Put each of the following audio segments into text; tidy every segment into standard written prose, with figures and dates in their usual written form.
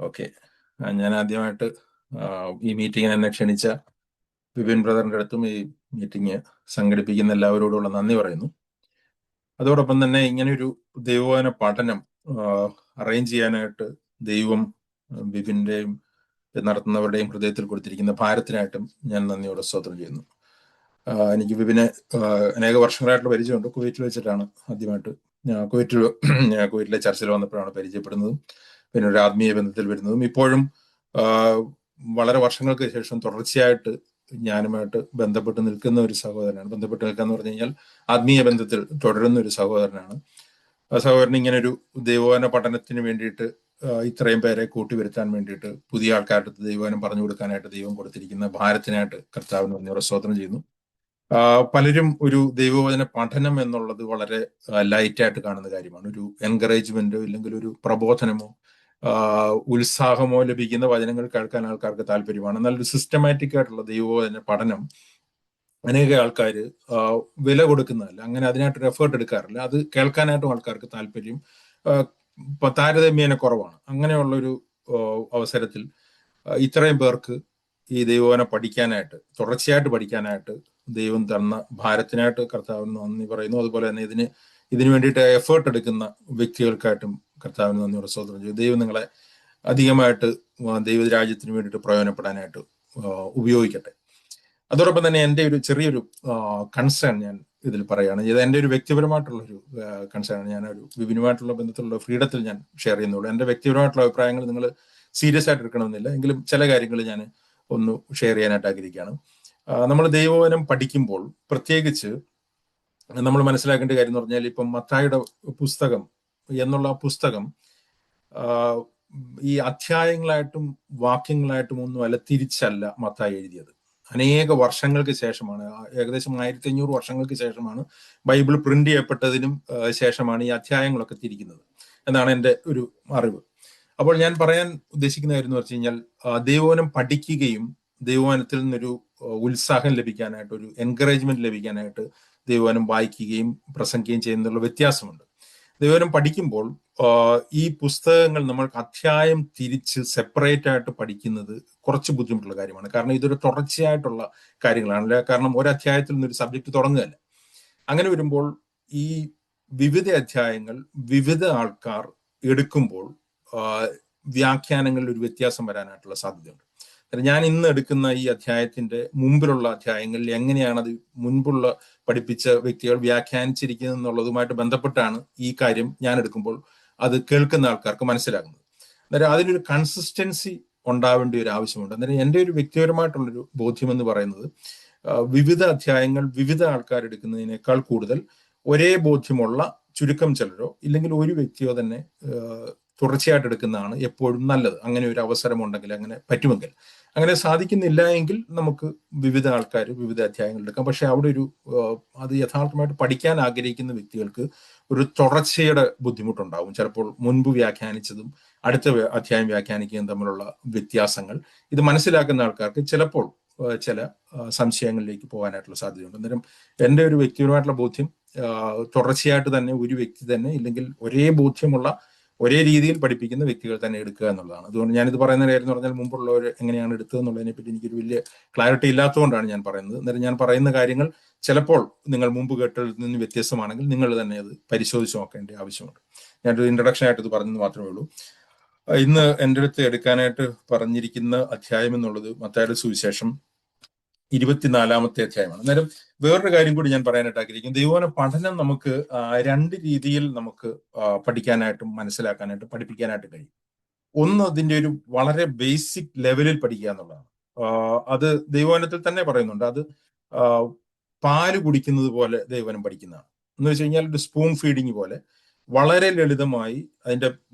Okay. ഞാൻ ആദ്യമായിട്ട് ഈ മീറ്റിങ്ങിന് എന്നെ ക്ഷണിച്ച വിപിൻ ബ്രദറിന്റെ അടുത്തും ഈ മീറ്റിംഗ് സംഘടിപ്പിക്കുന്ന എല്ലാവരോടുള്ള നന്ദി പറയുന്നു. അതോടൊപ്പം തന്നെ ഇങ്ങനെയൊരു ദൈവവചന പഠനം അറേഞ്ച് ചെയ്യാനായിട്ട് ദൈവം വിപിന്റെയും നടത്തുന്നവരുടെയും ഹൃദയത്തിൽ കൊടുത്തിരിക്കുന്ന ഭാരത്തിനായിട്ടും ഞാൻ നന്ദിയോടെ സ്തോത്രം ചെയ്യുന്നു. എനിക്ക് വിപിനെ അനേക വർഷങ്ങളായിട്ടുള്ള പരിചയമുണ്ട്. കുവൈറ്റിൽ വെച്ചിട്ടാണ് ആദ്യമായിട്ട് കുവൈറ്റിലെ ചർച്ചിൽ വന്നപ്പോഴാണ് പരിചയപ്പെടുന്നതും പിന്നെ ഒരു ആത്മീയ ബന്ധത്തിൽ വരുന്നതും ഇപ്പോഴും വളരെ വർഷങ്ങൾക്ക് ശേഷം തുടർച്ചയായിട്ട് ഞാനുമായിട്ട് ബന്ധപ്പെട്ട് നിൽക്കുന്ന ഒരു സഹോദരനാണ്. ബന്ധപ്പെട്ട് നിൽക്കുക എന്ന് പറഞ്ഞു കഴിഞ്ഞാൽ ആത്മീയ ബന്ധത്തിൽ തുടരുന്ന ഒരു സഹോദരനാണ്. ആ സഹോദരൻ ഇങ്ങനെ ഒരു ദൈവവചന പഠനത്തിന് വേണ്ടിയിട്ട് ഇത്രയും പേരെ കൂട്ടിവരുത്താൻ വേണ്ടിയിട്ട് പുതിയ ആൾക്കാരുടെ ദൈവവചനം പറഞ്ഞു കൊടുക്കാനായിട്ട് ദൈവം കൊടുത്തിരിക്കുന്ന ഭാരത്തിനായിട്ട് കർത്താവിന് നന്ദിയോടെ സ്തോത്രം ചെയ്യുന്നു. പലരും ഒരു ദൈവവചന പഠനം എന്നുള്ളത് വളരെ ലൈറ്റായിട്ട് കാണുന്ന കാര്യമാണ്. ഒരു എൻകറേജ്മെന്റോ ഇല്ലെങ്കിൽ ഒരു പ്രബോധനമോ ഉത്സാഹമോ ലഭിക്കുന്ന വചനങ്ങൾ കേൾക്കാൻ ആൾക്കാർക്ക് താല്പര്യമാണ്. എന്നാൽ ഒരു സിസ്റ്റമാറ്റിക് ആയിട്ടുള്ള ദൈവവചന പഠനം അനേക ആൾക്കാർ വില കൊടുക്കുന്നതല്ല, അങ്ങനെ അതിനായിട്ടൊരു എഫേർട്ട് എടുക്കാറില്ല. അത് കേൾക്കാനായിട്ടും ആൾക്കാർക്ക് താല്പര്യം താരതമ്യേന കുറവാണ്. അങ്ങനെയുള്ളൊരു അവസരത്തിൽ ഇത്രയും പേർക്ക് ഈ ദൈവവചനം പഠിക്കാനായിട്ട് തുടർച്ചയായിട്ട് പഠിക്കാനായിട്ട് ദൈവം തന്ന ഭാരത്തിനായിട്ട് കർത്താവിന് നന്ദി പറയുന്നു. അതുപോലെ തന്നെ ഇതിനു വേണ്ടിയിട്ട് എഫേർട്ട് എടുക്കുന്ന വ്യക്തികൾക്കായിട്ടും കർത്താവിന് നന്ദിയോടെ സ്തോത്രം ചെയ്യും. ദൈവം നിങ്ങളെ അധികമായിട്ട് ദൈവരാജ്യത്തിന് വേണ്ടിയിട്ട് പ്രയോജനപ്പെടാനായിട്ട് ഉപയോഗിക്കട്ടെ. അതോടൊപ്പം തന്നെ എൻ്റെ ഒരു ചെറിയൊരു കൺസേൺ ഞാൻ ഇതിൽ പറയുകയാണ്. ഇത് എൻ്റെ ഒരു വ്യക്തിപരമായിട്ടുള്ളൊരു കൺസേൺ. ഞാനൊരു വിഭിന്നമായിട്ടുള്ള ബന്ധത്തിലുള്ള ഫ്രീഡത്തിൽ ഞാൻ ഷെയർ ചെയ്യുന്നുള്ളൂ. എൻ്റെ വ്യക്തിപരമായിട്ടുള്ള അഭിപ്രായങ്ങൾ നിങ്ങൾ സീരിയസ് ആയിട്ട് എടുക്കണമെന്നില്ല, എങ്കിലും ചില കാര്യങ്ങൾ ഞാൻ ഒന്ന് ഷെയർ ചെയ്യാനായിട്ട് ആഗ്രഹിക്കുകയാണ്. നമ്മൾ ദൈവവചനം പഠിക്കുമ്പോൾ പ്രത്യേകിച്ച് നമ്മൾ മനസ്സിലാക്കേണ്ട കാര്യം എന്ന് പറഞ്ഞാൽ, ഇപ്പം മത്തായിയുടെ പുസ്തകം എന്നുള്ള പുസ്തകം ഈ അധ്യായങ്ങളായിട്ടും വാക്യങ്ങളായിട്ടും ഒന്നും അല്ല, തിരിച്ചല്ല മത്തായി എഴുതിയത്. അനേക വർഷങ്ങൾക്ക് ശേഷമാണ്, ഏകദേശം 1500 വർഷങ്ങൾക്ക് ശേഷമാണ് ബൈബിൾ പ്രിന്റ് ചെയ്യപ്പെട്ടതിനും ശേഷമാണ് ഈ അധ്യായങ്ങളൊക്കെ തിരിക്കുന്നത് എന്നാണ് എൻ്റെ ഒരു അറിവ്. അപ്പോൾ ഞാൻ പറയാൻ ഉദ്ദേശിക്കുന്ന കാര്യം എന്ന് വെച്ച് കഴിഞ്ഞാൽ, ദൈവവചനം പഠിക്കുകയും ദൈവവചനത്തിൽ നിന്നൊരു ഉത്സാഹം ലഭിക്കാനായിട്ട്, ഒരു എൻകറേജ്മെന്റ് ലഭിക്കാനായിട്ട് ദൈവവചനം വായിക്കുകയും പ്രസംഗിക്കുകയും ചെയ്യുന്നതിനുള്ള വ്യത്യാസമുണ്ട്. ദൈവവചനം പഠിക്കുമ്പോൾ ഈ പുസ്തകങ്ങൾ നമ്മൾ അധ്യായം തിരിച്ച് സെപ്പറേറ്റ് ആയിട്ട് പഠിക്കുന്നത് കുറച്ച് ബുദ്ധിമുട്ടുള്ള കാര്യമാണ്. കാരണം ഇതൊരു തുടർച്ചയായിട്ടുള്ള കാര്യങ്ങളാണല്ലേ. കാരണം ഒരു അധ്യായത്തിൽ നിന്നൊരു സബ്ജക്റ്റ് തുടങ്ങുകയല്ല. അങ്ങനെ വരുമ്പോൾ ഈ വിവിധ അധ്യായങ്ങൾ വിവിധ ആൾക്കാർ എടുക്കുമ്പോൾ വ്യാഖ്യാനങ്ങളിൽ ഒരു വ്യത്യാസം വരാനായിട്ടുള്ള സാധ്യതയുണ്ട്. ഞാൻ ഇന്ന് എടുക്കുന്ന ഈ അധ്യായത്തിന്റെ മുമ്പിലുള്ള അധ്യായങ്ങളിൽ എങ്ങനെയാണത് മുൻപുള്ള പഠിപ്പിച്ച വ്യക്തികൾ വ്യാഖ്യാനിച്ചിരിക്കുന്നത് എന്നുള്ളതുമായിട്ട് ബന്ധപ്പെട്ടാണ് ഈ കാര്യം ഞാൻ എടുക്കുമ്പോൾ അത് കേൾക്കുന്ന ആൾക്കാർക്ക് മനസ്സിലാകുന്നത്. അന്നേരം അതിനൊരു കൺസിസ്റ്റൻസി ഉണ്ടാവേണ്ട ഒരു ആവശ്യമുണ്ട്. അന്നേരം എൻ്റെ ഒരു വ്യക്തിപരമായിട്ടുള്ളൊരു ബോധ്യം എന്ന് പറയുന്നത്, വിവിധ അധ്യായങ്ങൾ വിവിധ ആൾക്കാർ എടുക്കുന്നതിനേക്കാൾ കൂടുതൽ ഒരേ ബോധ്യമുള്ള ചുരുക്കം ചിലരോ ഇല്ലെങ്കിൽ ഒരു വ്യക്തിയോ തന്നെ തുടർച്ചയായിട്ട് എടുക്കുന്നതാണ് എപ്പോഴും നല്ലത്. അങ്ങനെ ഒരു അവസരം ഉണ്ടെങ്കിൽ, അങ്ങനെ പറ്റുമെങ്കിൽ. അങ്ങനെ സാധിക്കുന്നില്ല എങ്കിൽ നമുക്ക് വിവിധ ആൾക്കാർ വിവിധ അധ്യായങ്ങൾ എടുക്കാം. പക്ഷെ അവിടെ അത് യഥാർത്ഥമായിട്ട് പഠിക്കാൻ ആഗ്രഹിക്കുന്ന വ്യക്തികൾക്ക് ഒരു തുടർച്ചയുടെ ബുദ്ധിമുട്ടുണ്ടാവും. ചിലപ്പോൾ മുൻപ് വ്യാഖ്യാനിച്ചതും അടുത്ത അധ്യായം വ്യാഖ്യാനിക്കുകയും തമ്മിലുള്ള വ്യത്യാസങ്ങൾ ഇത് മനസ്സിലാക്കുന്ന ആൾക്കാർക്ക് ചിലപ്പോൾ ചില സംശയങ്ങളിലേക്ക് പോകാനായിട്ടുള്ള സാധ്യതയുണ്ട്. അന്നേരം എൻ്റെ ഒരു വ്യക്തിപരമായിട്ടുള്ള ബോധ്യം, തുടർച്ചയായിട്ട് തന്നെ ഒരു വ്യക്തി തന്നെ ഇല്ലെങ്കിൽ ഒരേ ബോധ്യമുള്ള ഒരേ രീതിയിൽ പഠിപ്പിക്കുന്ന വ്യക്തികൾ തന്നെ എടുക്കുക എന്നുള്ളതാണ്. അതുകൊണ്ട് ഞാനിത് പറയുന്ന കാര്യം എന്ന് പറഞ്ഞാൽ, മുമ്പുള്ളവർ എങ്ങനെയാണ് എടുത്തതെന്നുള്ളതിനെ പറ്റി എനിക്കൊരു വലിയ ക്ലാരിറ്റി ഇല്ലാത്തതുകൊണ്ടാണ് ഞാൻ പറയുന്നത്. അന്നേരം ഞാൻ പറയുന്ന കാര്യങ്ങൾ ചിലപ്പോൾ നിങ്ങൾ മുമ്പ് കേട്ടതിൽ നിന്ന് വ്യത്യസ്തമാണെങ്കിൽ നിങ്ങൾ തന്നെ അത് പരിശോധിച്ച് നോക്കേണ്ട ആവശ്യമുണ്ട്. ഞാനൊരു ഇൻട്രഡക്ഷൻ ആയിട്ട് ഇത് പറഞ്ഞത് മാത്രമേ ഉള്ളൂ. ഇന്ന് എൻ്റെ അടുത്ത് എടുക്കാനായിട്ട് പറഞ്ഞിരിക്കുന്ന അധ്യായം എന്നുള്ളത് മത്തായിയുടെ സുവിശേഷം 24-ാമത്തെ അധ്യായമാണ്. അന്നേരം വേറൊരു കാര്യം കൂടി ഞാൻ പറയാനായിട്ട് ആഗ്രഹിക്കും. ദൈവവചന പഠനം നമുക്ക് രണ്ട് രീതിയിൽ നമുക്ക് പഠിക്കാനായിട്ടും മനസ്സിലാക്കാനായിട്ടും പഠിപ്പിക്കാനായിട്ട് കഴിയും. ഒന്ന്, അതിൻ്റെ ഒരു വളരെ ബേസിക് ലെവലിൽ പഠിക്കുക എന്നുള്ളതാണ്. അത് ദൈവവചനത്തിൽ തന്നെ പറയുന്നുണ്ട്. അത് പാല് കുടിക്കുന്നത് പോലെ ദൈവവചനം പഠിക്കുന്നതാണ്. എന്ന് വെച്ച് കഴിഞ്ഞാൽ ഒരു സ്പൂൺ ഫീഡിങ് പോലെ വളരെ ലളിതമായി അതിന്റെ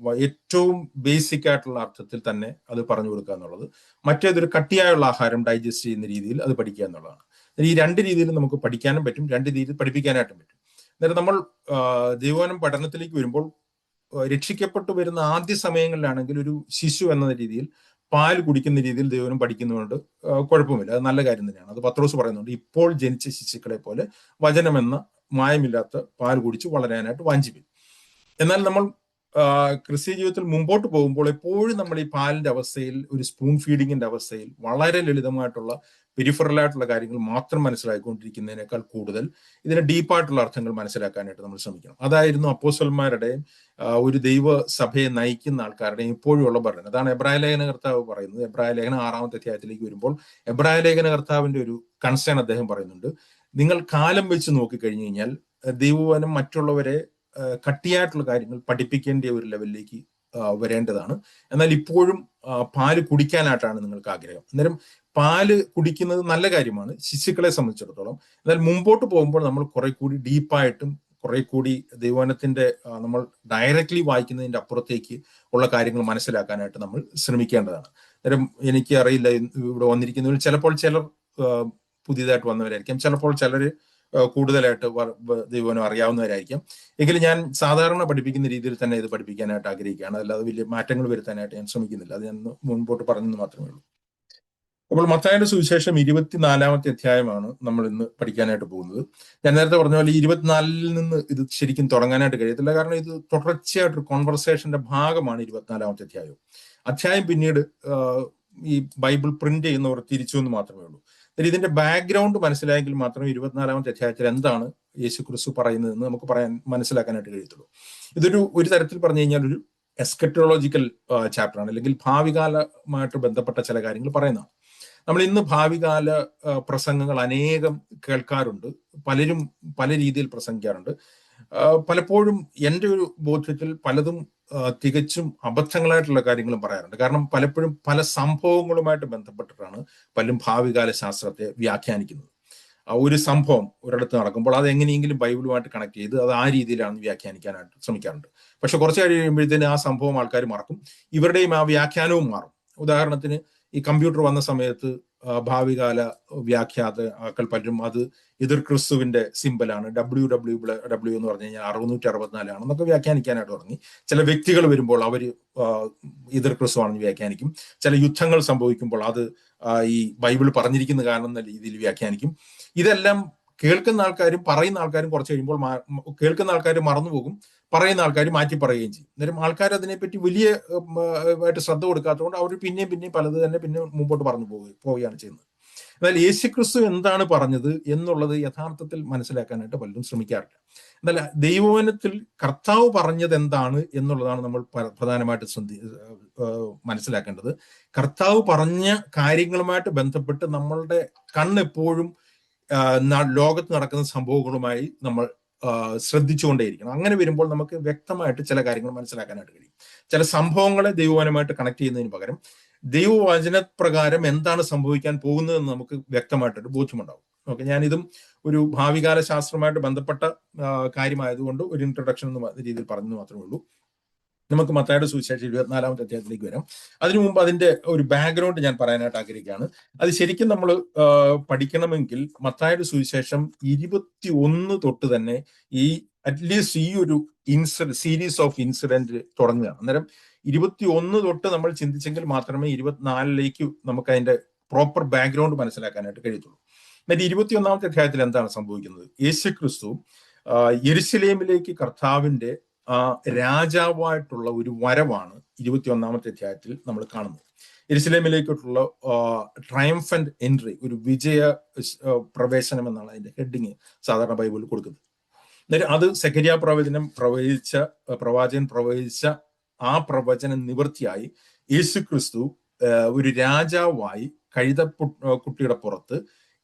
ഏറ്റവും ബേസിക് ആയിട്ടുള്ള അർത്ഥത്തിൽ തന്നെ അത് പറഞ്ഞു കൊടുക്കുക എന്നുള്ളത്. മറ്റേതൊരു കട്ടിയായുള്ള ആഹാരം ഡൈജസ്റ്റ് ചെയ്യുന്ന രീതിയിൽ അത് പഠിക്കുക എന്നുള്ളതാണ്. ഈ രണ്ട് രീതിയിൽ നമുക്ക് പഠിക്കാനും പറ്റും, രണ്ട് രീതിയിൽ പഠിപ്പിക്കാനായിട്ടും പറ്റും. അന്നേരം നമ്മൾ ദൈവവചനം പഠനത്തിലേക്ക് വരുമ്പോൾ, രക്ഷിക്കപ്പെട്ടു വരുന്ന ആദ്യ സമയങ്ങളിലാണെങ്കിൽ ഒരു ശിശു എന്ന രീതിയിൽ പാൽ കുടിക്കുന്ന രീതിയിൽ ദൈവവചനം പഠിക്കുന്നതുകൊണ്ട് കുഴപ്പമില്ല, അത് നല്ല കാര്യം തന്നെയാണ്. അത് പത്രോസ് പറയുന്നുണ്ട്, ഇപ്പോൾ ജനിച്ച ശിശുക്കളെ പോലെ വചനമെന്ന മായമില്ലാത്ത പാൽ കുടിച്ച് വളരാനായിട്ട് വാഞ്ചിപ്പിക്കും. എന്നാൽ നമ്മൾ ക്രിസ്ത്യ ജീവിതത്തിൽ മുമ്പോട്ട് പോകുമ്പോൾ എപ്പോഴും നമ്മൾ ഈ പാലിന്റെ അവസ്ഥയിൽ, ഒരു സ്പൂൺ ഫീഡിങ്ങിന്റെ അവസ്ഥയിൽ വളരെ ലളിതമായിട്ടുള്ള പെരിഫറലായിട്ടുള്ള കാര്യങ്ങൾ മാത്രം മനസ്സിലാക്കിക്കൊണ്ടിരിക്കുന്നതിനേക്കാൾ കൂടുതൽ ഇതിന് ഡീപ്പായിട്ടുള്ള അർത്ഥങ്ങൾ മനസ്സിലാക്കാനായിട്ട് നമ്മൾ ശ്രമിക്കണം. അതായിരുന്നു അപ്പോസ്തലന്മാരുടെയും ഒരു ദൈവ സഭയെ നയിക്കുന്ന ആൾക്കാരുടെയും ഇപ്പോഴും ഉള്ള പഠനം. അതാണ് എബ്രായ ലേഖന കർത്താവ് പറയുന്നത്. എബ്രായ ലേഖനം 6-ാമത്തെ അധ്യായത്തിലേക്ക് വരുമ്പോൾ എബ്രായ ലേഖന കർത്താവിന്റെ ഒരു കൺസേൺ അദ്ദേഹം പറയുന്നുണ്ട്. നിങ്ങൾ കാലം വെച്ച് നോക്കിക്കഴിഞ്ഞു കഴിഞ്ഞാൽ ദൈവവചനം മറ്റുള്ളവരെ കട്ടിയായിട്ടുള്ള കാര്യങ്ങൾ പഠിപ്പിക്കേണ്ട ഒരു ലെവലിലേക്ക് വരേണ്ടതാണ്. എന്നാൽ ഇപ്പോഴും പാല് കുടിക്കാനായിട്ടാണ് നിങ്ങൾക്ക് ആഗ്രഹം. അന്നേരം പാല് കുടിക്കുന്നത് നല്ല കാര്യമാണ് ശിശുക്കളെ സംബന്ധിച്ചിടത്തോളം. എന്നാൽ മുമ്പോട്ട് പോകുമ്പോൾ നമ്മൾ കുറെ കൂടി ഡീപ്പായിട്ടും കുറെ കൂടി ദൈവവചനത്തിന്റെ നമ്മൾ ഡയറക്റ്റ്ലി വായിക്കുന്നതിന്റെ അപ്പുറത്തേക്ക് ഉള്ള കാര്യങ്ങൾ മനസ്സിലാക്കാനായിട്ട് നമ്മൾ ശ്രമിക്കേണ്ടതാണ്. അന്നേരം എനിക്ക് അറിയില്ല, ഇവിടെ വന്നിരിക്കുന്നവർ ചിലപ്പോൾ ചിലർ പുതിയതായിട്ട് വന്നവരായിരിക്കാം, ചിലപ്പോൾ ചിലർ കൂടുതലായിട്ട് ദൈവവചനം അറിയാവുന്നവരായിരിക്കാം. എങ്കിലും ഞാൻ സാധാരണ പഠിപ്പിക്കുന്ന രീതിയിൽ തന്നെ ഇത് പഠിപ്പിക്കാനായിട്ട് ആഗ്രഹിക്കുകയാണ്. അല്ലാതെ വലിയ മാറ്റങ്ങൾ വരുത്താനായിട്ട് ഞാൻ ശ്രമിക്കുന്നില്ല. അത് ഞാൻ മുൻപോട്ട് പറഞ്ഞെന്ന് മാത്രമേ ഉള്ളൂ. അപ്പോൾ മത്തായിയുടെ സുവിശേഷം 24-ാമത്തെ അധ്യായമാണ് നമ്മൾ ഇന്ന് പഠിക്കാനായിട്ട് പോകുന്നത്. ഞാൻ നേരത്തെ പറഞ്ഞ പോലെ 24-ൽ നിന്ന് ഇത് ശരിക്കും തുടങ്ങാനായിട്ട് കഴിയത്തില്ല. കാരണം ഇത് തുടർച്ചയായിട്ടൊരു കോൺവെർസേഷന്റെ ഭാഗമാണ് 24-ാമത്തെ അധ്യായം. അധ്യായം പിന്നീട് ഈ ബൈബിൾ പ്രിന്റ് ചെയ്യുന്നവർ തിരിച്ചു എന്ന് മാത്രമേ ഉള്ളൂ. ഇതിന്റെ ബാക്ക്ഗ്രൗണ്ട് മനസ്സിലായെങ്കിൽ മാത്രമേ 24-ാമത്തെ അധ്യായത്തിൽ എന്താണ് യേശു ക്രിസ്തു പറയുന്നതെന്ന് നമുക്ക് മനസ്സിലാക്കാനായിട്ട് കഴിയത്തുള്ളൂ. ഒരു തരത്തിൽ പറഞ്ഞു കഴിഞ്ഞാൽ ഒരു എസ്കറ്റോളജിക്കൽ ചാപ്റ്ററാണ്, അല്ലെങ്കിൽ ഭാവികാലമായിട്ട് ബന്ധപ്പെട്ട ചില കാര്യങ്ങൾ പറയുന്നതാണ്. നമ്മൾ ഇന്ന് ഭാവികാല പ്രസംഗങ്ങൾ അനേകം കേൾക്കാറുണ്ട്. പലരും പല രീതിയിൽ പ്രസംഗിക്കാറുണ്ട്. പലപ്പോഴും എൻ്റെ ഒരു ബോധ്യത്തിൽ പലതും തികച്ചും അബദ്ധങ്ങളായിട്ടുള്ള കാര്യങ്ങളും പറയാറുണ്ട്. കാരണം പലപ്പോഴും പല സംഭവങ്ങളുമായിട്ട് ബന്ധപ്പെട്ടിട്ടാണ് പലരും ഭാവികാല ശാസ്ത്രത്തെ വ്യാഖ്യാനിക്കുന്നത്. ഒരു സംഭവം ഒരിടത്ത് നടക്കുമ്പോൾ അത് എങ്ങനെയെങ്കിലും ബൈബിളുമായിട്ട് കണക്ട് ചെയ്ത് അത് ആ രീതിയിലാണ് വ്യാഖ്യാനിക്കാനായിട്ട് ശ്രമിക്കാറുണ്ട്. പക്ഷെ കുറച്ച് കഴിയുമ്പോഴത്തേന് ആ സംഭവം ആൾക്കാർ മറക്കും, ഇവരുടെയും ആ വ്യാഖ്യാനവും മാറും. ഉദാഹരണത്തിന് ഈ കമ്പ്യൂട്ടർ വന്ന സമയത്ത് ഭാവികാല വ്യാഖ്യാതാക്കൾ പലരും അത് എതിർ ക്രിസ്തുവിന്റെ സിമ്പലാണ്, WWW എന്ന് പറഞ്ഞു കഴിഞ്ഞാൽ 664 ആണെന്നൊക്കെ വ്യാഖ്യാനിക്കാനായിട്ട് തുടങ്ങി. ചില വ്യക്തികൾ വരുമ്പോൾ അവർ എതിർ ക്രിസ്തു ആണെന്ന് വ്യാഖ്യാനിക്കും. ചില യുദ്ധങ്ങൾ സംഭവിക്കുമ്പോൾ അത് ഈ ബൈബിൾ പറഞ്ഞിരിക്കുന്ന കാരണം എന്ന രീതിയിൽ വ്യാഖ്യാനിക്കും. ഇതെല്ലാം കേൾക്കുന്ന ആൾക്കാരും പറയുന്ന ആൾക്കാരും കുറച്ച് കഴിയുമ്പോൾ കേൾക്കുന്ന ആൾക്കാർ മറന്നുപോകും, പറയുന്ന ആൾക്കാർ മാറ്റി പറയുകയും ചെയ്യും. അന്നേരം ആൾക്കാർ അതിനെപ്പറ്റി വലിയ ആയിട്ട് ശ്രദ്ധ കൊടുക്കാത്തതുകൊണ്ട് അവർ പിന്നെയും പലത് തന്നെ പിന്നെ മുമ്പോട്ട് പറഞ്ഞു പോവുകയാണ് ചെയ്യുന്നത്. എന്നാൽ യേശുക്രിസ്തു എന്താണ് പറഞ്ഞത് എന്നുള്ളത് യഥാർത്ഥത്തിൽ മനസ്സിലാക്കാനായിട്ട് പലരും ശ്രമിക്കാറില്ല. എന്നാൽ ദൈവവചനത്തിൽ കർത്താവ് പറഞ്ഞത് എന്താണ് എന്നുള്ളതാണ് നമ്മൾ പ്രധാനമായിട്ട് മനസ്സിലാക്കേണ്ടത്. കർത്താവ് പറഞ്ഞ കാര്യങ്ങളുമായിട്ട് ബന്ധപ്പെട്ട് നമ്മളുടെ കണ്ണെപ്പോഴും ലോകത്ത് നടക്കുന്ന സംഭവങ്ങളുമായി നമ്മൾ ശ്രദ്ധിച്ചുകൊണ്ടേയിരിക്കണം. അങ്ങനെ വരുമ്പോൾ നമുക്ക് വ്യക്തമായിട്ട് ചില കാര്യങ്ങൾ മനസ്സിലാക്കാനായിട്ട് കഴിയും. ചില സംഭവങ്ങളെ ദൈവവചനമായിട്ട് കണക്ട് ചെയ്യുന്നതിന് പകരം ദൈവവചനപ്രകാരം എന്താണ് സംഭവിക്കാൻ പോകുന്നതെന്ന് നമുക്ക് വ്യക്തമായിട്ടൊരു ബോധ്യമുണ്ടാവും. ഓക്കെ, ഞാനിതും ഒരു ഭാവികാല ശാസ്ത്രമായിട്ട് ബന്ധപ്പെട്ട കാര്യമായതുകൊണ്ട് ഒരു ഇൻട്രൊഡക്ഷൻ എന്ന രീതിയിൽ പറഞ്ഞു മാത്രമേ ഉള്ളൂ. നമുക്ക് മത്തായിയുടെ സുവിശേഷം 24-ാമത്തെ അധ്യായത്തിലേക്ക് വരാം. അതിനു മുമ്പ് അതിന്റെ ഒരു ബാക്ക്ഗ്രൗണ്ട് ഞാൻ പറയാനായിട്ട് ആഗ്രഹിക്കുകയാണ്. അത് ശരിക്കും നമ്മൾ പഠിക്കണമെങ്കിൽ മത്തായിയുടെ സുവിശേഷം 21 തൊട്ട് തന്നെ അറ്റ്ലീസ്റ്റ് ഈ ഒരു സീരീസ് ഓഫ് ഇൻസിഡന്റ് തുടങ്ങുകയാണ്. അന്നേരം 21 തൊട്ട് നമ്മൾ ചിന്തിച്ചെങ്കിൽ മാത്രമേ 24-ലേക്ക് നമുക്ക് അതിന്റെ പ്രോപ്പർ ബാക്ക്ഗ്രൗണ്ട് മനസ്സിലാക്കാനായിട്ട് കഴിയത്തുള്ളൂ. എന്നിട്ട് 21-ാമത്തെ അധ്യായത്തിൽ എന്താണ് സംഭവിക്കുന്നത്? യേശുക്രിസ്തു യെരുശലേമിലേക്ക് കർത്താവിന്റെ രാജാവായിട്ടുള്ള ഒരു വരവാണ് 21-ാമത്തെ അധ്യായത്തിൽ നമ്മൾ കാണുന്നത്. യെരുശലേമിലേക്കുള്ള ട്രയംഫന്റ് എൻട്രി, ഒരു വിജയ പ്രവേശനം എന്നാണ് അതിന്റെ ഹെഡിങ് സാധാരണ ബൈബിളിൽ കൊടുക്കുന്നത്. എന്നിട്ട് അത് സെഖര്യാ പ്രവാചകൻ പ്രവചിച്ച ആ പ്രവചനം നിവൃത്തിയായി യേശുക്രിസ്തു ഒരു രാജാവായി കുട്ടിയുടെ പുറത്ത്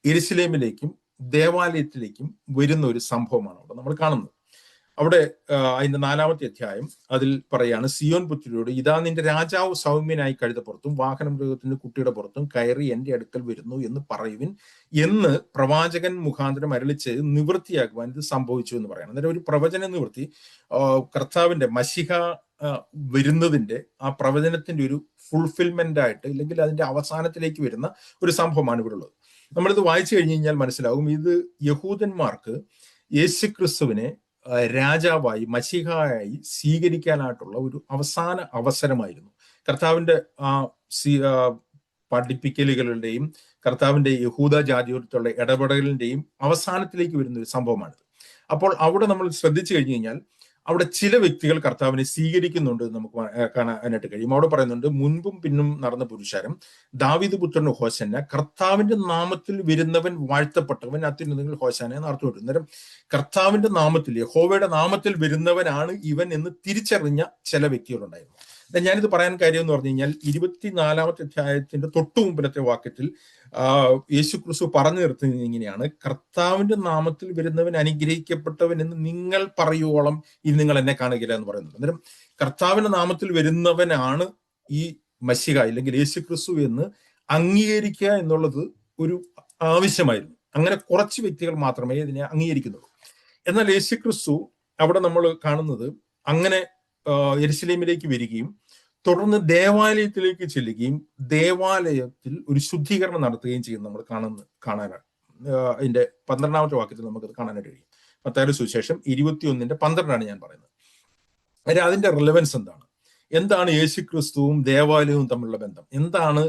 യെരുശലേമിലേക്കും ദേവാലയത്തിലേക്കും വരുന്ന ഒരു സംഭവമാണ് അവിടെ നമ്മൾ കാണുന്നത്. അവിടെ അതിന്റെ 4-ാമത്തെ അധ്യായം അതിൽ പറയാണ്, സിയോൻ പുത്രിയോട് ഇതാ നിന്റെ രാജാവ് സൗമ്യനായി കഴുതപ്പുറത്തും വാഹനം മൃഗത്തിന്റെ കുട്ടിയുടെ പുറത്തും കയറി എന്റെ അടുക്കൽ വരുന്നു എന്ന് പറയുവിൻ എന്ന് പ്രവാചകൻ മുഖാന്തരം അരുളിച്ചത് നിവൃത്തിയാക്കുവാൻ ഇത് സംഭവിച്ചു എന്ന് പറയണം. അന്നേരം ഒരു പ്രവചന നിവൃത്തി, കർത്താവിന്റെ മശിഹ വരുന്നതിന്റെ ആ പ്രവചനത്തിന്റെ ഒരു ഫുൾഫിൽമെന്റ് ആയിട്ട്, അല്ലെങ്കിൽ അതിന്റെ അവസാനത്തിലേക്ക് വരുന്ന ഒരു സംഭവമാണ് ഇവിടെ ഉള്ളത്. നമ്മളിത് വായിച്ചു കഴിഞ്ഞു കഴിഞ്ഞാൽ മനസ്സിലാകും, ഇത് യഹൂദന്മാർക്ക് യേശുക്രിസ്തുവിനെ രാജാവായി മശിഹായായി സ്വീകരിക്കാനായിട്ടുള്ള ഒരു അവസാന അവസരമായിരുന്നു. കർത്താവിന്റെ പഠിപ്പിക്കലുകളുടെയും കർത്താവിന്റെ യഹൂദ ജാതിയോടുള്ള ഇടപെടലിന്റെയും അവസാനത്തിലേക്ക് വരുന്ന ഒരു സംഭവമാണിത്. അപ്പോൾ അവിടെ നമ്മൾ ശ്രദ്ധിച്ചു കഴിഞ്ഞു കഴിഞ്ഞാൽ അവിടെ ചില വ്യക്തികൾ കർത്താവിനെ സ്വീകരിക്കുന്നുണ്ട് എന്ന് നമുക്ക് കാണാനായിട്ട് കഴിയും. അവിടെ പറയുന്നുണ്ട്, മുൻപും പിന്നും നടന്ന പുരുഷാരം, ദാവീദ് പുത്രൻ ഹോശന്ന, കർത്താവിന്റെ നാമത്തിൽ വരുന്നവൻ വാഴ്ത്തപ്പെട്ടവൻ, അത്യുന്നതങ്ങളിൽ ഹോശാന എന്ന് അർത്ഥം കിട്ടും. അന്നേരം കർത്താവിന്റെ നാമത്തിൽ, യഹോവയുടെ നാമത്തിൽ വരുന്നവനാണ് ഇവൻ എന്ന് തിരിച്ചറിഞ്ഞ ചില വ്യക്തികളുണ്ടായിരുന്നു. ഞാനിത് പറയാൻ കാര്യം എന്ന് പറഞ്ഞു കഴിഞ്ഞാൽ 24-ാമത്തെ അധ്യായത്തിന്റെ തൊട്ടു മുമ്പിലത്തെ വാക്യത്തിൽ യേശു ക്രിസ്തു പറഞ്ഞു നിർത്തുന്നത് ഇങ്ങനെയാണ്: കർത്താവിന്റെ നാമത്തിൽ വരുന്നവൻ അനുഗ്രഹിക്കപ്പെട്ടവൻ എന്ന് നിങ്ങൾ പറയുവോളം ഇനി നിങ്ങൾ എന്നെ കാണുകയില്ല എന്ന് പറയുന്നത്. അന്നേരം കർത്താവിന്റെ നാമത്തിൽ വരുന്നവനാണ് ഈ മശിഹ അല്ലെങ്കിൽ യേശു ക്രിസ്തു എന്ന് അംഗീകരിക്കുക എന്നുള്ളത് ഒരു ആവശ്യമായിരുന്നു. അങ്ങനെ കുറച്ച് വ്യക്തികൾ മാത്രമേ ഇതിനെ അംഗീകരിക്കുന്നുള്ളൂ. എന്നാൽ യേശു ക്രിസ്തു അവിടെ നമ്മൾ കാണുന്നത് അങ്ങനെ യെരുശലേമിലേക്ക് വരികയും തുടർന്ന് ദേവാലയത്തിലേക്ക് ചെല്ലുകയും ദേവാലയത്തിൽ ഒരു ശുദ്ധീകരണം നടത്തുകയും ചെയ്യുന്നത് നമ്മൾ കാണാനാണ്. അതിന്റെ 12-ാമത്തെ വാക്യത്തിൽ നമുക്കത് കാണാനായിട്ട് കഴിയും. മത്തായിയുടെ സുവിശേഷം 21:12 ഞാൻ പറയുന്നത്. അതിന്റെ റിലവൻസ് എന്താണ് യേശു ക്രിസ്തുവും ദേവാലയവും തമ്മിലുള്ള ബന്ധം എന്താണ്?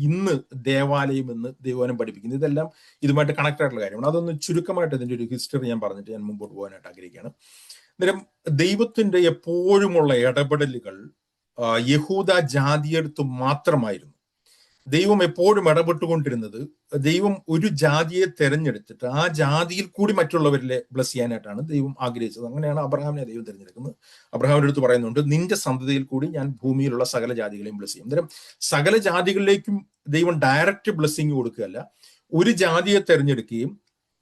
ഇന്ന് ദേവാലയം എന്ന് ദൈവവചനം പഠിപ്പിക്കുന്നത് ഇതെല്ലാം ഇതുമായിട്ട് കണക്ട് ആയിട്ടുള്ള കാര്യമാണ്. അതൊന്ന് ചുരുക്കമായിട്ട് ഇതിന്റെ ഒരു ഹിസ്റ്ററി ഞാൻ പറഞ്ഞിട്ട് ഞാൻ മുമ്പോട്ട് പോകാനായിട്ട് ആഗ്രഹിക്കുകയാണ്. അന്നേരം ദൈവത്തിന്റെ എപ്പോഴുമുള്ള ഇടപെടലുകൾ യഹൂദ ജാതിയടുത്ത് മാത്രമായിരുന്നു. ദൈവം എപ്പോഴും ഇടപെട്ടുകൊണ്ടിരുന്നത്, ദൈവം ഒരു ജാതിയെ തെരഞ്ഞെടുത്തിട്ട് ആ ജാതിയിൽ കൂടി മറ്റുള്ളവരിലെ ബ്ലസ് ചെയ്യാനായിട്ടാണ് ദൈവം ആഗ്രഹിച്ചത്. അങ്ങനെയാണ് അബ്രഹാമിനെ ദൈവം തിരഞ്ഞെടുക്കുന്നത്. അബ്രഹാമിന്റെ അടുത്ത് പറയുന്നുണ്ട്, നിന്റെ സന്തതിയിൽ കൂടി ഞാൻ ഭൂമിയിലുള്ള സകല ജാതികളെയും ബ്ലസ് ചെയ്യും. അന്നേരം സകല ജാതികളിലേക്കും ദൈവം ഡയറക്റ്റ് ബ്ലെസ്സിങ് കൊടുക്കുകയല്ല, ഒരു ജാതിയെ തെരഞ്ഞെടുക്കുകയും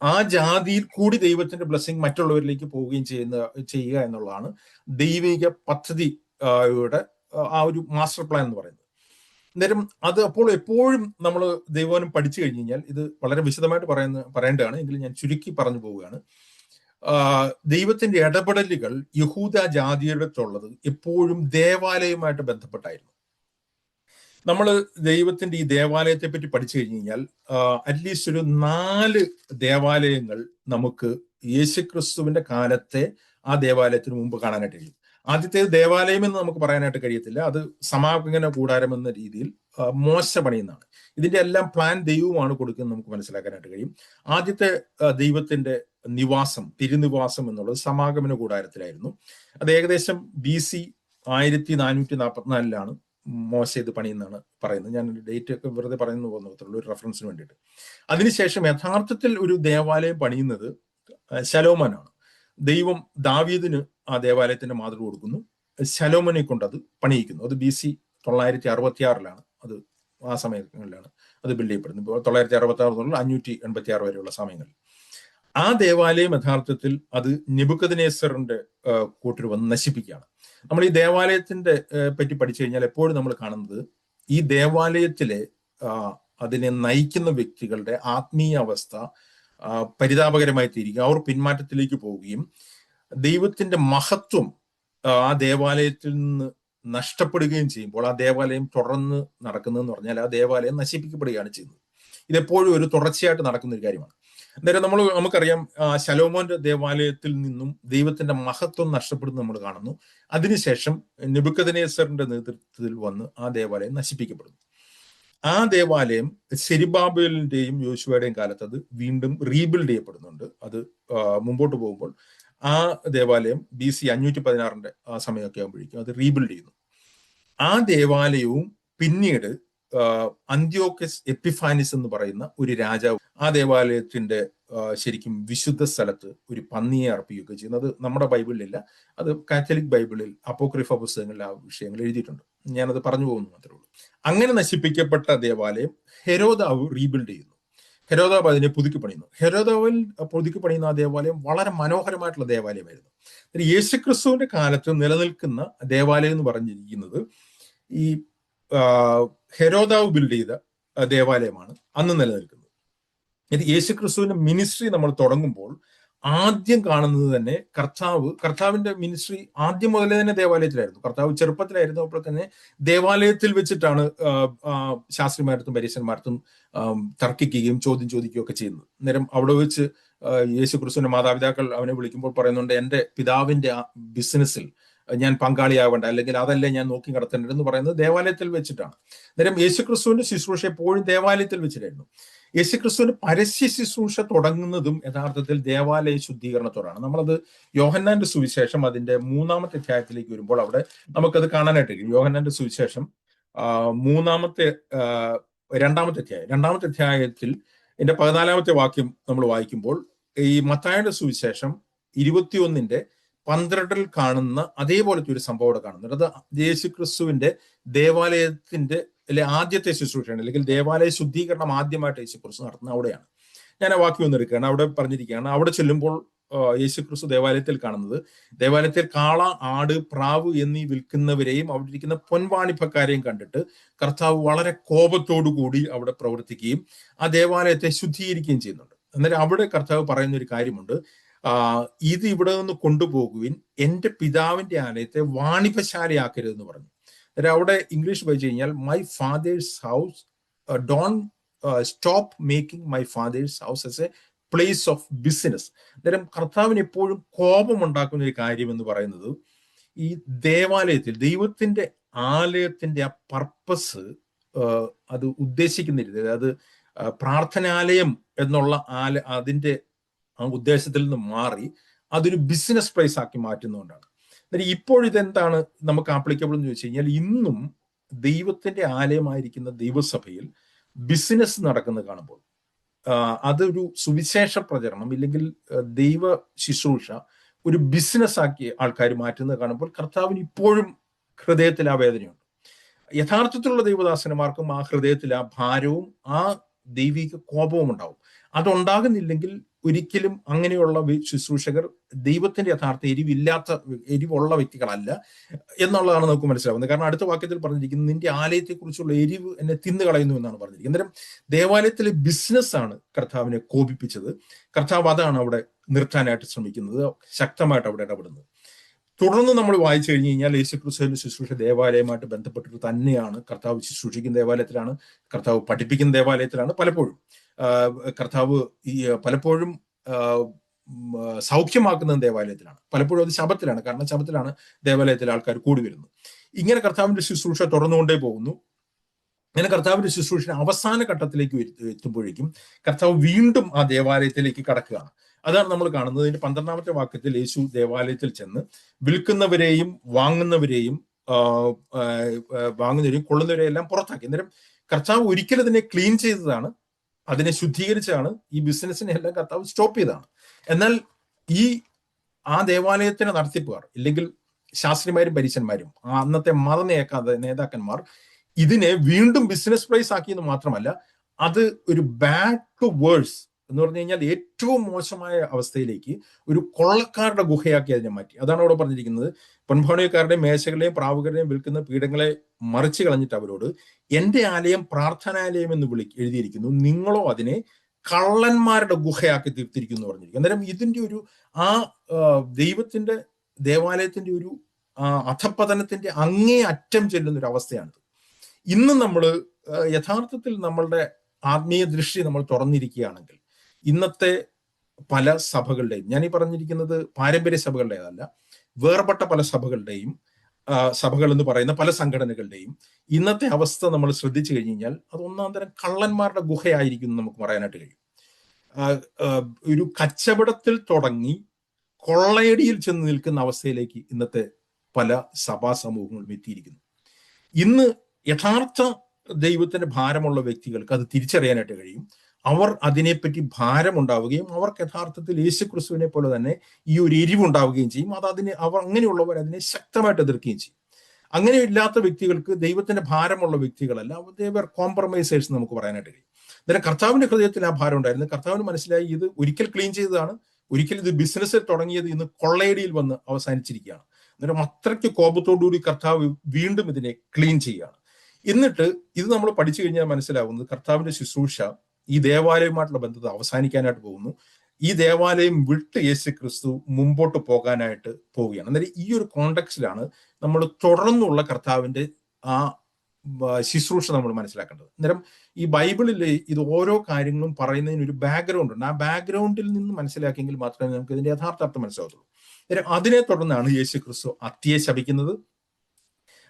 ആ ജാതിയിൽ കൂടി ദൈവത്തിന്റെ ബ്ലെസ്സിങ് മറ്റുള്ളവരിലേക്ക് പോവുകയും ചെയ്യുക എന്നുള്ളതാണ് ദൈവിക പദ്ധതിയുടെ ആ ഒരു മാസ്റ്റർ പ്ലാൻ എന്ന് പറയുന്നത്. അന്നേരം അത് അപ്പോൾ എപ്പോഴും നമ്മൾ ദൈവവചനം പഠിച്ചു കഴിഞ്ഞു കഴിഞ്ഞാൽ ഇത് വളരെ വിശദമായിട്ട് പറയേണ്ടതാണ്, എങ്കിലും ഞാൻ ചുരുക്കി പറഞ്ഞു പോവുകയാണ്. ദൈവത്തിന്റെ ഇടപെടലുകൾ യഹൂദ ജാതിയടുത്തുള്ളത് എപ്പോഴും ദേവാലയവുമായിട്ട് ബന്ധപ്പെട്ടായിരുന്നു. നമ്മൾ ദൈവത്തിന്റെ ഈ ദേവാലയത്തെ പറ്റി പഠിച്ചു കഴിഞ്ഞു കഴിഞ്ഞാൽ അറ്റ്ലീസ്റ്റ് ഒരു 4 ദേവാലയങ്ങൾ നമുക്ക് യേശുക്രിസ്തുവിന്റെ കാലത്തെ ആ ദേവാലയത്തിന് മുമ്പ് കാണാനായിട്ട് കഴിയും. ആദ്യത്തെ ദേവാലയം എന്ന് നമുക്ക് പറയാനായിട്ട് കഴിയത്തില്ല, അത് സമാഗമന കൂടാരം എന്ന രീതിയിൽ മോശ പണിയുന്നതാണ്. ഇതിന്റെ എല്ലാം പ്ലാൻ ദൈവമാണ് കൊടുക്കുന്നത് നമുക്ക് മനസ്സിലാക്കാനായിട്ട് കഴിയും. ആദ്യത്തെ ദൈവത്തിന്റെ നിവാസം, തിരുനിവാസം എന്നുള്ളത് സമാഗമന കൂടാരത്തിലായിരുന്നു. അത് ഏകദേശം BC 1444 മോശ ഇത് പണിയെന്നാണ് പറയുന്നത്. ഞാൻ ഡേറ്റ് ഒക്കെ വെറുതെ പറയുന്നു പോകുന്നത്രയുള്ളൂ, ഒരു റെഫറൻസിന് വേണ്ടിയിട്ട്. അതിനുശേഷം യഥാർത്ഥത്തിൽ ഒരു ദേവാലയം പണിയുന്നത് ശലോമോനാണ്. ദൈവം ദാവീദിന് ആ ദേവാലയത്തിന്റെ മാതൃക കൊടുക്കുന്നു, ശലോമോനെ കൊണ്ട് അത് പണിയിക്കുന്നു. അത് BC 966 അത് ആ സമയങ്ങളിലാണ് അത് ബിൽഡ് ചെയ്യപ്പെടുന്നത്. ഇപ്പോൾ 966 മുതൽ 586 വരെയുള്ള സമയങ്ങളിൽ ആ ദേവാലയം യഥാർത്ഥത്തിൽ അത് നെബൂഖദ്നേസറിന്റെ കൂട്ടർ വന്ന് നശിപ്പിക്കുകയാണ്. നമ്മൾ ഈ ദേവാലയത്തിന്റെ പറ്റി പഠിച്ചു കഴിഞ്ഞാൽ എപ്പോഴും നമ്മൾ കാണുന്നത് ഈ ദേവാലയത്തിലെ അതിനെ നയിക്കുന്ന വ്യക്തികളുടെ ആത്മീയ അവസ്ഥ പരിതാപകരമായി തീരുക, അവർ പിന്മാറ്റത്തിലേക്ക് പോവുകയും ദൈവത്തിന്റെ മഹത്വം ആ ദേവാലയത്തിൽ നിന്ന് നഷ്ടപ്പെടുകയും ചെയ്യുമ്പോൾ ആ ദേവാലയം തുടർന്ന് നടക്കുന്നതെന്ന് പറഞ്ഞാൽ ആ ദേവാലയം നശിപ്പിക്കപ്പെടുകയാണ് ചെയ്യുന്നത്. ഇതെപ്പോഴും ഒരു തുടർച്ചയായിട്ട് നടക്കുന്ന ഒരു കാര്യമാണ്. അന്നേരം നമുക്കറിയാം ശലോമോന്റെ ദേവാലയത്തിൽ നിന്നും ദൈവത്തിന്റെ മഹത്വം നഷ്ടപ്പെടുന്നത് നമ്മൾ കാണുന്നു. അതിനുശേഷം നെബൂഖദ്നേസറിന്റെ നേതൃത്വത്തിൽ വന്ന് ആ ദേവാലയം നശിപ്പിക്കപ്പെടുന്നു. ആ ദേവാലയം സെരുബ്ബാബേലിന്റെയും യോശുവയുടെയും കാലത്ത് അത് വീണ്ടും റീബിൽഡ് ചെയ്യപ്പെടുന്നുണ്ട്. അത് മുമ്പോട്ട് പോകുമ്പോൾ ആ ദേവാലയം BC 516 ആ സമയമൊക്കെ ആകുമ്പോഴേക്കും അത് റീബിൽഡ് ചെയ്യുന്നു. ആ ദേവാലയവും പിന്നീട് അന്ത്യോക്കസ് എപ്പിഫാനിസ് എന്ന് പറയുന്ന ഒരു രാജാവ് ആ ദേവാലയത്തിന്റെ ശരിക്കും വിശുദ്ധ സ്ഥലത്ത് ഒരു പന്നിയെ അർപ്പിക്കുകയൊക്കെ ചെയ്യുന്നത് നമ്മുടെ ബൈബിളിലില്ല, അത് കാത്തലിക് ബൈബിളിൽ അപ്പോക്രിഫ പുസ്തകങ്ങളിൽ ആ വിഷയങ്ങൾ എഴുതിയിട്ടുണ്ട്. ഞാനത് പറഞ്ഞു പോകുന്നു മാത്രമേ ഉള്ളൂ. അങ്ങനെ നശിപ്പിക്കപ്പെട്ട ദേവാലയം ഹെരോദാവ് റീബിൽഡ് ചെയ്യുന്നു. ഹെരോദാവ് അതിനെ പുതുക്കി പണിയുന്നു. ഹെരോദാവിൽ പുതുക്കി പണിയുന്ന ആ ദേവാലയം വളരെ മനോഹരമായിട്ടുള്ള ദേവാലയമായിരുന്നു. യേശുക്രിസ്തുവിന്റെ കാലത്ത് നിലനിൽക്കുന്ന ദേവാലയം എന്ന് പറഞ്ഞിരിക്കുന്നത് ഈ ഹെരോദാവ് ബിൽഡ് ചെയ്ത ദേവാലയമാണ് അന്ന് നിലനിൽക്കുന്നത്. ഇത് യേശുക്രിസ്തുവിന്റെ മിനിസ്ട്രി നമ്മൾ തുടങ്ങുമ്പോൾ ആദ്യം കാണുന്നത് തന്നെ കർത്താവിന്റെ മിനിസ്ട്രി ആദ്യം മുതലേ തന്നെ ദേവാലയത്തിലായിരുന്നു. കർത്താവ് ചെറുപ്പത്തിലായിരുന്നു, അപ്പോൾ തന്നെ ദേവാലയത്തിൽ വെച്ചിട്ടാണ് ശാസ്ത്രിമാരത്തും പരീശന്മാരത്തും തർക്കിക്കുകയും ചോദ്യം ചോദിക്കുകയും ഒക്കെ ചെയ്യുന്നത്. അന്നേരം അവിടെ വെച്ച് യേശുക്രിസ്തുവിന്റെ മാതാപിതാക്കൾ അവനെ വിളിക്കുമ്പോൾ പറയുന്നുണ്ട്, എൻ്റെ പിതാവിന്റെ ബിസിനസ്സിൽ ഞാൻ പങ്കാളിയാവേണ്ട, അല്ലെങ്കിൽ അതല്ല ഞാൻ നോക്കി നടത്തേണ്ടത് എന്ന് പറയുന്നത് ദേവാലയത്തിൽ വെച്ചിട്ടാണ്. അന്നേരം യേശുക്രിസ്തുവിന്റെ ശുശ്രൂഷ എപ്പോഴും ദേവാലയത്തിൽ വെച്ചിട്ടായിരുന്നു. യേശുക്രിസ്തുവിന്റെ പരസ്യ ശുശ്രൂഷ തുടങ്ങുന്നതും യഥാർത്ഥത്തിൽ ദേവാലയ ശുദ്ധീകരണത്തോടാണ്. നമ്മളത് യോഹന്നാന്റെ സുവിശേഷം അതിന്റെ 3-ാമത്തെ അധ്യായത്തിലേക്ക് വരുമ്പോൾ അവിടെ നമുക്കത് കാണാനായിട്ട് കഴിയും. യോഹന്നാന്റെ സുവിശേഷം 2-ാമത്തെ അധ്യായത്തിൽ എന്റെ 14-ാമത്തെ വാക്യം നമ്മൾ വായിക്കുമ്പോൾ ഈ മത്തായിയുടെ സുവിശേഷം 21:12 കാണുന്ന അതേപോലത്തെ ഒരു സംഭവം അവിടെ കാണുന്നുണ്ട്. അത് യേശുക്രിസ്തുവിന്റെ ദേവാലയത്തിന്റെ ആദ്യത്തെ ശുശ്രൂഷയാണ്, അല്ലെങ്കിൽ ദേവാലയ ശുദ്ധീകരണം ആദ്യമായിട്ട് യേശുക്രിസ്തു നടത്തുന്നത് അവിടെയാണ്. ഞാൻ ആ വാക്യം ഒന്ന് എടുക്കുകയാണ്. അവിടെ പറഞ്ഞിരിക്കുകയാണ്, അവിടെ ചെല്ലുമ്പോൾ യേശുക്രിസ്തു ദേവാലയത്തിൽ കാണുന്നത്, ദേവാലയത്തിൽ കാള, ആട്, പ്രാവ് എന്നീ വിൽക്കുന്നവരെയും അവിടെ ഇരിക്കുന്ന പൊൻവാണിഭക്കാരെയും കണ്ടിട്ട് കർത്താവ് വളരെ കോപത്തോടു കൂടി അവിടെ പ്രവർത്തിക്കുകയും ആ ദേവാലയത്തെ ശുദ്ധീകരിക്കുകയും ചെയ്യുന്നുണ്ട്. അന്നേരം അവിടെ കർത്താവ് പറയുന്ന ഒരു കാര്യമുണ്ട്, ഇത് ഇവിടെ നിന്ന് കൊണ്ടുപോകുവിൻ, എന്റെ പിതാവിന്റെ ആലയത്തെ വാണിഭശാലയാക്കരുതെന്ന് പറഞ്ഞു. അന്നേരം അവിടെ ഇംഗ്ലീഷ് വായിച്ചു കഴിഞ്ഞാൽ, my fathers house Don stop making my fathers house as A place of business. അന്നേരം കർത്താവിന് എപ്പോഴും കോപമുണ്ടാക്കുന്ന ഒരു കാര്യം എന്ന് പറയുന്നത്, ഈ ദേവാലയത്തിൽ ദൈവത്തിന്റെ ആലയത്തിന്റെ ആ പർപ്പസ് അത് ഉദ്ദേശിക്കുന്ന രീതി, അതായത് പ്രാർത്ഥനാലയം എന്നുള്ള അതിന്റെ ആ ഉദ്ദേശത്തിൽ നിന്ന് മാറി അതൊരു ബിസിനസ് പ്ലേസ് ആക്കി മാറ്റുന്നതുകൊണ്ടാണ്. അന്നേരം ഇപ്പോഴിതെന്താണ് നമുക്ക് ആപ്ലിക്കബിൾ എന്ന് ചോദിച്ചു കഴിഞ്ഞാൽ, ഇന്നും ദൈവത്തിന്റെ ആലയമായിരിക്കുന്ന ദൈവസഭയിൽ ബിസിനസ് നടക്കുന്നത് കാണുമ്പോൾ, അതൊരു സുവിശേഷ പ്രചരണം ഇല്ലെങ്കിൽ ദൈവ ശുശ്രൂഷ ഒരു ബിസിനസ് ആക്കി ആൾക്കാർ മാറ്റുന്നത് കാണുമ്പോൾ കർത്താവിന് ഇപ്പോഴും ഹൃദയത്തിൽ ആ വേദനയുണ്ട്. യഥാർത്ഥത്തിലുള്ള ദൈവദാസന്മാർക്കും ആ ഹൃദയത്തിൽ ആ ഭാരവും ആ ദൈവിക കോപവും ഉണ്ടാവും. അതുണ്ടാകുന്നില്ലെങ്കിൽ ഒരിക്കലും അങ്ങനെയുള്ള ശുശ്രൂഷകർ ദൈവത്തിന്റെ യഥാർത്ഥ എരിവുള്ള വ്യക്തികളല്ല എന്നുള്ളതാണ് നമുക്ക് മനസ്സിലാവുന്നത്. കാരണം അടുത്ത വാക്യത്തിൽ പറഞ്ഞിരിക്കുന്നത്, നിന്റെ ആലയത്തെക്കുറിച്ചുള്ള എരിവ് എന്നെ തിന്നു കളയുന്നു എന്നാണ് പറഞ്ഞിരിക്കുന്നത്. അന്നേരം ദേവാലയത്തിലെ ബിസിനസ്സാണ് കർത്താവിനെ കോപിപ്പിച്ചത്. കർത്താവ് അതാണ് അവിടെ നിർത്താനായിട്ട് ശ്രമിക്കുന്നത്, ശക്തമായിട്ട് അവിടെ ഇടപെടുന്നത്. തുടർന്ന് നമ്മൾ വായിച്ചു കഴിഞ്ഞു കഴിഞ്ഞാൽ യേശുക്രിസ്തുവിന്റെ ശുശ്രൂഷ ദേവാലയമായിട്ട് ബന്ധപ്പെട്ടിട്ട് തന്നെയാണ്. കർത്താവ് ശുശ്രൂഷിക്കുന്ന ദേവാലയത്തിലാണ്, കർത്താവ് പഠിപ്പിക്കുന്ന ദേവാലയത്തിലാണ്, പലപ്പോഴും കർത്താവ് പലപ്പോഴും സൗഖ്യമാക്കുന്ന ദേവാലയത്തിലാണ്, പലപ്പോഴും അത് ശബത്തിലാണ്. കാരണം ശബത്തിലാണ് ദേവാലയത്തിൽ ആൾക്കാർ കൂടി വരുന്നത്. ഇങ്ങനെ കർത്താവിന്റെ ശുശ്രൂഷ തുറന്നുകൊണ്ടേ പോകുന്നു. അങ്ങനെ കർത്താവിന്റെ ശുശ്രൂഷ അവസാന ഘട്ടത്തിലേക്ക് എത്തുമ്പോഴേക്കും കർത്താവ് വീണ്ടും ആ ദേവാലയത്തിലേക്ക് കടക്കുകയാണ്. അതാണ് നമ്മൾ കാണുന്നത്. ഇതിന്റെ 12-ാമത്തെ വാക്യത്തിൽ യേശു ദേവാലയത്തിൽ ചെന്ന് വിൽക്കുന്നവരെയും വാങ്ങുന്നവരെയും കൊള്ളുന്നവരെയും എല്ലാം പുറത്താക്കി. അന്നേരം കർത്താവ് ഒരിക്കലും അതിനെ ക്ലീൻ ചെയ്തതാണ്, അതിനെ ശുദ്ധീകരിച്ചാണ്, ഈ ബിസിനസ്സിനെ എല്ലാം കർത്താവ് സ്റ്റോപ്പ് ചെയ്തതാണ്. എന്നാൽ ആ ദേവാലയത്തിന് നടത്തിപ്പുകാർ ഇല്ലെങ്കിൽ ശാസ്ത്രിമാരും പരീശന്മാരും അന്നത്തെ മത നേതാക്കന്മാർ ഇതിനെ വീണ്ടും ബിസിനസ് പ്ലേസ് ആക്കിയെന്ന് മാത്രമല്ല, അത് ഒരു ബാക്ക് ടു വേഴ്സ് എന്ന് പറഞ്ഞു കഴിഞ്ഞാൽ ഏറ്റവും മോശമായ അവസ്ഥയിലേക്ക് ഒരു കൊള്ളക്കാരുടെ ഗുഹയാക്കി അതിനെ മാറ്റി. അതാണ് അവിടെ പറഞ്ഞിരിക്കുന്നത്, പൊൻഭോണിയക്കാരുടെയും മേശകളെയും പ്രാവുകളുടെയും വിൽക്കുന്ന പീഠങ്ങളെ മറിച്ചു കളഞ്ഞിട്ട് അവരോട്, എന്റെ ആലയം പ്രാർത്ഥനാലയം എന്ന് എഴുതിയിരിക്കുന്നു, നിങ്ങളോ അതിനെ കള്ളന്മാരുടെ ഗുഹയാക്കി തീർത്തിരിക്കുന്നു എന്ന് പറഞ്ഞിരിക്കും. അന്നേരം ഇതിന്റെ ഒരു ദൈവത്തിന്റെ ദേവാലയത്തിന്റെ ഒരു അധപ്പതനത്തിന്റെ അങ്ങേ അറ്റം ചെല്ലുന്ന ഒരു അവസ്ഥയാണ്. ഇന്ന് നമ്മൾ യഥാർത്ഥത്തിൽ നമ്മളുടെ ആത്മീയ ദൃഷ്ടി നമ്മൾ തുറന്നിരിക്കുകയാണെങ്കിൽ ഇന്നത്തെ പല സഭകളുടെയും, ഞാൻ ഈ പറഞ്ഞിരിക്കുന്നത് പാരമ്പര്യ സഭകളുടേതല്ല, വേർപെട്ട പല സഭകൾ എന്ന് പറയുന്ന പല സംഘടനകളുടെയും ഇന്നത്തെ അവസ്ഥ നമ്മൾ ശ്രദ്ധിച്ചു കഴിഞ്ഞു കഴിഞ്ഞാൽ അത് ഒന്നാം തരം കള്ളന്മാരുടെ ഗുഹയായിരിക്കും നമുക്ക് പറയാനായിട്ട് കഴിയും. ഒരു കച്ചവടത്തിൽ തുടങ്ങി കൊള്ളയടിയിൽ ചെന്ന് നിൽക്കുന്ന അവസ്ഥയിലേക്ക് ഇന്നത്തെ പല സഭാ സമൂഹങ്ങളും എത്തിയിരിക്കുന്നു. ഇന്ന് യഥാർത്ഥ ദൈവത്തിന്റെ ഭാരമുള്ള വ്യക്തികൾക്ക് അത് തിരിച്ചറിയാനായിട്ട് കഴിയും. അവർ അതിനെപ്പറ്റി ഭാരമുണ്ടാവുകയും അവർക്ക് യഥാർത്ഥത്തിൽ യേശുക്രിസ്തുവിനെ പോലെ തന്നെ ഈ ഒരു എരിവുണ്ടാവുകയും ചെയ്യും. അവർ അങ്ങനെയുള്ളവർ അതിനെ ശക്തമായിട്ട് എതിർക്കുകയും ചെയ്യും. അങ്ങനെ ഇല്ലാത്ത വ്യക്തികൾക്ക്, ദൈവത്തിന്റെ ഭാരമുള്ള വ്യക്തികളല്ല, ദേവർ കോംപ്രമൈസേഴ്സ് നമുക്ക് പറയാനായിട്ട് കഴിയും. അന്നേരം കർത്താവിന്റെ ഹൃദയത്തിൽ ആ ഭാരം ഉണ്ടായിരുന്നു. കർത്താവിന് മനസ്സിലായി ഇത് ഒരിക്കൽ ക്ലീൻ ചെയ്തതാണ്, ഒരിക്കൽ ഇത് ബിസിനസ്സിൽ തുടങ്ങിയത് ഇന്ന് കൊള്ളയടിയിൽ വന്ന് അവസാനിച്ചിരിക്കുകയാണ്. അന്നേരം അത്രയ്ക്ക് കോപത്തോടുകൂടി കർത്താവ് വീണ്ടും ഇതിനെ ക്ലീൻ ചെയ്യുകയാണ്. എന്നിട്ട് ഇത് നമ്മൾ പഠിച്ചു കഴിഞ്ഞാൽ മനസ്സിലാവുന്നത്, കർത്താവിന്റെ ശുശ്രൂഷ ഈ ദേവാലയവുമായിട്ടുള്ള ബന്ധത്തെ അവസാനിക്കാനായിട്ട് പോകുന്നു. ഈ ദേവാലയം വിട്ട് യേശു ക്രിസ്തു മുമ്പോട്ട് പോകാനായിട്ട് പോവുകയാണ്. അന്നേരം ഈ ഒരു കോണ്ടെക്സ്റ്റിലാണ് നമ്മൾ തുടർന്നുള്ള കർത്താവിന്റെ ആ ശുശ്രൂഷ നമ്മൾ മനസ്സിലാക്കേണ്ടത്. അന്നേരം ഈ ബൈബിളിൽ ഇത് ഓരോ കാര്യങ്ങളും പറയുന്നതിന് ഒരു ബാക്ക്ഗ്രൗണ്ട് ഉണ്ട്. ആ ബാക്ക്ഗ്രൗണ്ടിൽ നിന്ന് മനസ്സിലാക്കിയെങ്കിൽ മാത്രമേ നമുക്ക് ഇതിന്റെ യഥാർത്ഥ അർത്ഥം മനസ്സിലാകത്തുള്ളൂ. അതിനെ തുടർന്നാണ് യേശു ക്രിസ്തു അത്തിയെ ശപിക്കുന്നത്.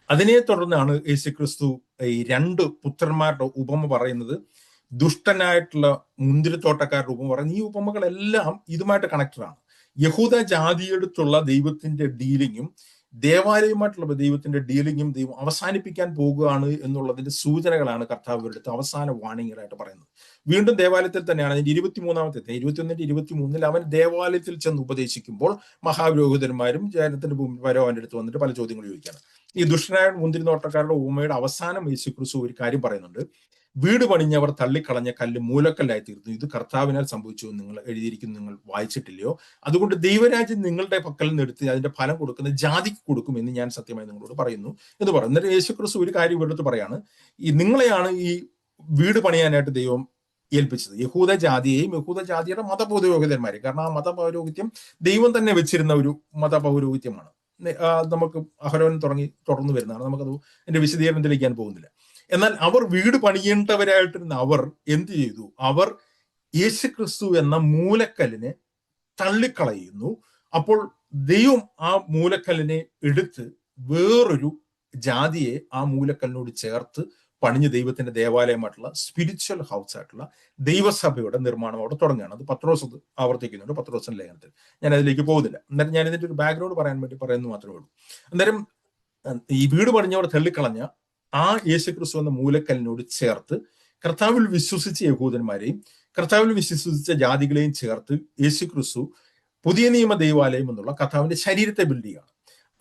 അതിനെ തുടർന്നാണ് യേശു ക്രിസ്തു ഈ 2 പുത്രന്മാരുടെ ഉപമ പറയുന്നത്. ദുഷ്ടനായിട്ടുള്ള മുന്തിരിത്തോട്ടക്കാരുടെ ഉപമ പറയുന്നത്. ഈ ഉപമകളെല്ലാം ഇതുമായിട്ട് കണക്റ്റഡ് ആണ്. യഹൂദ ജാതിയെടുത്തുള്ള ദൈവത്തിന്റെ ഡീലിങ്ങും ദേവാലയവുമായിട്ടുള്ള ദൈവത്തിന്റെ ഡീലിങ്ങും ദൈവം അവസാനിപ്പിക്കാൻ പോകുകയാണ് എന്നുള്ളതിന്റെ സൂചനകളാണ് കർത്താവ് എടുത്ത് അവസാന വാണിംഗിലായിട്ട് പറയുന്നത്. വീണ്ടും ദേവാലയത്തിൽ തന്നെയാണ്. അതിന്റെ 23-ാമത്തെ 21-ന്റെ 23-ൽ അവൻ ദേവാലയത്തിൽ ചെന്ന് ഉപദേശിക്കുമ്പോൾ മഹാപുരോഹിതന്മാരും ജനത്തിന്റെ മുമ്പിൽ അവന്റെ അടുത്ത് വന്നിട്ട് പല ചോദ്യങ്ങൾ ചോദിക്കുകയാണ്. ഈ ദുഷ്ടനായ മുന്തിരിത്തോട്ടക്കാരുടെ ഉപമയുടെ അവസാനം യേശു ക്രിസ്തു ഒരു കാര്യം പറയുന്നുണ്ട്. വീട് പണിഞ്ഞവർ തള്ളിക്കളഞ്ഞ കല്ല് മൂലക്കല്ലായി തീർന്നു, ഇത് കർത്താവിനാൽ സംഭവിച്ചു നിങ്ങൾ എഴുതിയിരിക്കുന്നു, നിങ്ങൾ വായിച്ചിട്ടില്ലയോ? അതുകൊണ്ട് ദൈവരാജ്യം നിങ്ങളുടെ പക്കൽ നിന്ന് എടുത്ത് അതിന്റെ ഫലം കൊടുക്കുന്ന ജാതിക്ക് കൊടുക്കും എന്ന് ഞാൻ സത്യമായി നിങ്ങളോട് പറയുന്നു എന്ന് പറയും. എന്നിട്ട് യേശു ക്രിസ്തു ഒരു കാര്യം എടുത്ത് പറയാണ്, ഈ നിങ്ങളെയാണ് ഈ വീട് പണിയാനായിട്ട് ദൈവം ഏൽപ്പിച്ചത്, യഹൂദ ജാതിയെയും യഹൂദ ജാതിയുടെ മതപൗരോഹിതന്മാരെയും. കാരണം ആ മതപൗരോഹിത്യം ദൈവം തന്നെ വെച്ചിരുന്ന ഒരു മതപൗരോഹിത്യമാണ്. നമുക്ക് അഹരോൻ തുടർന്നു വരുന്നതാണ്. നമുക്കത് എന്റെ വിശദീകരണത്തിലേക്ക് ഞാൻ പോകുന്നില്ല. എന്നാൽ അവർ വീട് പണിയേണ്ടവരായിട്ടിരുന്ന അവർ എന്ത് ചെയ്തു? അവർ യേശുക്രിസ്തു എന്ന മൂലക്കല്ലിനെ തള്ളിക്കളയുന്നു. അപ്പോൾ ദൈവം ആ മൂലക്കല്ലിനെ എടുത്ത് വേറൊരു ജാതിയെ ആ മൂലക്കല്ലിനോട് ചേർത്ത് പണിഞ്ഞ് ദൈവത്തിന്റെ ദേവാലയമായിട്ടുള്ള സ്പിരിച്വൽ ഹൗസ് ആയിട്ടുള്ള ദൈവസഭയുടെ നിർമ്മാണം അവിടെ തുടങ്ങുകയാണ്. അത് പത്രോസ് ആവർത്തിക്കുന്നുണ്ട് പത്രോസിന്റെ ലേഖനത്തിൽ. ഞാൻ അതിലേക്ക് പോകുന്നില്ല. അന്നേരം ഞാൻ ഇതിന്റെ ഒരു ബാക്ക്ഗ്രൗണ്ട് പറയാൻ വേണ്ടി പറയുന്നത് മാത്രമേ ഉള്ളൂ. അന്നേരം ഈ വീട് പണിഞ്ഞവർ തള്ളിക്കളഞ്ഞ ആ യേശുക്രിസ്തു എന്ന മൂലക്കല്ലിനോട് ചേർത്ത് കർത്താവിൽ വിശ്വസിച്ച യഹൂദന്മാരെയും കർത്താവിൽ വിശ്വസിച്ച ജാതികളെയും ചേർത്ത് യേശുക്രിസ്തു പുതിയ നിയമ ദൈവാലയം എന്നുള്ള കർത്താവിന്റെ ശരീരത്തെ ബിൽഡ് ചെയ്യുകയാണ്.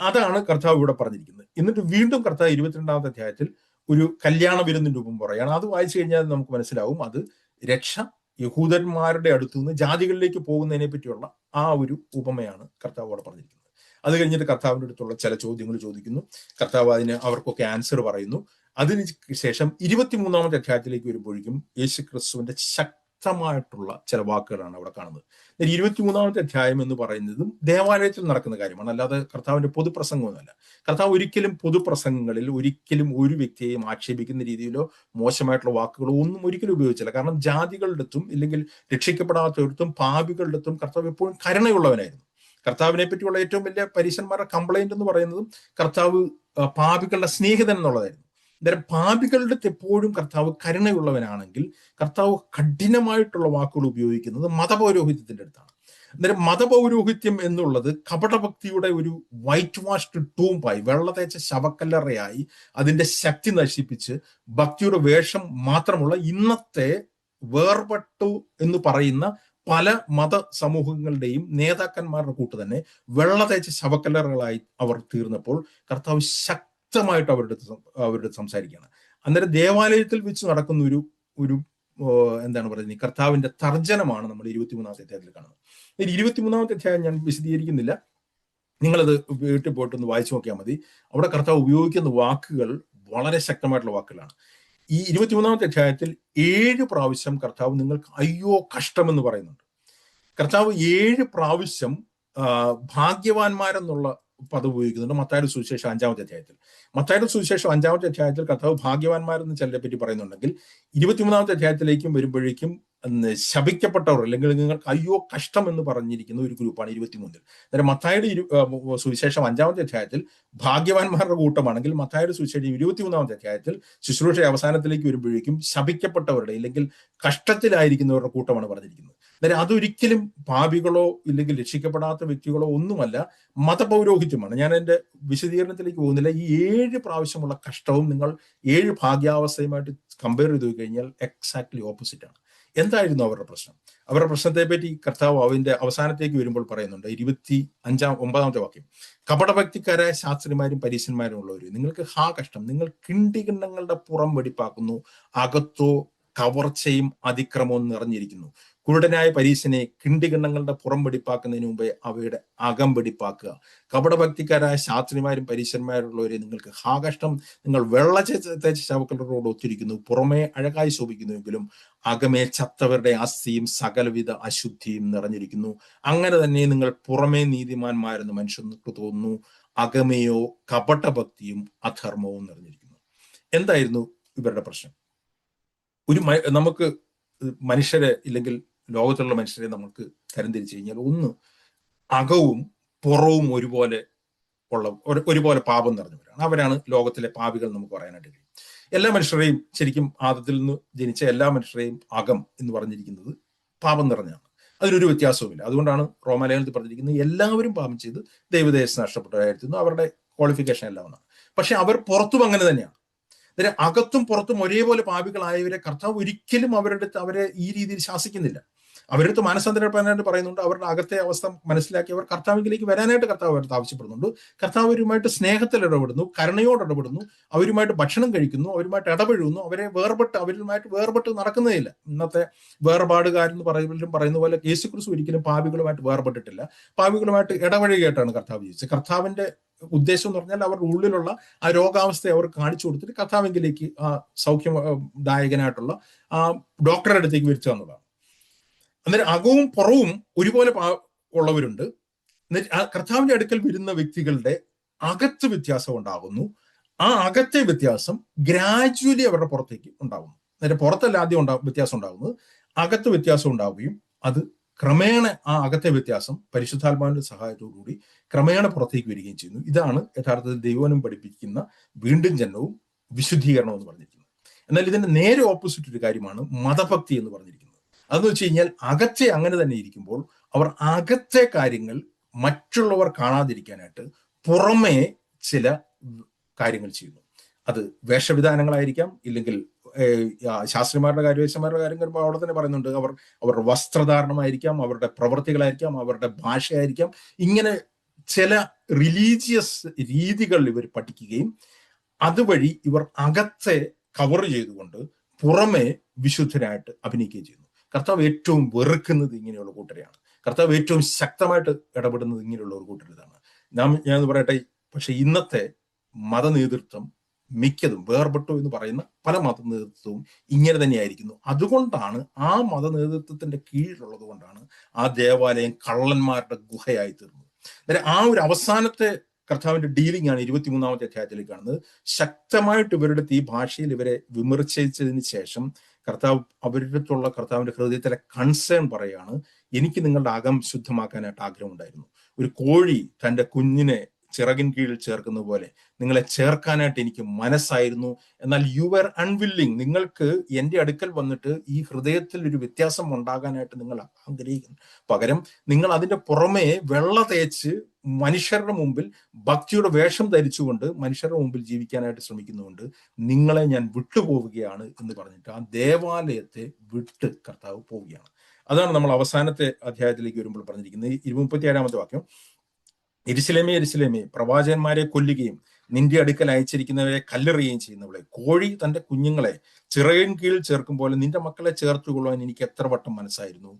അതാണ് കർത്താവ് ഇവിടെ പറഞ്ഞിരിക്കുന്നത്. എന്നിട്ട് വീണ്ടും കർത്താവ് 22-ാമത്തെ അധ്യായത്തിൽ ഒരു കല്യാണ വിരുന്നിന്റെ രൂപം പറയുകയാണ്. അത് വായിച്ചു കഴിഞ്ഞാൽ നമുക്ക് മനസ്സിലാവും അത് രക്ഷ യഹൂദന്മാരുടെ അടുത്തു നിന്ന് ജാതികളിലേക്ക് പോകുന്നതിനെ പറ്റിയുള്ള ആ ഒരു ഉപമയാണ് കർത്താവ് അവിടെ പറഞ്ഞിരിക്കുന്നത്. അത് കഴിഞ്ഞിട്ട് കർത്താവിന്റെ അടുത്തുള്ള ചില ചോദ്യങ്ങൾ ചോദിക്കുന്നു. കർത്താവ് അതിന് അവർക്കൊക്കെ ആൻസർ പറയുന്നു. അതിന് ശേഷം 23-ാമത്തെ അധ്യായത്തിലേക്ക് വരുമ്പോഴേക്കും യേശു ക്രിസ്തുവിന്റെ ശക്തമായിട്ടുള്ള ചില വാക്കുകളാണ് അവിടെ കാണുന്നത്. 23-ാമത്തെ അധ്യായം എന്ന് പറയുന്നതും ദേവാലയത്തിൽ നടക്കുന്ന കാര്യമാണ്, അല്ലാതെ കർത്താവിന്റെ പൊതുപ്രസംഗമൊന്നുമല്ല. കർത്താവ് ഒരിക്കലും പൊതുപ്രസംഗങ്ങളിൽ ഒരിക്കലും ഒരു വ്യക്തിയെയും ആക്ഷേപിക്കുന്ന രീതിയിലോ മോശമായിട്ടുള്ള വാക്കുകളോ ഒന്നും ഒരിക്കലും ഉപയോഗിച്ചില്ല. കാരണം ജാതികളുടെ അടുത്തും ഇല്ലെങ്കിൽ രക്ഷിക്കപ്പെടാത്തവരുടെ പാപികളുടെ അടുത്തും കർത്താവ് എപ്പോഴും കരുണയുള്ളവനായിരുന്നു. കർത്താവിനെ പറ്റിയുള്ള ഏറ്റവും വലിയ പരീശന്മാരുടെ കംപ്ലൈന്റ് എന്ന് പറയുന്നതും കർത്താവ് പാപികളുടെ സ്നേഹിതൻ എന്നുള്ളതായിരുന്നു. അന്നേരം പാപികളുടെ എപ്പോഴും കർത്താവ് കരുണയുള്ളവനാണെങ്കിൽ കർത്താവ് കഠിനമായിട്ടുള്ള വാക്കുകൾ ഉപയോഗിക്കുന്നത് മതപൗരോഹിത്യത്തിന്റെ അടുത്താണ്. അന്നേരം മതപൗരോഹിത്യം എന്നുള്ളത് കപടഭക്തിയുടെ ഒരു വൈറ്റ് വാഷ്ഡ് ടൂംബായി, വെള്ള തേച്ച ശവക്കല്ലറയായി അതിന്റെ ശക്തി നശിപ്പിച്ച് ഭക്തിയുടെ വേഷം മാത്രമുള്ള ഇന്നത്തെ വേർപെട്ടു എന്ന് പറയുന്ന പല മത സമൂഹങ്ങളുടെയും നേതാക്കന്മാരുടെ കൂട്ട് തന്നെ വെള്ള തേച്ച ശവക്കല്ലറകളായി അവർ തീർന്നപ്പോൾ കർത്താവ് ശക്തമായിട്ട് അവരുടെ സംസാരിക്കുകയാണ്. അന്നേരം ദേവാലയത്തിൽ വെച്ച് നടക്കുന്ന ഒരു എന്താണ് പറയുന്നത്, കർത്താവിന്റെ തർജ്ജനമാണ് നമ്മൾ 23-ാമത്തെ അധ്യായത്തിൽ കാണുന്നത്. 23-ാമത്തെ അധ്യായം ഞാൻ വിശദീകരിക്കുന്നില്ല, നിങ്ങളത് വീട്ടിൽ പോയിട്ടൊന്ന് വായിച്ചു നോക്കിയാൽ മതി. അവിടെ കർത്താവ് ഉപയോഗിക്കുന്ന വാക്കുകൾ വളരെ ശക്തമായിട്ടുള്ള വാക്കുകളാണ്. ഈ 23-ാമത്തെ അധ്യായത്തിൽ 7 പ്രാവശ്യം കർത്താവ് നിങ്ങൾക്ക് അയ്യോ കഷ്ടമെന്ന് പറയുന്നുണ്ട്. കർത്താവ് 7 പ്രാവശ്യം ഭാഗ്യവാന്മാരെന്നുള്ള പദം ഉപയോഗിക്കുന്നുണ്ട് മത്തായിയുടെ സുവിശേഷം 5-ാമത്തെ അധ്യായത്തിൽ. മത്തായിയുടെ സുവിശേഷം 5-ാമത്തെ അധ്യായത്തിൽ കർത്താവ് ഭാഗ്യവാന്മാരെന്ന് ചിലരെ പറ്റി പറയുന്നുണ്ടെങ്കിൽ 23-ാമത്തെ അധ്യായത്തിലേക്കും വരുമ്പോഴേക്കും ശപിക്കപ്പെട്ടവർ അല്ലെങ്കിൽ നിങ്ങൾക്ക് അയ്യോ കഷ്ടം എന്ന് പറഞ്ഞിരിക്കുന്ന ഒരു ഗ്രൂപ്പാണ് 23-ൽ. അന്നേരം മത്തായിയുടെ സുവിശേഷം 5-ാമത്തെ അധ്യായത്തിൽ ഭാഗ്യവാന്മാരുടെ കൂട്ടമാണെങ്കിൽ മത്തായിയുടെ സുവിശേഷം 23-ാമത്തെ അധ്യായത്തിൽ ശുശ്രൂഷ അവസാനത്തിലേക്ക് വരുമ്പോഴേക്കും ശപിക്കപ്പെട്ടവരുടെ അല്ലെങ്കിൽ കഷ്ടത്തിലായിരിക്കുന്നവരുടെ കൂട്ടമാണ് പറഞ്ഞിരിക്കുന്നത്. അന്നേരം അതൊരിക്കലും പാപികളോ ഇല്ലെങ്കിൽ രക്ഷിക്കപ്പെടാത്ത വ്യക്തികളോ ഒന്നുമല്ല, മതപൗരോഹിത്യമാണ്. ഞാൻ എൻ്റെ വിശദീകരണത്തിലേക്ക് പോകുന്നില്ല. ഈ 7 പ്രാവശ്യമുള്ള കഷ്ടവും നിങ്ങൾ 7 ഭാഗ്യാവസ്ഥയുമായിട്ട് കമ്പയർ ചെയ്ത് കഴിഞ്ഞാൽ എക്സാക്ട്ലി ഓപ്പോസിറ്റ് ആണ്. എന്തായിരുന്നു അവരുടെ പ്രശ്നം? അവരുടെ പ്രശ്നത്തെ പറ്റി കർത്താവ് അതിന്റെ അവസാനത്തേക്ക് വരുമ്പോൾ പറയുന്നുണ്ട്. 29-ാമത്തെ വാക്യം, കപടഭക്തിക്കാരായ ശാസ്ത്രിമാരും പരീശന്മാരും ഉള്ളവർ, നിങ്ങൾക്ക് കഷ്ടം, നിങ്ങൾ കിണ്ടികിണ്ണങ്ങളുടെ പുറം വെടിപ്പാക്കുന്നു, അകത്തോ കവർച്ചയും അതിക്രമവും നിറഞ്ഞിരിക്കുന്നു. കുരുടനായ പരീശനെ കിണ്ടികിണ്ണങ്ങളുടെ പുറം വെടിപ്പാക്കുന്നതിന് മുമ്പേ അവയുടെ അകം വെടിപ്പാക്കുക. കപടഭക്തിക്കാരായ ശാസ്ത്രിമാരും പരീശന്മാരുള്ളവരെ, നിങ്ങൾക്ക് കഷ്ടം, നിങ്ങൾ വെള്ള തേച്ച ശവക്കല്ലറോട് ഒത്തിരിക്കുന്നു, പുറമേ അഴകായി ശോഭിക്കുന്നുവെങ്കിലും അകമേ ചത്തവരുടെ അസ്ഥിയും സകലവിധ അശുദ്ധിയും നിറഞ്ഞിരിക്കുന്നു. അങ്ങനെ തന്നെ നിങ്ങൾ പുറമേ നീതിമാന്മാരെന്ന് മനുഷ്യർക്ക് തോന്നുന്നു, അകമയോ കപടഭക്തിയും അധർമ്മവും നിറഞ്ഞിരിക്കുന്നു. എന്തായിരുന്നു ഇവരുടെ പ്രശ്നം? നമുക്ക് മനുഷ്യരെ ഇല്ലെങ്കിൽ ലോകത്തുള്ള മനുഷ്യരെ നമുക്ക് തരംതിരിച്ചു കഴിഞ്ഞാൽ, ഒന്ന് അകവും പുറവും ഒരുപോലെ പാപം നിറഞ്ഞവരാണ്. അവരാണ് ലോകത്തിലെ പാപികൾ നമുക്ക് പറയാനായിട്ട് കഴിയും. എല്ലാ മനുഷ്യരെയും ശരിക്കും ആദത്തിൽ നിന്ന് ജനിച്ച എല്ലാ മനുഷ്യരെയും അകം എന്ന് പറഞ്ഞിരിക്കുന്നത് പാപം നിറഞ്ഞാണ്. അതിനൊരു വ്യത്യാസവുമില്ല. അതുകൊണ്ടാണ് റോമാലേഖനത്തിൽ പറഞ്ഞിരിക്കുന്നത് എല്ലാവരും പാപം ചെയ്ത് ദൈവദേശം നഷ്ടപ്പെട്ടവരായിരുന്നു. അവരുടെ ക്വാളിഫിക്കേഷൻ എല്ലാം ഒന്നാണ്. പക്ഷെ അവർ പുറത്തും അങ്ങനെ തന്നെയാണ്. അതായത് അകത്തും പുറത്തും ഒരേപോലെ പാപികളായവരെ കർത്താവ് ഒരിക്കലും അവരെ ഈ രീതിയിൽ ശാസിക്കുന്നില്ല. അവരടുത്ത് മാനസാന്തരപ്പെടാനായിട്ട് പറയുന്നുണ്ട്. അവരുടെ അകത്തെ അവസ്ഥ മനസ്സിലാക്കി അവർ കർത്താവിലേക്ക് വരാനായിട്ട് കർത്താവ് അവർക്ക് ആവശ്യപ്പെടുന്നുണ്ട്. കർത്താവ് അവരുമായിട്ട് സ്നേഹത്തിൽ ഇടപെടുന്നു, കരുണയോട് ഇടപെടുന്നു, അവരുമായിട്ട് ഭക്ഷണം കഴിക്കുന്നു, അവരുമായിട്ട് ഇടപെടുന്നു. അവരുമായിട്ട് വേർപെട്ട് നടക്കുന്നതില്ല. ഇന്നത്തെ വേർപാടുകാരെന്ന് പറയുന്ന പോലെ യേശുക്രിസ്തു ഒരിക്കലും പാപികളുമായിട്ട് വേർപെട്ടിട്ടില്ല. പാപികളുമായിട്ട് ഇടപഴകിയായിട്ടാണ് കർത്താവ് ജീവിച്ചത്. കർത്താവിന്റെ ഉദ്ദേശം എന്ന് പറഞ്ഞാൽ അവരുടെ ഉള്ളിലുള്ള ആ രോഗാവസ്ഥയെ അവർ കാണിച്ചു കൊടുത്തിട്ട് കർത്താവിലേക്ക് ആ സൗഖ്യദായകനായിട്ടുള്ള ആ ഡോക്ടറുടെ അടുത്തേക്ക് വരുത്തുക എന്നുള്ളതാണ്. അന്നേരം അകവും പുറവും ഒരുപോലെ ഉള്ളവരുണ്ട്. കർത്താവിന്റെ അടുക്കൽ വരുന്ന വ്യക്തികളുടെ അകത്ത് വ്യത്യാസം ഉണ്ടാകുന്നു. ആ അകത്തെ വ്യത്യാസം ഗ്രാജുവലി അവരുടെ പുറത്തേക്ക് ഉണ്ടാകുന്നു. അന്നേരം പുറത്തല്ല ആദ്യം വ്യത്യാസം ഉണ്ടാകുന്നത്, അകത്ത് വ്യത്യാസം ഉണ്ടാവുകയും അത് ക്രമേണ ആ അകത്തെ വ്യത്യാസം പരിശുദ്ധാത്മാവിന്റെ സഹായത്തോടുകൂടി ക്രമേണ പുറത്തേക്ക് വരികയും ചെയ്യുന്നു. ഇതാണ് യഥാർത്ഥത്തിൽ ദൈവനും പഠിപ്പിക്കുന്ന വീണ്ടും ജനനവും വിശുദ്ധീകരണവും എന്ന് പറഞ്ഞിരിക്കുന്നത്. എന്നാൽ ഇതിന്റെ നേരെ ഓപ്പോസിറ്റ് ഒരു കാര്യമാണ് മതഭക്തി എന്ന് പറഞ്ഞിരിക്കുന്നത്. അതെന്ന് വെച്ച് കഴിഞ്ഞാൽ അകത്തെ അങ്ങനെ തന്നെ ഇരിക്കുമ്പോൾ അവർ അകത്തെ കാര്യങ്ങൾ മറ്റുള്ളവർ കാണാതിരിക്കാനായിട്ട് പുറമേ ചില കാര്യങ്ങൾ ചെയ്യുന്നു. അത് വേഷവിധാനങ്ങളായിരിക്കാം, ഇല്ലെങ്കിൽ ശാസ്ത്രിമാരുടെ കാര്യമാരുടെ കാര്യം വരുമ്പോൾ അവിടെ തന്നെ പറയുന്നുണ്ട്, അവരുടെ വസ്ത്രധാരണമായിരിക്കാം, അവരുടെ പ്രവൃത്തികളായിരിക്കാം, അവരുടെ ഭാഷയായിരിക്കാം. ഇങ്ങനെ ചില റിലീജിയസ് രീതികൾ ഇവർ പഠിക്കുകയും അതുവഴി ഇവർ അകത്തെ കവർ ചെയ്തുകൊണ്ട് പുറമെ വിശുദ്ധരായിട്ട് അഭിനയിക്കുകയും ചെയ്യുന്നു. കർത്താവ് ഏറ്റവും വെറുക്കുന്നത് ഇങ്ങനെയുള്ള കൂട്ടരെയാണ്. കർത്താവ് ഏറ്റവും ശക്തമായിട്ട് ഇടപെടുന്നത് ഇങ്ങനെയുള്ള ഒരു കൂട്ടരിതാണ്. ഞാൻ പറയട്ടെ, പക്ഷെ ഇന്നത്തെ മതനേതൃത്വം മിക്കതും വേർപെട്ടു എന്ന് പറയുന്ന പല മതനേതൃത്വവും ഇങ്ങനെ തന്നെയായിരിക്കുന്നു. അതുകൊണ്ടാണ് ആ മതനേതൃത്വത്തിന്റെ കീഴിലുള്ളത് കൊണ്ടാണ് ആ ദേവാലയം കള്ളന്മാരുടെ ഗുഹയായി തീർന്നത്. അതായത് ആ ഒരു അവസാനത്തെ കർത്താവിന്റെ ഡീലിംഗ് ആണ് 23-ാമത്തെ അധ്യായത്തിലേക്ക് കാണുന്നത്. ശക്തമായിട്ട് ഇവരുടെ ഈ ഭാഷയിൽ ഇവരെ വിമർശിച്ചതിന് ശേഷം കർത്താവിന്റെ ഹൃദയത്തിലെ കൺസേൺ പറയാണ്, എനിക്ക് നിങ്ങളുടെ അകം ശുദ്ധമാക്കാനായിട്ട് ആഗ്രഹം ഉണ്ടായിരുന്നു. ഒരു കോഴി തന്റെ കുഞ്ഞിനെ ചിറകിൻ കീഴിൽ ചേർക്കുന്ന പോലെ നിങ്ങളെ ചേർക്കാനായിട്ട് എനിക്ക് മനസ്സായിരുന്നു. എന്നാൽ യു ആർ അൺവില്ലിങ്. നിങ്ങൾക്ക് എൻ്റെ അടുക്കൽ വന്നിട്ട് ഈ ഹൃദയത്തിൽ ഒരു വ്യത്യാസം ഉണ്ടാകാനായിട്ട് നിങ്ങൾ ആഗ്രഹിക്കുന്നു. പകരം നിങ്ങൾ അതിന്റെ പുറമെ വെള്ള തേച്ച് മനുഷ്യരുടെ മുമ്പിൽ ഭക്തിയുടെ വേഷം ധരിച്ചുകൊണ്ട് മനുഷ്യരുടെ മുമ്പിൽ ജീവിക്കാനായിട്ട് ശ്രമിക്കുന്നുണ്ട്. നിങ്ങളെ ഞാൻ വിട്ടുപോവുകയാണ് എന്ന് പറഞ്ഞിട്ട് ആ ദേവാലയത്തെ വിട്ട് കർത്താവ് പോവുകയാണ്. അതാണ് നമ്മൾ അവസാനത്തെ അധ്യായത്തിലേക്ക് വരുമ്പോൾ പറഞ്ഞിരിക്കുന്നത്. 37-ാമത്തെ വാക്യം, യെരൂശലേമേ യെരൂശലേമേ, പ്രവാചകന്മാരെ കൊല്ലുകയും നിന്റെ അടുക്കൽ അയച്ചിരിക്കുന്നവരെ കല്ലെറിയുകയും ചെയ്യുന്നവളെ, കോഴി തന്റെ കുഞ്ഞുങ്ങളെ ചിറകിൻ കീഴിൽ ചേർക്കും പോലെ നിന്റെ മക്കളെ ചേർത്തുകൊള്ളുവാൻ എനിക്ക് എത്ര വട്ടം മനസ്സായിരുന്നു,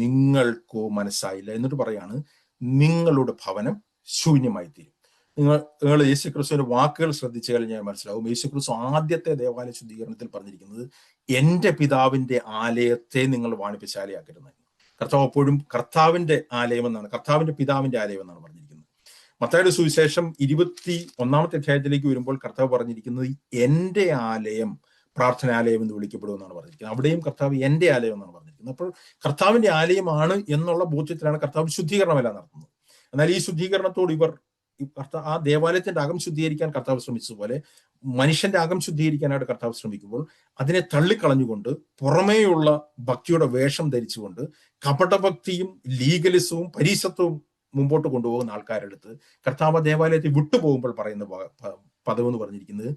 നിങ്ങൾക്കോ മനസ്സായില്ല. എന്നിട്ട് പറയാണ്, നിങ്ങളുടെ ഭവനം ശൂന്യമായി തീരും. നിങ്ങൾ യേശുക്രിസ്തുവിന്റെ വാക്കുകൾ ശ്രദ്ധിച്ചു കഴിഞ്ഞാൽ മനസ്സിലാവും. യേശുക്രിസ്തു ആദ്യത്തെ ദേവാലയ ശുദ്ധീകരണത്തിൽ പറഞ്ഞിരിക്കുന്നത്, എന്റെ പിതാവിന്റെ ആലയത്തെ നിങ്ങൾ വാണിപ്പശാലയാക്കരുത്. കർത്താവ് എപ്പോഴും കർത്താവിന്റെ ആലയം എന്നാണ്, കർത്താവിന്റെ പിതാവിന്റെ ആലയം എന്നാണ് പറഞ്ഞിരിക്കുന്നത്. മത്തായിയുടെ സുവിശേഷം 21-ാമത്തെ അധ്യായത്തിലേക്ക് വരുമ്പോൾ കർത്താവ് പറഞ്ഞിരിക്കുന്നത്, എന്റെ ആലയം പ്രാർത്ഥനാലയം എന്ന് വിളിക്കപ്പെടുമെന്നാണ് പറഞ്ഞിരിക്കുന്നത്. അവിടെയും കർത്താവ് എന്റെ ആലയം എന്നാണ് പറഞ്ഞിരിക്കുന്നത്. അപ്പോൾ കർത്താവിന്റെ ആലയമാണ് എന്നുള്ള ബോധ്യത്തിലാണ് കർത്താവ് ശുദ്ധീകരണമെല്ലാം നടത്തുന്നത്. എന്നാൽ ഈ ശുദ്ധീകരണത്തോട് ആ ദേവാലയത്തിന്റെ അകം ശുദ്ധീകരിക്കാൻ കർത്താവ് ശ്രമിച്ചതുപോലെ മനുഷ്യന്റെ അകം ശുദ്ധീകരിക്കാനായിട്ട് കർത്താവ് ശ്രമിക്കുമ്പോൾ അതിനെ തള്ളിക്കളഞ്ഞുകൊണ്ട് പുറമേയുള്ള ഭക്തിയുടെ വേഷം ധരിച്ചുകൊണ്ട് കപടഭക്തിയും ലീഗലിസവും പരീശത്വവും മുമ്പോട്ട് കൊണ്ടുപോകുന്ന ആൾക്കാരുടെ അടുത്ത് കർത്താവ് ദേവാലയത്തെ വിട്ടുപോകുമ്പോൾ പറയുന്ന പദമെന്ന് പറഞ്ഞിരിക്കുന്നത്,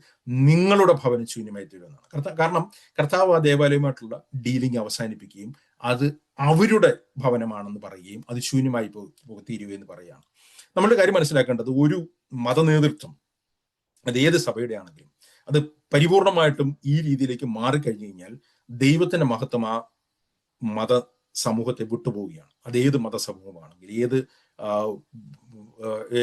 നിങ്ങളുടെ ഭവനം ശൂന്യമായി തീരുമെന്നാണ്. കാരണം കർത്താവ് ആ ദേവാലയവുമായിട്ടുള്ള ഡീലിംഗ് അവസാനിപ്പിക്കുകയും അത് അവരുടെ ഭവനമാണെന്ന് പറയുകയും അത് ശൂന്യമായി തീരുകയെന്ന് പറയുകയാണ്. നമ്മളുടെ കാര്യം മനസ്സിലാക്കേണ്ടത്, ഒരു മതനേതൃത്വം അത് ഏത് സഭയുടെ ആണെങ്കിലും അത് പരിപൂർണമായിട്ടും ഈ രീതിയിലേക്ക് മാറിക്കഴിഞ്ഞു കഴിഞ്ഞാൽ ദൈവത്തിന്റെ മഹത്വം ആ മത സമൂഹത്തെ വിട്ടുപോവുകയാണ്. അത് ഏത് മതസമൂഹമാണെങ്കിലും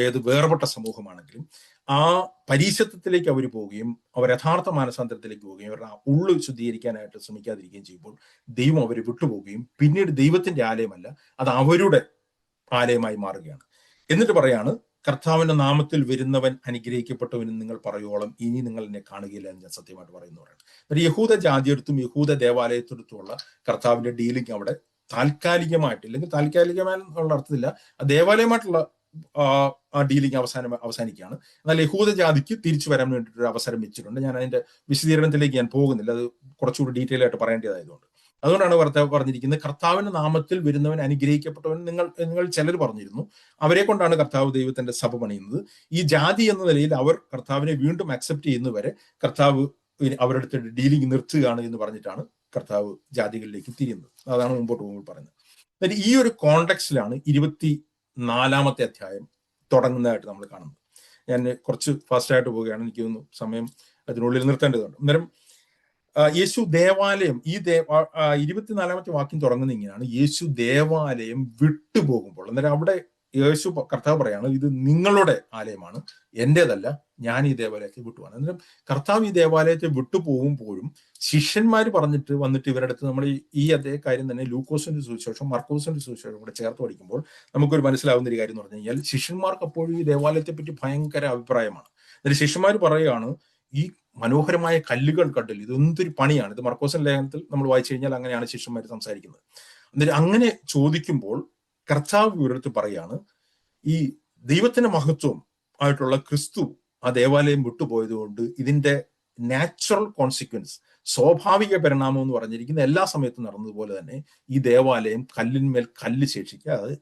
ഏത് വേർപെട്ട സമൂഹമാണെങ്കിലും ആ പരീശത്വത്തിലേക്ക് അവർ പോവുകയും അവർ യഥാർത്ഥ മാനസാന്തരത്തിലേക്ക് പോവുകയും അവരുടെ ഉള്ളു ശുദ്ധീകരിക്കാനായിട്ട് ശ്രമിക്കാതിരിക്കുകയും ചെയ്യുമ്പോൾ ദൈവം അവരെ വിട്ടുപോവുകയും പിന്നീട് ദൈവത്തിന്റെ ആലയമല്ല, അത് അവരുടെ ആലയമായി മാറുകയാണ്. എന്നിട്ട് പറയാണ്, കർത്താവിന്റെ നാമത്തിൽ വരുന്നവൻ അനുഗ്രഹിക്കപ്പെട്ടവനും നിങ്ങൾ പറയുവോളം ഇനി നിങ്ങൾ എന്നെ കാണുകയില്ല എന്ന് ഞാൻ സത്യമായിട്ട് പറയുന്നവരാണ്. ഒരു യഹൂദ ജാതിയെടുത്തും യഹൂദ ദേവാലയത്തെടുത്തുമുള്ള കർത്താവിന്റെ ഡീലിംഗ് അവിടെ താൽക്കാലികമായിട്ട്, ഇല്ലെങ്കിൽ താൽക്കാലികമായുള്ള അർത്ഥത്തില്ല, ദേവാലയമായിട്ടുള്ള ആ ഡീലിംഗ് അവസാനിക്കുകയാണ്. എന്നാൽ യഹൂദ ജാതിക്ക് തിരിച്ചു വരാൻ വേണ്ടിയിട്ടൊരു അവസരം വെച്ചിട്ടുണ്ട്. ഞാൻ അതിന്റെ വിശദീകരണത്തിലേക്ക് ഞാൻ പോകുന്നില്ല, അത് കുറച്ചുകൂടി ഡീറ്റെയിൽ ആയിട്ട് പറയേണ്ടതായതുകൊണ്ട്. അതുകൊണ്ടാണ് കർത്താവ് പറഞ്ഞിരിക്കുന്നത്, കർത്താവിന്റെ നാമത്തിൽ വരുന്നവൻ അനുഗ്രഹിക്കപ്പെട്ടവൻ. നിങ്ങൾ ചിലർ പറഞ്ഞിരുന്നു, അവരെ കൊണ്ടാണ് കർത്താവ് ദൈവത്തിന്റെ സഭ പണിയുന്നത്. ഈ ജാതി എന്ന നിലയിൽ അവർ കർത്താവിനെ വീണ്ടും അക്സെപ്റ്റ് ചെയ്യുന്നവരെ കർത്താവ് അവരുടെ അടുത്ത് ഡീലിംഗ് നിർത്തുകയാണ് എന്ന് പറഞ്ഞിട്ടാണ് കർത്താവ് ജാതികളിലേക്ക് തിരിയുന്നത്. അതാണ് മുമ്പോട്ട് പോകുമ്പോൾ പറയുന്നത്. എന്നിട്ട് ഈ ഒരു കോണ്ടെക്സ്റ്റിലാണ് 24-ാമത്തെ അധ്യായം തുടങ്ങുന്നതായിട്ട് നമ്മൾ കാണുന്നത്. ഞാൻ കുറച്ച് ഫാസ്റ്റായിട്ട് പോവുകയാണ്, എനിക്ക് തോന്നുന്നു സമയം അതിനുള്ളിൽ നിർത്തേണ്ടതുണ്ട്. അന്നേരം യേശു ദേവാലയം, 24-ാമത്തെ വാക്യം തുടങ്ങുന്ന ഇങ്ങനെയാണ്: യേശു ദേവാലയം വിട്ടുപോകുമ്പോൾ. അന്നേരം അവിടെ യേശു കർത്താവ് പറയാണ്, ഇത് നിങ്ങളുടെ ആലയമാണ്, എന്റേതല്ല, ഞാൻ ഈ ദേവാലയത്തെ വിട്ടുപോകാൻ. അന്നേരം കർത്താവ് ഈ ദേവാലയത്തെ വിട്ടുപോകുമ്പോഴും ശിഷ്യന്മാർ വന്നിട്ട് ഇവരുടെ അടുത്ത് നമ്മൾ ഈ അതേ കാര്യം തന്നെ ലൂക്കോസിന്റെ സുവിശേഷം മർക്കോസിന്റെ സുവിശേഷം കൂടെ ചേർത്ത് പഠിക്കുമ്പോൾ നമുക്കൊരു മനസ്സിലാവുന്ന ഒരു കാര്യം എന്ന് പറഞ്ഞു കഴിഞ്ഞാൽ, ശിഷ്യന്മാർക്ക് അപ്പോഴും ഈ ദേവാലയത്തെ പറ്റി ഭയങ്കര അഭിപ്രായമാണ്. എന്നിട്ട് ശിഷ്യന്മാർ പറയുകയാണ്, ഈ മനോഹരമായ കല്ലുകൾ കണ്ടില്ല, ഇതെന്തൊരു പണിയാണ്. ഇത് മർക്കോസിന്റെ ലേഖനത്തിൽ നമ്മൾ വായിച്ചു കഴിഞ്ഞാൽ അങ്ങനെയാണ് ശിഷ്യന്മാർ സംസാരിക്കുന്നത്. എന്നിട്ട് അങ്ങനെ ചോദിക്കുമ്പോൾ കർത്താവ് ഇവരടുത്ത് പറയാണ്, ഈ ദൈവത്തിന്റെ മഹത്വം ആയിട്ടുള്ള ക്രിസ്തു ആ ദേവാലയം വിട്ടുപോയത് കൊണ്ട് ഇതിന്റെ നാച്ചുറൽ കോൺസിക്വൻസ്, സ്വാഭാവിക പരിണാമം എന്ന് പറഞ്ഞിരിക്കുന്ന എല്ലാ സമയത്തും നടന്നതുപോലെ തന്നെ ഈ ദേവാലയം കല്ലിന്മേൽ കല്ല് ശേഷിക്കാതെ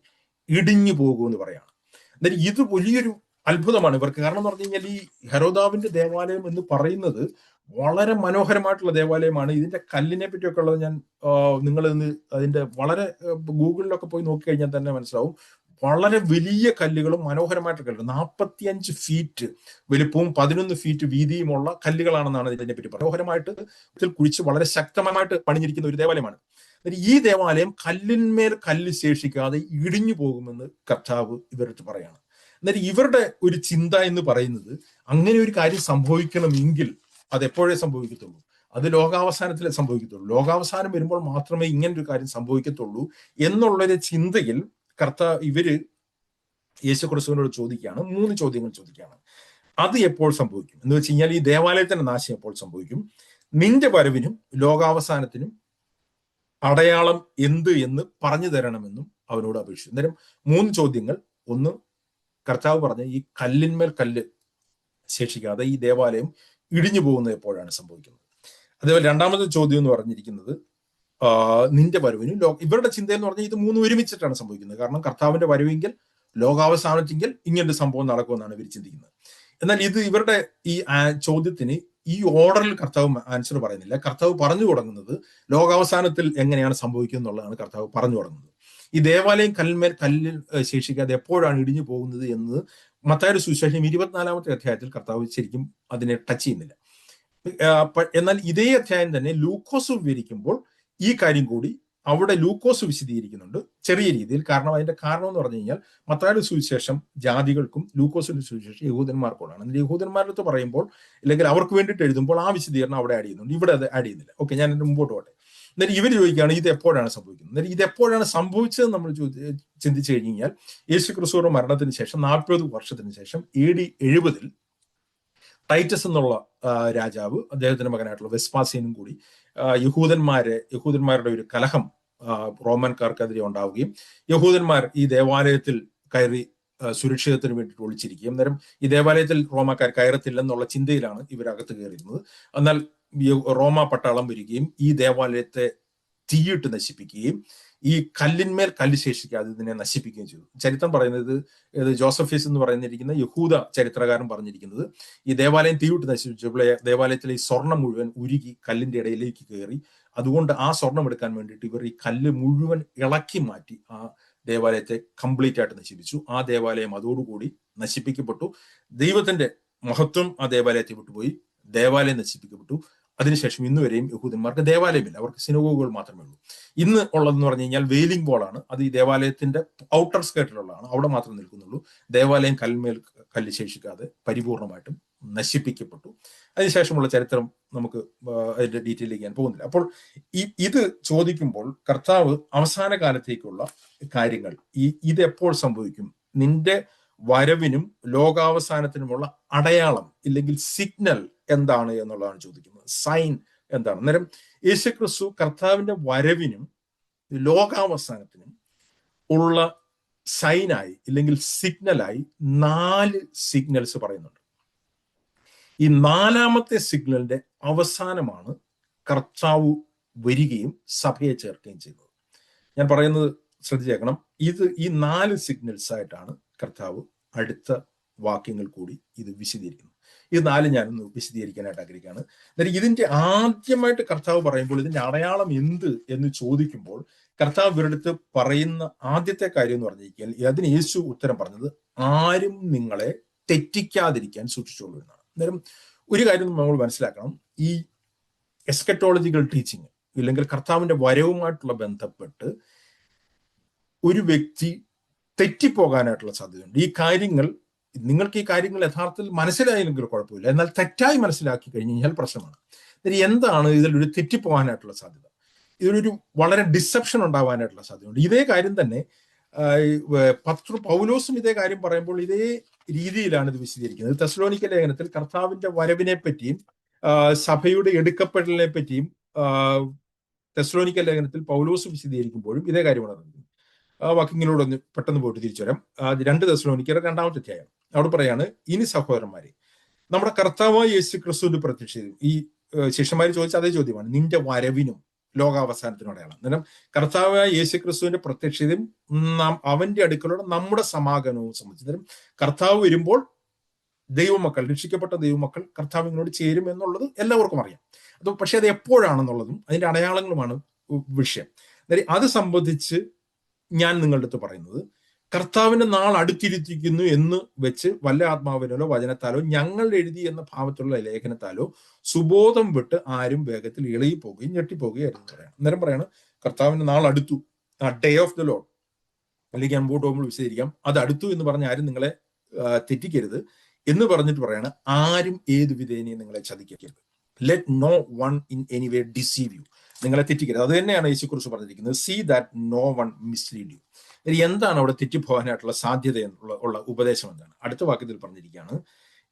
ഇടിഞ്ഞു പോകുമെന്ന് പറയാണ്. എന്നിട്ട് ഇത് വലിയൊരു അത്ഭുതമാണ് ഇവർക്ക്. കാരണം എന്ന് പറഞ്ഞു കഴിഞ്ഞാൽ ഈ ഹെരോദാവിന്റെ ദേവാലയം എന്ന് പറയുന്നത് വളരെ മനോഹരമായിട്ടുള്ള ദേവാലയമാണ്. ഇതിന്റെ കല്ലിനെ പറ്റിയൊക്കെ ഉള്ളത് ഞാൻ നിങ്ങൾ അതിന്റെ വളരെ ഗൂഗിളിലൊക്കെ പോയി നോക്കിക്കഴിഞ്ഞാൽ തന്നെ മനസ്സിലാവും. വളരെ വലിയ കല്ലുകളും മനോഹരമായിട്ട് കല്ലുകൾ, 45 ഫീറ്റ് വലുപ്പവും 11 ഫീറ്റ് വീതിയുമുള്ള കല്ലുകളാണെന്നാണ് ഇതിനെപ്പറ്റി മനോഹരമായിട്ട് കുഴിച്ച് വളരെ ശക്തമായിട്ട് പണിഞ്ഞിരിക്കുന്ന ഒരു ദേവാലയമാണ്. ഈ ദേവാലയം കല്ലിന്മേൽ കല്ല് ശേഷിക്കാതെ ഇടിഞ്ഞു പോകുമെന്ന് കർത്താവ് ഇവരുടെ പറയാണ്. എന്നിട്ട് ഇവരുടെ ഒരു ചിന്ത എന്ന് പറയുന്നത്, അങ്ങനെ ഒരു കാര്യം സംഭവിക്കണമെങ്കിൽ അത് എപ്പോഴേ സംഭവിക്കത്തുള്ളൂ, അത് ലോകാവസാനത്തിലേ സംഭവിക്കത്തുള്ളൂ, ലോകാവസാനം വരുമ്പോൾ മാത്രമേ ഇങ്ങനൊരു കാര്യം സംഭവിക്കത്തുള്ളൂ എന്നുള്ളൊരു ചിന്തയിൽ ഇവര് യേശുക്രിസ്തുവിനോട് ചോദിക്കുകയാണ്. 3 ചോദ്യങ്ങൾ ചോദിക്കുകയാണ്. അത് എപ്പോൾ സംഭവിക്കും എന്ന് വെച്ച് കഴിഞ്ഞാൽ, ഈ ദേവാലയത്തിന്റെ നാശം എപ്പോൾ സംഭവിക്കും, നിന്റെ വരവിനും ലോകാവസാനത്തിനും അടയാളം എന്ത് എന്ന് പറഞ്ഞു തരണമെന്നും അവനോട് അപേക്ഷിച്ചു. അന്നേരം 3 ചോദ്യങ്ങൾ. ഒന്ന്, കർത്താവ് പറഞ്ഞ ഈ കല്ലിന്മേൽ കല്ല് ശേഷിക്കാതെ ഈ ദേവാലയം ഇടിഞ്ഞു പോകുന്നത് എപ്പോഴാണ് സംഭവിക്കുന്നത്. അതേപോലെ രണ്ടാമത്തെ ചോദ്യം എന്ന് പറഞ്ഞിരിക്കുന്നത്, നിന്റെ വരവിനും ഇവരുടെ ചിന്ത എന്ന് പറഞ്ഞാൽ ഇത് 3 ഒരുമിച്ചിട്ടാണ് സംഭവിക്കുന്നത്. കാരണം കർത്താവിന്റെ വരവെങ്കിൽ ലോകാവസാനത്തെങ്കിൽ ഇങ്ങനൊരു സംഭവം നടക്കുമെന്നാണ് ഇവർ ചിന്തിക്കുന്നത്. എന്നാൽ ഇത് ഇവരുടെ ഈ ചോദ്യത്തിന് ഈ ഓർഡറിൽ കർത്താവ് ആൻസർ പറയുന്നില്ല. കർത്താവ് പറഞ്ഞു തുടങ്ങുന്നത് ലോകാവസാനത്തിൽ എങ്ങനെയാണ് സംഭവിക്കുക എന്നുള്ളതാണ് കർത്താവ് പറഞ്ഞു തുടങ്ങുന്നത്. ഈ ദേവാലയം കല്ലിന്മേൽ കല്ലിൽ ശേഷിക്കാതെ എപ്പോഴാണ് ഇടിഞ്ഞു പോകുന്നത് എന്ന് മത്തായിയുടെ സുവിശേഷം 24-ാമത്തെ അധ്യായത്തിൽ കർത്താവ് ശരിക്കും അതിനെ ടച്ച് ചെയ്യുന്നില്ല. എന്നാൽ ഇതേ അധ്യായം തന്നെ ലൂക്കോസ് വിവരിക്കുമ്പോൾ ഈ കാര്യം കൂടി അവിടെ ലൂക്കോസ് വിശദീകരിക്കുന്നുണ്ട് ചെറിയ രീതിയിൽ. കാരണം അതിന്റെ കാരണം എന്ന് പറഞ്ഞു കഴിഞ്ഞാൽ, മത്തായിയുടെ സുവിശേഷം ജാതികൾക്കും ലൂക്കോസിന്റെ സുവിശേഷം യഹൂദന്മാർക്കുള്ളതാണ്. എന്നിട്ട് യഹൂദന്മാരുടെ അടുത്ത് പറയുമ്പോൾ, അല്ലെങ്കിൽ അവർക്ക് വേണ്ടിയിട്ട് എഴുതുമ്പോൾ ആ വിശദീകരണം അവിടെ ആഡ് ചെയ്യുന്നുണ്ട്, ഇവിടെ അത് ആഡ് ചെയ്യുന്നില്ല. ഓക്കെ, ഞാൻ മുമ്പോട്ട് പോട്ടെ. എന്നിട്ട് ഇവർ ചോദിക്കുകയാണ്, ഇത് എപ്പോഴാണ് സംഭവിക്കുന്നത്. എന്നിട്ട് ഇത് എപ്പോഴാണ് സംഭവിച്ചത് നമ്മൾ ചിന്തിച്ചു കഴിഞ്ഞാൽ, യേശു ക്രിസ്തുവിന്റെ മരണത്തിന് ശേഷം 40 വർഷത്തിന് ശേഷം AD 70 ടൈറ്റസ് എന്നുള്ള രാജാവ്, അദ്ദേഹത്തിന്റെ മകനായിട്ടുള്ള വെസ്പാസിയനും കൂടി യഹൂദന്മാരുടെ ഒരു കലഹം റോമൻകാർക്കെതിരെ ഉണ്ടാവുകയും, യഹൂദന്മാർ ഈ ദേവാലയത്തിൽ കയറി സുരക്ഷിതത്തിന് വേണ്ടിയിട്ട് ഒളിച്ചിരിക്കുകയും, അന്നേരം ഈ ദേവാലയത്തിൽ റോമാക്കാർ കയറത്തില്ലെന്നുള്ള ചിന്തയിലാണ് ഇവരകത്ത് കയറിയിരുന്നത്. എന്നാൽ റോമ പട്ടാളം വരികയും ഈ ദേവാലയത്തെ തീയിട്ട് നശിപ്പിക്കുകയും ഈ കല്ലിന്മേൽ കല്ല് ശേഷിക്കാതെ ഇതിനെ നശിപ്പിക്കുകയും ചെയ്തു. ചരിത്രം പറയുന്നത്, ജോസഫീസ് എന്ന് പറയുന്നിരിക്കുന്ന യഹൂദ ചരിത്രകാരൻ പറഞ്ഞിരിക്കുന്നത്, ഈ ദേവാലയം തീയിട്ട് നശിപ്പിച്ചപ്പോൾ ദേവാലയത്തിലെ ഈ സ്വർണം മുഴുവൻ ഉരുകി കല്ലിന്റെ ഇടയിലേക്ക് കയറി, അതുകൊണ്ട് ആ സ്വർണം എടുക്കാൻ വേണ്ടിയിട്ട് ഇവർ ഈ കല്ല് മുഴുവൻ ഇളക്കി മാറ്റി ആ ദേവാലയത്തെ കംപ്ലീറ്റ് ആയിട്ട് നശിപ്പിച്ചു. ആ ദേവാലയം അതോടുകൂടി നശിപ്പിക്കപ്പെട്ടു. ദൈവത്തിന്റെ മഹത്വം ആ ദേവാലയത്തെ വിട്ടുപോയി, ദേവാലയം നശിപ്പിക്കപ്പെട്ടു. അതിനുശേഷം ഇന്ന് വരെയും യഹൂദന്മാർക്ക് ദേവാലയമില്ല, അവർക്ക് സിനഗോഗുകൾ മാത്രമേ ഉള്ളൂ. ഇന്ന് ഉള്ളതെന്ന് പറഞ്ഞു കഴിഞ്ഞാൽ വെയിലിംഗ് ബോളാണ്. അത് ഈ ദേവാലയത്തിന്റെ ഔട്ടർ സ്കേർട്ടിലുള്ളതാണ്, അവിടെ മാത്രം നിൽക്കുന്നുള്ളൂ. ദേവാലയം കല്ലിന്മേൽ കല്ല് ശേഷിക്കാതെ പരിപൂർണമായിട്ടും നശിപ്പിക്കപ്പെട്ടു. അതിനുശേഷമുള്ള ചരിത്രം നമുക്ക് അതിന്റെ ഡീറ്റെയിലേക്ക് ഞാൻ പോകുന്നില്ല. അപ്പോൾ ഇത് ചോദിക്കുമ്പോൾ കർത്താവ് അവസാന കാലത്തേക്കുള്ള കാര്യങ്ങൾ, ഇതെപ്പോൾ സംഭവിക്കും, നിന്റെ വരവിനും ലോകാവസാനത്തിനുമുള്ള അടയാളം ഇല്ലെങ്കിൽ സിഗ്നൽ എന്താണ് എന്നുള്ളതാണ് ചോദിക്കുന്നത്. സൈൻ എന്താണ്? അന്നേരം യേശുക്രിസ്തു കർത്താവിന്റെ വരവിനും ലോകാവസാനത്തിനും ഉള്ള സൈനായി ഇല്ലെങ്കിൽ സിഗ്നലായി 4 സിഗ്നൽസ് പറയുന്നുണ്ട്. ഈ 4ാമത്തെ സിഗ്നലിന്റെ അവസാനമാണ് കർത്താവ് വരികയും സഭയെ ചേർക്കുകയും ചെയ്തത്. ഞാൻ പറയുന്നത് ശ്രദ്ധിച്ചേക്കണം. ഈ 4 സിഗ്നൽസ് ആയിട്ടാണ് കർത്താവ് അടുത്ത വാക്യങ്ങൾ കൂടി ഇത് വിശദീകരിക്കുന്നത്. ഇത് 4 ഞാനൊന്ന് വിശദീകരിക്കാനായിട്ട് ആഗ്രഹിക്കുകയാണ്. അതായത് ഇതിന്റെ ആദ്യമായിട്ട് കർത്താവ് പറയുമ്പോൾ ഇതിന്റെ അടയാളം എന്ത് എന്ന് ചോദിക്കുമ്പോൾ കർത്താവ് ഇവരുടെ പറയുന്ന ആദ്യത്തെ കാര്യം എന്ന് പറഞ്ഞിരിക്കാൻ, അതിന് യേശു ഉത്തരം പറഞ്ഞത് ആരും നിങ്ങളെ തെറ്റിക്കാതിരിക്കാൻ സൂക്ഷിച്ചോളൂ എന്നാണ്. അന്നേരം ഒരു കാര്യം നമ്മൾ മനസ്സിലാക്കണം, ഈ എസ്കറ്റോളജിക്കൽ ടീച്ചിങ് ഇല്ലെങ്കിൽ കർത്താവിന്റെ വരവുമായിട്ടുള്ള ബന്ധപ്പെട്ട് ഒരു വ്യക്തി തെറ്റിപ്പോകാനായിട്ടുള്ള സാധ്യതയുണ്ട്. നിങ്ങൾക്ക് ഈ കാര്യങ്ങൾ യഥാർത്ഥത്തിൽ മനസ്സിലായില്ലെങ്കിൽ കുഴപ്പമില്ല, എന്നാൽ തെറ്റായി മനസ്സിലാക്കി കഴിഞ്ഞ് കഴിഞ്ഞാൽ പ്രശ്നമാണ്. എന്താണ് ഇതിലൊരു തെറ്റിപ്പോകാനായിട്ടുള്ള സാധ്യത? ഇതിലൊരു വളരെ ഡിസെപ്ഷൻ ഉണ്ടാവാനായിട്ടുള്ള സാധ്യതയുണ്ട്. ഇതേ കാര്യം തന്നെ പൗലോസും ഇതേ കാര്യം പറയുമ്പോൾ ഇതേ രീതിയിലാണ് ഇത് വിശദീകരിക്കുന്നത്. തെസ്സലോനിക്ക ലേഖനത്തിൽ കർത്താവിന്റെ വരവിനെ പറ്റിയും സഭയുടെ എടുക്കപ്പെടലിനെ പറ്റിയും തെസ്സലോനിക്ക ലേഖനത്തിൽ പൗലോസ് വിശദീകരിക്കുമ്പോഴും ഇതേ കാര്യമാണ് നടക്കുന്നത്. ആ വാക്യങ്ങളോട് ഒന്ന് പെട്ടെന്ന് പോയിട്ട് തിരിച്ചു വരാം. 2 തെസ്സലോനിക്കയുടെ 2ാമത്തെ അധ്യായം. അവിടെ പറയാണ്, ഇനി സഹോദരന്മാരെ, നമ്മുടെ കർത്താവായ യേശു ക്രിസ്തുവിന്റെ പ്രത്യക്ഷതയും, ഈ ശിഷ്യന്മാർ ചോദിച്ച അതേ ചോദ്യമാണ്, നിന്റെ വരവിനും ലോകാവസാനത്തിനും അടയാളം. അന്നേരം കർത്താവായ യേശു ക്രിസ്തുവിന്റെ പ്രത്യക്ഷതയും അവന്റെ അടുക്കലുള്ള നമ്മുടെ സമാഗമനവും സംബന്ധിച്ച്, കർത്താവ് വരുമ്പോൾ ദൈവമക്കൾ, രക്ഷിക്കപ്പെട്ട ദൈവമക്കൾ കർത്താവിനോട് ചേരും എന്നുള്ളത് എല്ലാവർക്കും അറിയാം. പക്ഷെ അത് എപ്പോഴാണെന്നുള്ളതും അതിന്റെ അടയാളങ്ങളുമാണ് വിഷയം. അത് സംബന്ധിച്ച് ഞാൻ നിങ്ങളുടെ അടുത്ത് പറയുന്നത്, കർത്താവിന്റെ നാൾ അടുത്തിരിക്കുന്നു എന്ന് വെച്ച് വല്ല ആത്മാവിനാലോ വചനത്താലോ ഞങ്ങൾ എഴുതി എന്ന ഭാവത്തിലുള്ള ലേഖനത്താലോ സുബോധം വിട്ട് ആരും വേഗത്തിൽ ഇളകിപ്പോകുകയും ഞെട്ടിപ്പോകുകയായിരുന്നു പറയണം. അന്നേരം പറയാണ്, കർത്താവിന്റെ നാൾ അടുത്തു, ഡേ ഓഫ് ദ ലോർഡ്, അല്ലെങ്കിൽ മുമ്പോട്ട് പോകുമ്പോൾ വിശദീകരിക്കാം, അത് അടുത്തു എന്ന് പറഞ്ഞ് ആരും നിങ്ങളെ തെറ്റിക്കരുത് എന്ന് പറഞ്ഞിട്ട് പറയാണ്, ആരും ഏതു വിധേനയും നിങ്ങളെ ചതിക്കരുത്. Let no one in any way deceive you, നിങ്ങളെ തെറ്റിക്കരുത്. അത് തന്നെയാണ് യേശുക്രിസ്തു പറഞ്ഞിരിക്കുന്നത്, see that no one mislead you. എന്താണ് അവിടെ തെറ്റിപ്പോകാനായിട്ടുള്ള സാധ്യത ഉള്ള ഉപദേശം എന്താണ്? അടുത്ത വാക്യത്തിൽ പറഞ്ഞിരിക്കുകയാണ്,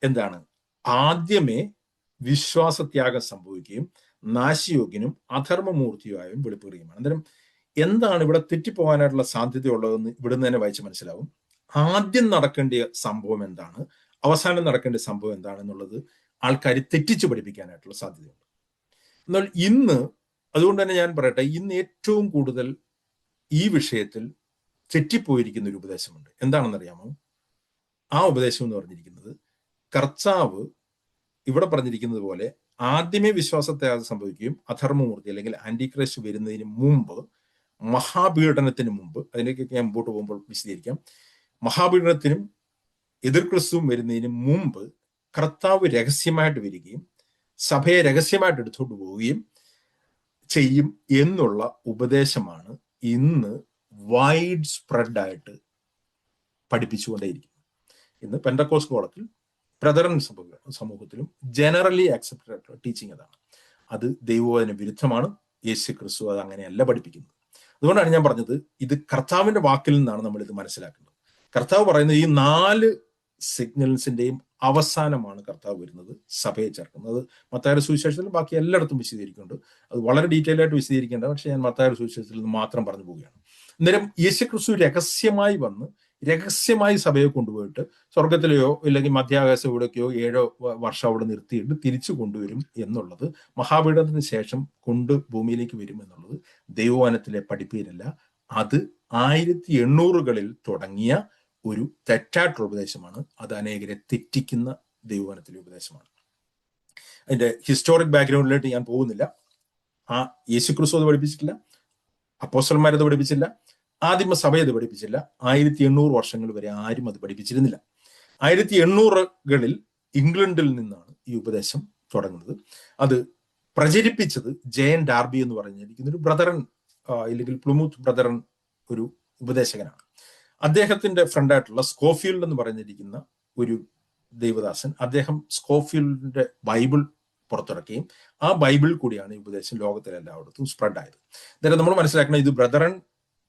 എന്താണ്? ആദ്യമേ വിശ്വാസത്യാഗം സംഭവിക്കുകയും നാശയോഗ്യനും അധർമ്മമൂർത്തിയായും വെളിപ്പെടുകയുമാണ്. അന്നേരം എന്താണ് ഇവിടെ തെറ്റിപ്പോകാനായിട്ടുള്ള സാധ്യത ഉള്ളതെന്ന് ഇവിടുന്ന് തന്നെ വായിച്ച് മനസ്സിലാവും. ആദ്യം നടക്കേണ്ട സംഭവം എന്താണ്, അവസാനം നടക്കേണ്ട സംഭവം എന്താണെന്നുള്ളത് ആൾക്കാർ തെറ്റിച്ച് പഠിപ്പിക്കാനായിട്ടുള്ള സാധ്യതയുണ്ട്. എന്നാൽ ഇന്ന്, അതുകൊണ്ട് തന്നെ ഞാൻ പറയട്ടെ, ഇന്ന് ഏറ്റവും കൂടുതൽ ഈ വിഷയത്തിൽ തെറ്റിപ്പോയിരിക്കുന്ന ഒരു ഉപദേശമുണ്ട്. എന്താണെന്നറിയാമോ? ആ ഉപദേശം എന്ന് പറഞ്ഞിരിക്കുന്നത്, കർത്താവ് ഇവിടെ പറഞ്ഞിരിക്കുന്നത് പോലെ ആദ്യമേ വിശ്വാസത്യാഗം സംഭവിക്കുകയും അധർമ്മമൂർത്തി അല്ലെങ്കിൽ ആന്റിക്രൈസ്റ്റ് വരുന്നതിന് മുമ്പ്, മഹാപീഡനത്തിന് മുമ്പ്, അതിലേക്കൊക്കെ ഞാൻ മുമ്പോട്ട് പോകുമ്പോൾ വിശദീകരിക്കാം, മഹാപീഡനത്തിനും എതിർ ക്രിസ്തുവും വരുന്നതിന് മുമ്പ് കർത്താവ് രഹസ്യമായിട്ട് വരികയും സഭയെ രഹസ്യമായിട്ട് എടുത്തോണ്ട് പോവുകയും ചെയ്യും എന്നുള്ള ഉപദേശമാണ് ഇന്ന് വൈഡ് സ്പ്രെഡ് ആയിട്ട് പഠിപ്പിച്ചുകൊണ്ടേയിരിക്കുന്നത്. ഇന്ന് പെന്തക്കോസ്റ്റ് കോളത്തിൽ, ബ്രദറൻ സമൂഹത്തിലും ജനറലി അക്സെപ്റ്റഡ് ആയിട്ടുള്ള ടീച്ചിങ് അതാണ്. അത് ദൈവവചന വിരുദ്ധമാണ്. യേശു ക്രിസ്തു അത് അങ്ങനെയല്ല പഠിപ്പിക്കുന്നത്. അതുകൊണ്ടാണ് ഞാൻ പറഞ്ഞത്, ഇത് കർത്താവിന്റെ വാക്കിൽ നിന്നാണ് നമ്മൾ ഇത് മനസ്സിലാക്കുന്നത്. കർത്താവ് പറയുന്നത് ഈ 4 സിഗ്നൽസിന്റെയും അവസാനമാണ് കർത്താവ് വരുന്നത്, സഭയെ ചേർക്കുന്നത്. മത്തായിയുടെ സുവിശേഷത്തിൽ ബാക്കി എല്ലായിടത്തും വിശദീകരിക്കുന്നുണ്ട്. അത് വളരെ ഡീറ്റെയിൽ ആയിട്ട് വിശദീകരിക്കേണ്ട, പക്ഷെ ഞാൻ മത്തായിയുടെ സുവിശേഷത്തിൽ നിന്ന് മാത്രം പറഞ്ഞു പോവുകയാണ്. അന്നേരം യേശുക്രിസ്തു രഹസ്യമായി വന്ന് രഹസ്യമായി സഭയെ കൊണ്ടുപോയിട്ട് സ്വർഗത്തിലെയോ ഇല്ലെങ്കിൽ മധ്യാകാശ എവിടേക്കോ 7 വർഷം അവിടെ നിർത്തിയിട്ട് തിരിച്ചു കൊണ്ടുവരും എന്നുള്ളത്, മഹാപീഡനത്തിന് ശേഷം ഭൂമിയിലേക്ക് വരും എന്നുള്ളത് ദൈവവചനത്തിലെ പഠിപ്പീരല്ല. അത് 1800കളിൽ തുടങ്ങിയ ഒരു തെറ്റായിട്ടുള്ള ഉപദേശമാണ്. അത് അനേകരെ തെറ്റിക്കുന്ന ദൈവവചനത്തിലെ ഉപദേശമാണ്. അതിന്റെ ഹിസ്റ്റോറിക് ബാക്ക്ഗ്രൗണ്ടിലായിട്ട് ഞാൻ പോകുന്നില്ല. യേശുക്രിസ്തു അത് പഠിപ്പിച്ചിട്ടില്ല, അപ്പോസ്തലന്മാരത് പഠിപ്പിച്ചില്ല, ആദിമ സഭ അത് പഠിപ്പിച്ചില്ല. 1800 വർഷങ്ങൾ വരെ ആരും അത് പഠിപ്പിച്ചിരുന്നില്ല. 1800കളിൽ ഇംഗ്ലണ്ടിൽ നിന്നാണ് ഈ ഉപദേശം തുടങ്ങുന്നത്. അത് പ്രചരിപ്പിച്ചത് ജയൻ ഡാർബി എന്ന് പറഞ്ഞിരിക്കുന്ന ഒരു ബ്രദറൻ, ഇല്ലെങ്കിൽ പ്ലിമൂത്ത് ബ്രദറൻ, ഒരു ഉപദേശകനാണ്. അദ്ദേഹത്തിന്റെ ഫ്രണ്ടായിട്ടുള്ള സ്കോഫീൽഡ് എന്ന് പറഞ്ഞിരിക്കുന്ന ഒരു ദൈവദാസൻ, അദ്ദേഹം സ്കോഫീൽഡിന്റെ ബൈബിൾ പുറത്തിറക്കുകയും ആ ബൈബിളിൽ കൂടിയാണ് ഈ ഉപദേശം ലോകത്തിലെല്ലായിടത്തും സ്പ്രെഡ് ആയത്. അന്നേരം നമ്മൾ മനസ്സിലാക്കണം, ഇത് ബ്രദറൻ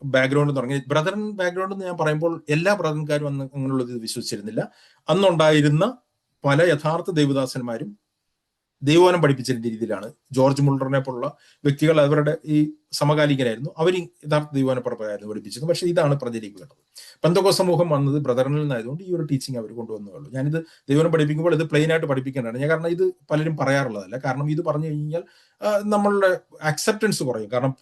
ബാക്ക്ഗ്രൗണ്ട് തുടങ്ങി. ബ്രദറൻ ബാക്ക്ഗ്രൗണ്ട് എന്ന് ഞാൻ പറയുമ്പോൾ എല്ലാ ബ്രദറൻകാരും അന്ന് അങ്ങനെയുള്ളത് വിശ്വസിച്ചിരുന്നില്ല. അന്നുണ്ടായിരുന്ന പല യഥാർത്ഥ ദൈവദാസന്മാരും ദൈവവചനം പഠിപ്പിച്ചതിന്റെ രീതിയിലാണ്. ജോർജ് മുള്ളറിനെ പോലുള്ള വ്യക്തികൾ അവരുടെ ഈ സമകാലികരായിരുന്നു, അവർ യഥാർത്ഥ ദൈവവചന പ്രകാരമായിരുന്നു പഠിപ്പിച്ചത്. പക്ഷേ ഇതാണ് പ്രചരിക്കുന്നത്. പെന്തക്കോസ്ത് സമൂഹം വന്നത് ബ്രദറിനിൽ നിന്നായതുകൊണ്ട് ഈ ഒരു ടീച്ചിങ് അവർ കൊണ്ടുവന്നുള്ളൂ. ഞാനിത് ദൈവവചനം പഠിപ്പിക്കുമ്പോൾ ഇത് പ്ലെയിൻ ആയിട്ട് പഠിപ്പിക്കേണ്ടതാണ് ഞാൻ, കാരണം ഇത് പലരും പറയാറുള്ളതല്ല. കാരണം ഇത് പറഞ്ഞു കഴിഞ്ഞാൽ നമ്മളുടെ അക്സെപ്റ്റൻസ് കുറയും. കാരണം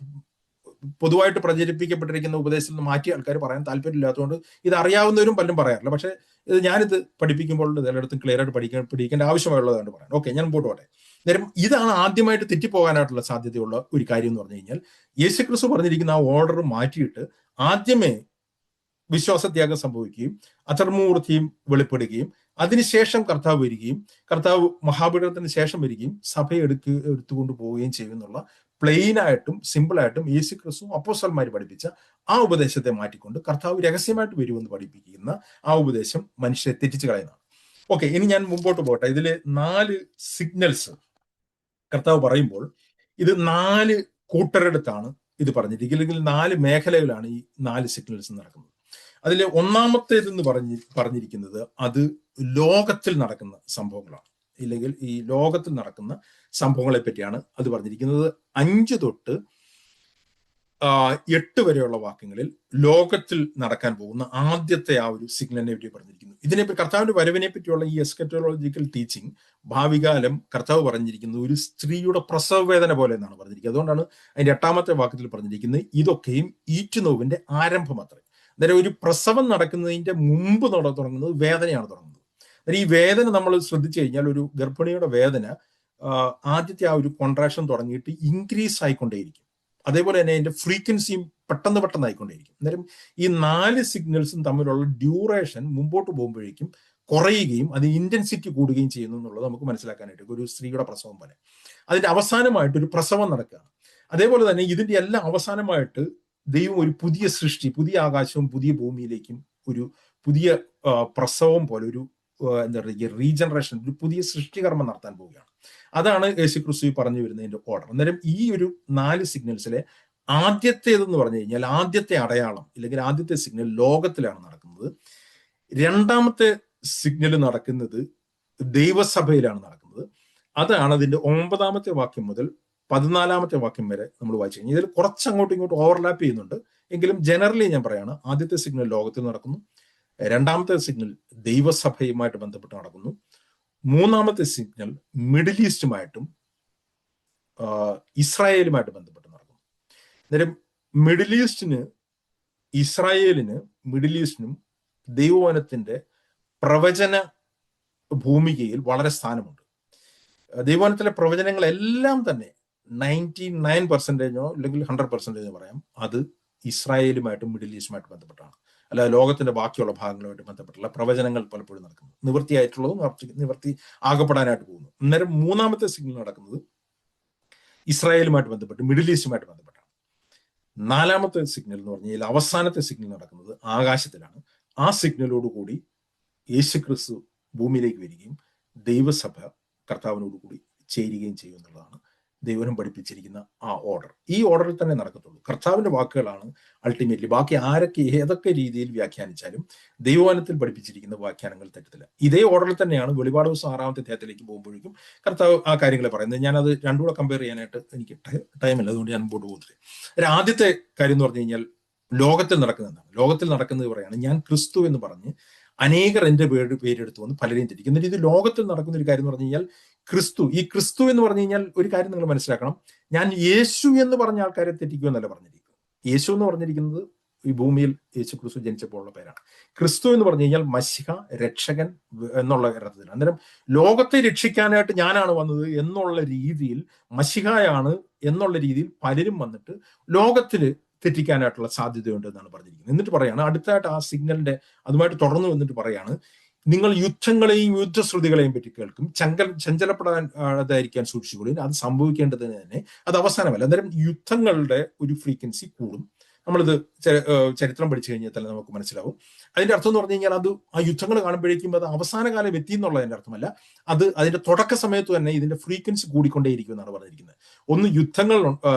പൊതുവായിട്ട് പ്രചരിപ്പിക്കപ്പെട്ടിരിക്കുന്ന ഉപദേശത്തിൽ നിന്ന് മാറ്റി ആൾക്കാർ പറയാൻ താല്പര്യമില്ലാത്തതുകൊണ്ട് ഇത് അറിയാവുന്നവരും പലരും പറയാറില്ല. പക്ഷേ ഞാനിത് പഠിപ്പിക്കുമ്പോൾ എല്ലായിടത്തും ക്ലിയർ ആയിട്ട് പഠിക്കേണ്ട ആവശ്യമുള്ളതാണ് പറയാൻ. ഓക്കെ, ഞാൻ മുമ്പോട്ട് പോട്ടെ. നേരം ഇതാണ് ആദ്യമായിട്ട് തെറ്റിപ്പോകാനായിട്ടുള്ള സാധ്യതയുള്ള ഒരു കാര്യം എന്ന് പറഞ്ഞു കഴിഞ്ഞാൽ, യേശുക്രിസ്തു പറഞ്ഞിരിക്കുന്ന ആ ഓർഡർ മാറ്റിയിട്ട് ആദ്യമേ വിശ്വാസത്യാഗം സംഭവിക്കുകയും അധർമ്മൂർത്തിയും വെളിപ്പെടുകയും അതിനുശേഷം കർത്താവ് വരികയും കർത്താവ് മഹാപീഠത്തിന് ശേഷം വരികയും സഭയെ എടുത്തുകൊണ്ട് പോവുകയും ചെയ്യുമെന്നുള്ള പ്ലെയിനായിട്ടും സിമ്പിളായിട്ടും യേശുക്രിസ്തു അപ്പോസ്തലന്മാർ പഠിപ്പിച്ച ആ ഉപദേശത്തെ മാറ്റിക്കൊണ്ട് കർത്താവ് രഹസ്യമായിട്ട് വരുമെന്ന് പഠിപ്പിക്കുന്ന ആ ഉപദേശം മനുഷ്യരെ തെറ്റിച്ച് കളയുന്നതാണ്. ഓക്കെ, ഇനി ഞാൻ മുമ്പോട്ട് പോട്ടെ. ഇതില് 4 സിഗ്നൽസ് കർത്താവ് പറയുമ്പോൾ ഇത് 4 കൂട്ടരെടുത്താണ് ഇത് പറഞ്ഞിരിക്കുന്നത്, അല്ലെങ്കിൽ 4 മേഖലകളാണ് ഈ 4 സിഗ്നൽസ് നടക്കുന്നത്. അതിൽ ഒന്നാമത്തേതെന്ന് പറഞ്ഞിരിക്കുന്നത് അത് ലോകത്തിൽ നടക്കുന്ന സംഭവങ്ങളാണ്, ഇല്ലെങ്കിൽ ഈ ലോകത്തിൽ നടക്കുന്ന സംഭവങ്ങളെ പറ്റിയാണ് അത് പറഞ്ഞിരിക്കുന്നത്. 5 തൊട്ട് 8 വരെയുള്ള വാക്യങ്ങളിൽ ലോകത്തിൽ നടക്കാൻ പോകുന്ന ആദ്യത്തെ ആ ഒരു സിഗ്നലിനെ പറ്റി പറഞ്ഞിരിക്കുന്നു. ഇതിനെപ്പറ്റി കർത്താവിന്റെ വരവിനെ പറ്റിയുള്ള ഈ എസ്കറ്റോളജിക്കൽ ടീച്ചിങ്, ഭാവികാലം കർത്താവ് പറഞ്ഞിരിക്കുന്നത് ഒരു സ്ത്രീയുടെ പ്രസവ വേദന പോലെ എന്നാണ് പറഞ്ഞിരിക്കുന്നത്. അതുകൊണ്ടാണ് അതിന്റെ 8ാമത്തെ വാക്യത്തിൽ പറഞ്ഞിരിക്കുന്നത് ഇതൊക്കെയും ഈറ്റുനോവിന്റെ ആരംഭം അത്രേ. അന്നേരം ഒരു പ്രസവം നടക്കുന്നതിന്റെ മുമ്പ് തുടങ്ങുന്നത് വേദനയാണ് തുടങ്ങുന്നത്. ഈ വേദന നമ്മൾ ശ്രദ്ധിച്ചു കഴിഞ്ഞാൽ ഒരു ഗർഭിണിയുടെ വേദന ആദ്യത്തെ ആ ഒരു കോൺട്രാക്ഷൻ തുടങ്ങിയിട്ട് ഇൻക്രീസ് ആയിക്കൊണ്ടേയിരിക്കും. അതേപോലെ തന്നെ അതിന്റെ ഫ്രീക്വൻസിയും പെട്ടെന്നായിക്കൊണ്ടേയിരിക്കും. അന്നേരം ഈ 4 സിഗ്നൽസും തമ്മിലുള്ള ഡ്യൂറേഷൻ മുമ്പോട്ട് പോകുമ്പോഴേക്കും കുറയുകയും അത് ഇന്റൻസിറ്റി കൂടുകയും ചെയ്യുന്നു എന്നുള്ളത് നമുക്ക് മനസ്സിലാക്കാനായിട്ട്, ഒരു സ്ത്രീയുടെ പ്രസവം പോലെ അതിന്റെ അവസാനമായിട്ട് ഒരു പ്രസവം നടക്കുകയാണ്. അതേപോലെ തന്നെ ഇതിന്റെ എല്ലാം അവസാനമായിട്ട് ദൈവം ഒരു പുതിയ സൃഷ്ടി, പുതിയ ആകാശവും പുതിയ ഭൂമിയിലേക്കും ഒരു പുതിയ പ്രസവം പോലെ ഒരു എന്താ പറയുക റീജനറേഷൻ, ഒരു പുതിയ സൃഷ്ടികർമ്മം നടത്താൻ പോവുകയാണ്. അതാണ് യേശുക്രിസ്തു പറഞ്ഞു വരുന്നതിന്റെ ഓർഡർ. അന്നേരം ഈ ഒരു 4 സിഗ്നൽസിലെ ആദ്യത്തേതെന്ന് പറഞ്ഞു കഴിഞ്ഞാൽ, ആദ്യത്തെ അടയാളം ഇല്ലെങ്കിൽ ആദ്യത്തെ സിഗ്നൽ ലോകത്തിലാണ് നടക്കുന്നത്. 2ാമത്തെ സിഗ്നൽ നടക്കുന്നത് ദൈവസഭയിലാണ് നടക്കുന്നത്. അതാണ് അതിന്റെ 9ാമത്തെ വാക്യം മുതൽ 14ാമത്തെ വാക്യം വരെ നമ്മൾ വായിച്ചു കഴിഞ്ഞാൽ ഇതിൽ കുറച്ച് അങ്ങോട്ടും ഇങ്ങോട്ടും ഓവർലാപ്പ് ചെയ്യുന്നുണ്ട്. എങ്കിലും ജനറലി ഞാൻ പറയാണ്, ആദ്യത്തെ സിഗ്നൽ ലോകത്തിൽ നടക്കുന്നു, 2ാമത്തെ സിഗ്നൽ ദൈവസഭയുമായിട്ട് ബന്ധപ്പെട്ട് നടക്കുന്നു, 3ാമത്തെ സിഗ്നൽ മിഡിൽ ഈസ്റ്റുമായിട്ടും ഇസ്രായേലുമായിട്ട് ബന്ധപ്പെട്ട് നടക്കുന്നു. അന്നേരം മിഡിൽ ഈസ്റ്റിനും ദൈവവചനത്തിന്റെ പ്രവചന ഭൂമികയിൽ വളരെ സ്ഥാനമുണ്ട്. ദൈവവചനത്തിലെ പ്രവചനങ്ങളെല്ലാം തന്നെ 99% അല്ലെങ്കിൽ 100% പറയാം, അത് ഇസ്രായേലുമായിട്ടും മിഡിൽ ഈസ്റ്റുമായിട്ട് ബന്ധപ്പെട്ടാണ്. അല്ലാതെ ലോകത്തിന്റെ ബാക്കിയുള്ള ഭാഗങ്ങളുമായിട്ട് ബന്ധപ്പെട്ടുള്ള പ്രവചനങ്ങൾ പലപ്പോഴും നടക്കുന്നു. നിവൃത്തിയായിട്ടുള്ളതും നിവൃത്തി ആകപ്പെടാനായിട്ട് പോകുന്നു. അന്നേരം 3ാമത്തെ സിഗ്നൽ നടക്കുന്നത് ഇസ്രായേലുമായിട്ട് ബന്ധപ്പെട്ട് മിഡിൽ ഈസ്റ്റുമായിട്ട് ബന്ധപ്പെട്ടാണ്. 4ാമത്തെ സിഗ്നൽ എന്ന് പറഞ്ഞാൽ അവസാനത്തെ സിഗ്നൽ നടക്കുന്നത് ആകാശത്തിലാണ്. ആ സിഗ്നലോടുകൂടി യേശുക്രിസ്തു ഭൂമിയിലേക്ക് വരികയും ദൈവസഭ കർത്താവിനോടുകൂടി ചേരുകയും ചെയ്യും എന്നുള്ളതാണ് ദൈവം പഠിപ്പിച്ചിരിക്കുന്ന ആ ഓർഡർ. ഈ ഓർഡറിൽ തന്നെ നടക്കത്തുള്ളൂ. കർത്താവിന്റെ വാക്കുകളാണ് അൾട്ടിമേറ്റ്ലി. ബാക്കി ആരൊക്കെ ഏതൊക്കെ രീതിയിൽ വ്യാഖ്യാനിച്ചാലും ദൈവവചനത്തിൽ പഠിപ്പിച്ചിരിക്കുന്ന വ്യാഖ്യാനങ്ങൾ തെറ്റത്തില്ല. ഇതേ ഓർഡറിൽ തന്നെയാണ് വെളിപാട് ദിവസം 6ാമത്തെ അധ്യായത്തിലേക്ക് പോകുമ്പോഴേക്കും കർത്താവ് ആ കാര്യങ്ങളെ പറയുന്നത്. ഞാനത് രണ്ടും കൂടെ കമ്പയർ ചെയ്യാനായിട്ട് എനിക്ക് ടൈമില്ല, അതുകൊണ്ട് ഞാൻ മുമ്പോട്ട് പോകുന്നില്ല. ആദ്യത്തെ കാര്യം എന്ന് പറഞ്ഞു കഴിഞ്ഞാൽ ലോകത്തിൽ നടക്കുന്നതാണ്. ലോകത്തിൽ നടക്കുന്നത് പറയാണ്, ഞാൻ ക്രിസ്തു എന്ന് പറഞ്ഞ് അനേകർ എന്റെ പേരെടുത്തു വന്ന് പലരെയും തെറ്റിക്കും. എന്നിട്ട് ഇത് ലോകത്തിൽ നടക്കുന്ന ഒരു കാര്യം എന്ന് പറഞ്ഞു കഴിഞ്ഞാൽ ക്രിസ്തു എന്ന് പറഞ്ഞു കഴിഞ്ഞാൽ ഒരു കാര്യം നിങ്ങൾ മനസ്സിലാക്കണം, ഞാൻ യേശു എന്ന് പറഞ്ഞ ആൾക്കാരെ തെറ്റിക്കും എന്നല്ല പറഞ്ഞിരിക്കുന്നത്. യേശു എന്ന് പറഞ്ഞിരിക്കുന്നത് ഈ ഭൂമിയിൽ യേശു ക്രിസ്തു ജനിച്ചപ്പോഴുള്ള പേരാണ്. ക്രിസ്തു എന്ന് പറഞ്ഞു കഴിഞ്ഞാൽ മശിഹ, രക്ഷകൻ എന്നുള്ള അർത്ഥത്തിൽ. അന്നേരം ലോകത്തെ രക്ഷിക്കാനായിട്ട് ഞാനാണ് വന്നത് എന്നുള്ള രീതിയിൽ, മശിഹയാണ് എന്നുള്ള രീതിയിൽ പലരും വന്നിട്ട് ലോകത്തില് തെറ്റിക്കാനായിട്ടുള്ള സാധ്യതയുണ്ട് എന്നാണ് പറഞ്ഞിരിക്കുന്നത്. എന്നിട്ട് പറയാണ് അടുത്തായിട്ട് ആ സിഗ്നലിന്റെ അതുമായിട്ട് തുടർന്ന് വന്നിട്ട് പറയാണ്, നിങ്ങൾ യുദ്ധങ്ങളെയും യുദ്ധശ്രുതികളെയും പറ്റി കേൾക്കും, ചഞ്ചലപ്പെടാതായിരിക്കാൻ സൂക്ഷിച്ചുകൊള്ളും, അത് സംഭവിക്കേണ്ടതിന് തന്നെ അത് അവസാനമല്ല. അന്നേരം യുദ്ധങ്ങളുടെ ഒരു ഫ്രീക്വൻസി കൂടും. നമ്മളിത് ചരിത്രം പഠിച്ചു കഴിഞ്ഞാൽ തന്നെ നമുക്ക് മനസ്സിലാവും. അതിന്റെ അർത്ഥം എന്ന് പറഞ്ഞു കഴിഞ്ഞാൽ അത് ആ യുദ്ധങ്ങൾ കാണുമ്പോഴേക്കും അത് അവസാന കാലം എത്തി എന്നുള്ളതിന്റെ അർത്ഥമല്ല, അത് അതിന്റെ തുടക്ക സമയത്ത് തന്നെ ഇതിന്റെ ഫ്രീക്വൻസി കൂടിക്കൊണ്ടേയിരിക്കും എന്നാണ് പറഞ്ഞിരിക്കുന്നത്. ഒന്ന്, യുദ്ധങ്ങൾ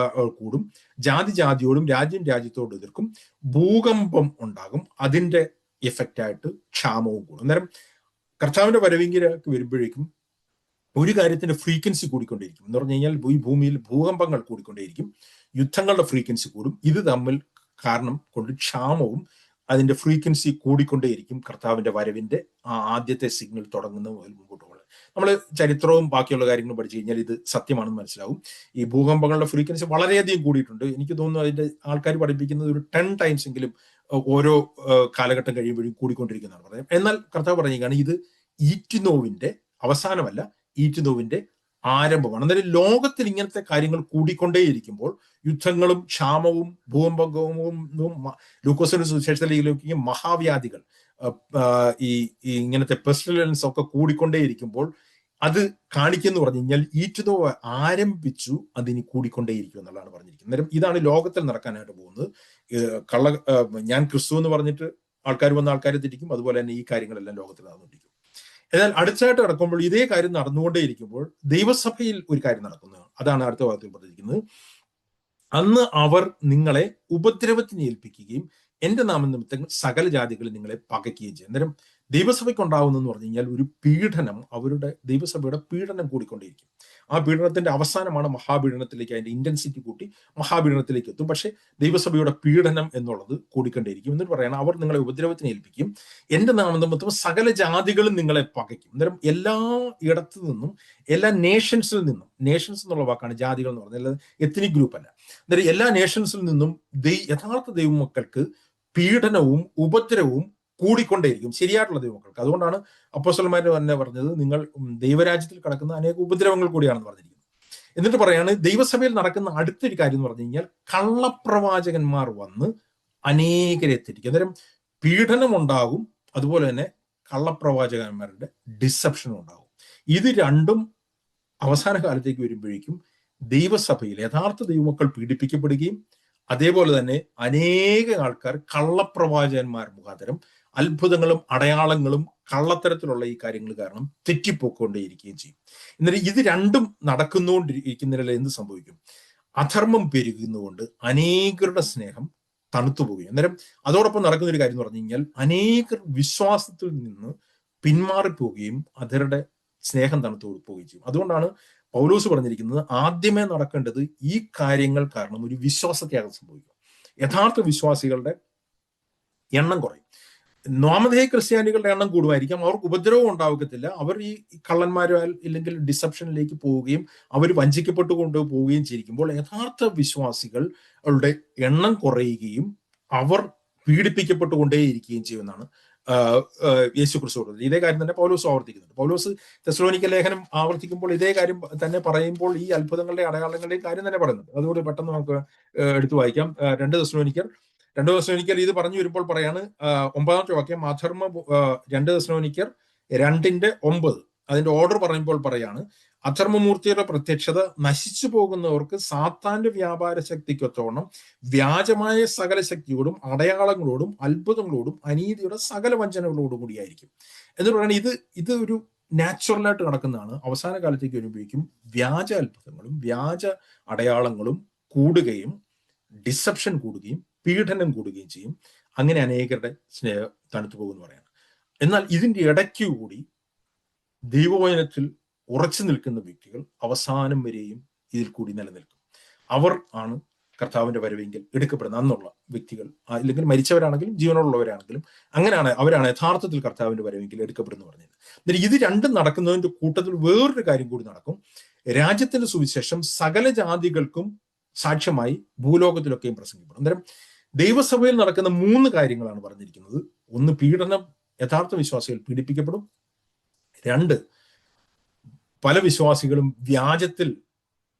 കൂടും, ജാതിയോടും രാജ്യത്തോടും എതിർക്കും, ഭൂകമ്പം ഉണ്ടാകും, അതിന്റെ എഫക്റ്റ് ആയിട്ട് ക്ഷാമവും കൂടും. അന്നേരം കർത്താവിന്റെ വരവിലേക്ക് വരുമ്പോഴേക്കും ഒരു കാര്യത്തിന്റെ ഫ്രീക്വൻസി കൂടിക്കൊണ്ടേയിരിക്കും. എന്ന് പറഞ്ഞു കഴിഞ്ഞാൽ ഈ ഭൂമിയിൽ ഭൂകമ്പങ്ങൾ കൂടിക്കൊണ്ടേയിരിക്കും, യുദ്ധങ്ങളുടെ ഫ്രീക്വൻസി കൂടും. ഇത് തമ്മിൽ കാരണം കൊണ്ട് ക്ഷാമവും അതിന്റെ ഫ്രീക്വൻസി കൂടിക്കൊണ്ടേയിരിക്കും. കർത്താവിന്റെ വരവിന്റെ ആ ആദ്യത്തെ സിഗ്നൽ തുടങ്ങുന്ന മുതൽ മുമ്പോട്ട് പോകുന്നത്. നമ്മൾ ചരിത്രവും ബാക്കിയുള്ള കാര്യങ്ങളും പഠിച്ചു കഴിഞ്ഞാൽ ഇത് സത്യമാണെന്ന് മനസ്സിലാവും. ഈ ഭൂകമ്പങ്ങളുടെ ഫ്രീക്വൻസി വളരെയധികം കൂടിയിട്ടുണ്ട്. എനിക്ക് തോന്നുന്നു അതിന്റെ ആൾക്കാർ പഠിപ്പിക്കുന്നത് ഒരു 10 ടൈംസ് എങ്കിലും ഓരോ കാലഘട്ടം കഴിയുമ്പോഴും കൂടിക്കൊണ്ടിരിക്കുന്നതാണ് പറയുന്നത്. എന്നാൽ കർത്താവ് പറഞ്ഞാണ് ഇത് ഈറ്റുനോവിന്റെ അവസാനമല്ല, ഈറ്റുനോവിന്റെ ആരംഭമാണ്. അന്നേരം ലോകത്തിൽ ഇങ്ങനത്തെ കാര്യങ്ങൾ കൂടിക്കൊണ്ടേയിരിക്കുമ്പോൾ യുദ്ധങ്ങളും ക്ഷാമവും ഭൂകമ്പവും ലൂക്കോസിന്റെ സുവിശേഷത്തിലേക്ക് മഹാവ്യാധികൾ, ഈ ഇങ്ങനത്തെ പെസ്റ്റിലൻസ് ഒക്കെ കൂടിക്കൊണ്ടേയിരിക്കുമ്പോൾ അത് കാണിക്കുന്നു പറഞ്ഞു കഴിഞ്ഞാൽ ഈറ്റുനോ ആരംഭിച്ചു, അതിനി കൂടിക്കൊണ്ടേയിരിക്കും എന്നുള്ളതാണ് പറഞ്ഞിരിക്കുന്നത്. അന്നേരം ഇതാണ് ലോകത്തിൽ നടക്കാനായിട്ട് പോകുന്നത്. ഞാൻ ക്രിസ്തു എന്ന് പറഞ്ഞിട്ട് ആൾക്കാർ വന്ന ആൾക്കാരെ തിരിക്കും, അതുപോലെ തന്നെ ഈ കാര്യങ്ങളെല്ലാം ലോകത്തിൽ നടന്നുകൊണ്ടിരിക്കും. എന്നാൽ അടുത്തായിട്ട് നടക്കുമ്പോൾ ഇതേ കാര്യം നടന്നുകൊണ്ടേയിരിക്കുമ്പോൾ ദൈവസഭയിൽ ഒരു കാര്യം നടക്കുന്നു. അതാണ് അടുത്ത ഭാഗത്തിൽ പറഞ്ഞിരിക്കുന്നത്. അന്ന് അവർ നിങ്ങളെ ഉപദ്രവത്തിന് ഏൽപ്പിക്കുകയും എന്റെ നാമനിമിത്തം സകല ജാതികളും നിങ്ങളെ പകയ്ക്കുകയും ചെയ്യും. അന്നേരം ദൈവസഭയ്ക്ക് ഉണ്ടാവുന്നെന്ന് പറഞ്ഞു കഴിഞ്ഞാൽ ഒരു പീഡനം, അവരുടെ ദൈവസഭയുടെ പീഡനം കൂടിക്കൊണ്ടേയിരിക്കും. ആ പീഡനത്തിന്റെ അവസാനമാണ് മഹാപീഡനത്തിലേക്ക്, അതിന്റെ ഇന്റൻസിറ്റി കൂട്ടി മഹാപീഡനത്തിലേക്ക് എത്തും. പക്ഷെ ദൈവസഭയുടെ പീഡനം എന്നുള്ളത് കൂടിക്കൊണ്ടേയിരിക്കും. എന്നിട്ട് പറയണം, അവർ നിങ്ങളെ ഉപദ്രവത്തിന് ഏൽപ്പിക്കും, എന്റെ നാമനിമിത്തം സകല ജാതികളും നിങ്ങളെ പകയ്ക്കും. അന്നേരം എല്ലാ ഇടത്തു നിന്നും, എല്ലാ നേഷൻസിൽ നിന്നും, നേഷൻസ് എന്നുള്ള വാക്കാണ് ജാതികൾ എന്ന് പറഞ്ഞാൽ എത്നിക് ഗ്രൂപ്പ് അല്ല, അന്നേരം എല്ലാ നേഷൻസിൽ നിന്നും യഥാർത്ഥ ദൈവമക്കൾക്ക് പീഡനവും ഉപദ്രവവും കൂടിക്കൊണ്ടേയിരിക്കും, ശരിയായിട്ടുള്ള ദൈവമക്കൾക്ക്. അതുകൊണ്ടാണ് അപ്പോസ്തലന്മാർ തന്നെ പറഞ്ഞത്, നിങ്ങൾ ദൈവരാജ്യത്തിൽ കിടക്കുന്ന അനേക ഉപദ്രവങ്ങൾ കൂടിയാണെന്ന് പറഞ്ഞിരിക്കുന്നത്. എന്നിട്ട് പറയാണ് ദൈവസഭയിൽ നടക്കുന്ന അടുത്തൊരു കാര്യം എന്ന് പറഞ്ഞു കഴിഞ്ഞാൽ കള്ളപ്രവാചകന്മാർ വന്ന് അനേകരെ തെറ്റിക്കും. അന്നേരം പീഡനം ഉണ്ടാകും, അതുപോലെ തന്നെ കള്ളപ്രവാചകന്മാരുടെ ഡിസെപ്ഷനും ഉണ്ടാകും. ഇത് രണ്ടും അവസാന കാലത്തേക്ക് വരുമ്പോഴേക്കും ദൈവസഭയിൽ യഥാർത്ഥ ദൈവമക്കൾ പീഡിപ്പിക്കപ്പെടുകയും അതേപോലെ തന്നെ അനേക ആൾക്കാർ കള്ളപ്രവാചകന്മാർ മുഖാന്തരം അത്ഭുതങ്ങളും അടയാളങ്ങളും കള്ളത്തരത്തിലുള്ള ഈ കാര്യങ്ങൾ കാരണം തെറ്റിപ്പോക്കൊണ്ടേയിരിക്കുകയും ചെയ്യും. എന്നിട്ട് ഇത് രണ്ടും നടക്കുന്നുകൊണ്ടിരിക്കുന്നതിൽ എന്ത് സംഭവിക്കും? അധർമ്മം പെരുകുന്നതുകൊണ്ട് അനേകരുടെ സ്നേഹം തണുത്തു പോവുകയും, അന്നേരം അതോടൊപ്പം നടക്കുന്ന ഒരു കാര്യം എന്ന് പറഞ്ഞു കഴിഞ്ഞാൽ അനേകർ വിശ്വാസത്തിൽ നിന്ന് പിന്മാറിപ്പോവുകയും അവരുടെ സ്നേഹം തണുത്തു പോവുകയും ചെയ്യും. അതുകൊണ്ടാണ് പൗലോസ് പറഞ്ഞിരിക്കുന്നത്, ആദ്യമേ നടക്കേണ്ടത് ഈ കാര്യങ്ങൾ കാരണം ഒരു വിശ്വാസത്യാഗം സംഭവിക്കും. യഥാർത്ഥ വിശ്വാസികളുടെ എണ്ണം കുറയും. നാമധേയ ക്രിസ്ത്യാനികളുടെ എണ്ണം കൂടുമായിരിക്കാം, അവർക്ക് ഉപദ്രവം ഉണ്ടാവത്തില്ല, അവർ ഈ കള്ളന്മാരാൽ ഇല്ലെങ്കിൽ ഡിസെപ്ഷനിലേക്ക് പോവുകയും അവർ വഞ്ചിക്കപ്പെട്ടു കൊണ്ടുപോവുകയും ചെയ്തിരിക്കുമ്പോൾ യഥാർത്ഥ വിശ്വാസികളുടെ എണ്ണം കുറയുകയും അവർ പീഡിപ്പിക്കപ്പെട്ടുകൊണ്ടേയിരിക്കുകയും ചെയ്യുമെന്നാണ് യേശു ക്രിസ്തു പറഞ്ഞത്. ഇതേ കാര്യം തന്നെ പൗലോസ് ആവർത്തിക്കുന്നുണ്ട്. പൗലോസ് തെസ്സലോനിക്ക ലേഖനം ആവർത്തിക്കുമ്പോൾ ഇതേ കാര്യം തന്നെ പറയുമ്പോൾ ഈ അത്ഭുതങ്ങളുടെയും അടയാളങ്ങളുടെയും കാര്യം തന്നെ പറയുന്നുണ്ട്. അതുകൊണ്ട് പെട്ടെന്ന് നമുക്ക് എടുത്തു വായിക്കാം. 2 തെസ്സലോനിക്കർ ഇത് പറഞ്ഞു വരുമ്പോൾ പറയാണ്, 9-ാമത്തെ വാക്യം, അധർമ്മ 2 തെസ്സലോനിക്കർ 2:9 അതിന്റെ ഓർഡർ പറയുമ്പോൾ പറയാണ്, അധർമ്മമൂർത്തിയുടെ പ്രത്യക്ഷത നശിച്ചു പോകുന്നവർക്ക് സാത്താന്റെ വ്യാപാര ശക്തിക്കൊത്തോണം വ്യാജമായ സകല ശക്തിയോടും അടയാളങ്ങളോടും അത്ഭുതങ്ങളോടും അനീതിയുടെ സകല വഞ്ചനകളോടും കൂടിയായിരിക്കും എന്ന് പറയുന്നത്. ഇത് ഒരു നാച്ചുറലായിട്ട് നടക്കുന്നതാണ്. അവസാന കാലത്തേക്ക് വരുമ്പോഴേക്കും വ്യാജ അത്ഭുതങ്ങളും വ്യാജ അടയാളങ്ങളും കൂടുകയും ഡിസെപ്ഷൻ കൂടുകയും പീഡനം കൂടുകയും ചെയ്യും. അങ്ങനെ അനേകരുടെ സ്നേഹം തണുത്തു പോകുമെന്ന് പറയാണ്. എന്നാൽ ഇതിന്റെ ഇടയ്ക്ക് കൂടി ദൈവവചനത്തിൽ ഉറച്ചു നിൽക്കുന്ന വ്യക്തികൾ അവസാനം വരെയും ഇതിൽ കൂടി നിലനിൽക്കും. അവർ ആണ് കർത്താവിന്റെ വരവെങ്കിൽ എടുക്കപ്പെടുന്ന അന്നുള്ള വ്യക്തികൾ, അല്ലെങ്കിൽ മരിച്ചവരാണെങ്കിലും ജീവനുള്ളവരാണെങ്കിലും അങ്ങനെയാണ്, അവരാണ് യഥാർത്ഥത്തിൽ കർത്താവിന്റെ വരവെങ്കിൽ എടുക്കപ്പെടുന്നു പറഞ്ഞത്. എന്നിട്ട് ഇത് രണ്ടും നടക്കുന്നതിന്റെ കൂട്ടത്തിൽ വേറൊരു കാര്യം കൂടി നടക്കും. രാജ്യത്തിന്റെ സുവിശേഷം സകല ജാതികൾക്കും സാക്ഷ്യമായി ഭൂലോകത്തിലൊക്കെയും പ്രസംഗിക്കപ്പെടും. അന്നേരം ദൈവസഭയിൽ നടക്കുന്ന 3 കാര്യങ്ങളാണ് പറഞ്ഞിരിക്കുന്നത്. 1, പീഡനം, യഥാർത്ഥ വിശ്വാസികൾ പീഡിപ്പിക്കപ്പെടും. 2, പല വിശ്വാസികളും വ്യാജത്തിൽ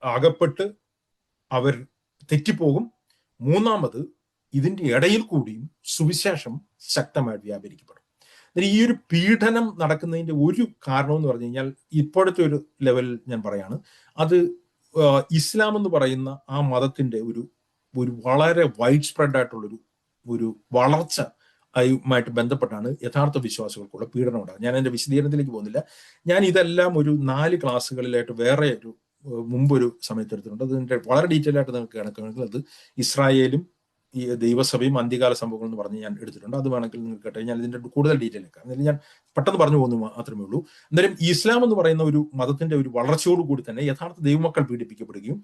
അകപ്പെട്ട് അവർ തെറ്റിപ്പോകും. 3, ഇതിന്റെ ഇടയിൽ കൂടിയും സുവിശേഷം ശക്തമായിട്ട് വ്യാപരിക്കപ്പെടും. ഈ ഒരു പീഡനം നടക്കുന്നതിന്റെ ഒരു കാരണം എന്ന് പറഞ്ഞു കഴിഞ്ഞാൽ ഇപ്പോഴത്തെ ഒരു ലെവലിൽ ഞാൻ പറയാണ്, അത് ഇസ്ലാം എന്ന് പറയുന്ന ആ മതത്തിന്റെ ഒരു വളരെ വൈഡ് സ്പ്രെഡ് ആയിട്ടുള്ളൊരു വളർച്ച ആയിട്ട് ബന്ധപ്പെട്ടാണ് യഥാർത്ഥ വിശ്വാസികൾക്കുള്ള പീഡനം ഉണ്ടാകുന്നത്. ഞാൻ അതിന്റെ വിശദീകരണത്തിലേക്ക് പോകുന്നില്ല. ഞാൻ ഇതെല്ലാം ഒരു 4 ക്ലാസ്സുകളിലായിട്ട് വേറെ മുമ്പൊരു സമയത്ത് എടുത്തിട്ടുണ്ട്. അതിന്റെ വളരെ ഡീറ്റെയിൽ ആയിട്ട് നിങ്ങൾക്ക് കണക്കാണെങ്കിൽ അത് ഇസ്രായേലും ഈ ദൈവസഭയും അന്ത്യകാല സംഭവങ്ങൾ എന്ന് പറഞ്ഞ് ഞാൻ എടുത്തിട്ടുണ്ട്. അത് വേണമെങ്കിൽ നിങ്ങൾക്ക് കേട്ടെ. ഞാൻ ഇതിന്റെ കൂടുതൽ ഡീറ്റെയിൽ ഒക്കെ എന്നാലും ഞാൻ പെട്ടെന്ന് പറഞ്ഞു പോകുന്നു മാത്രമേ ഉള്ളൂ. എന്നാലും ഇസ്ലാം എന്ന് പറയുന്ന ഒരു മതത്തിന്റെ ഒരു വളർച്ചയോടുകൂടി തന്നെ യഥാർത്ഥ ദൈവമക്കൾ പീഡിപ്പിക്കപ്പെടുകയും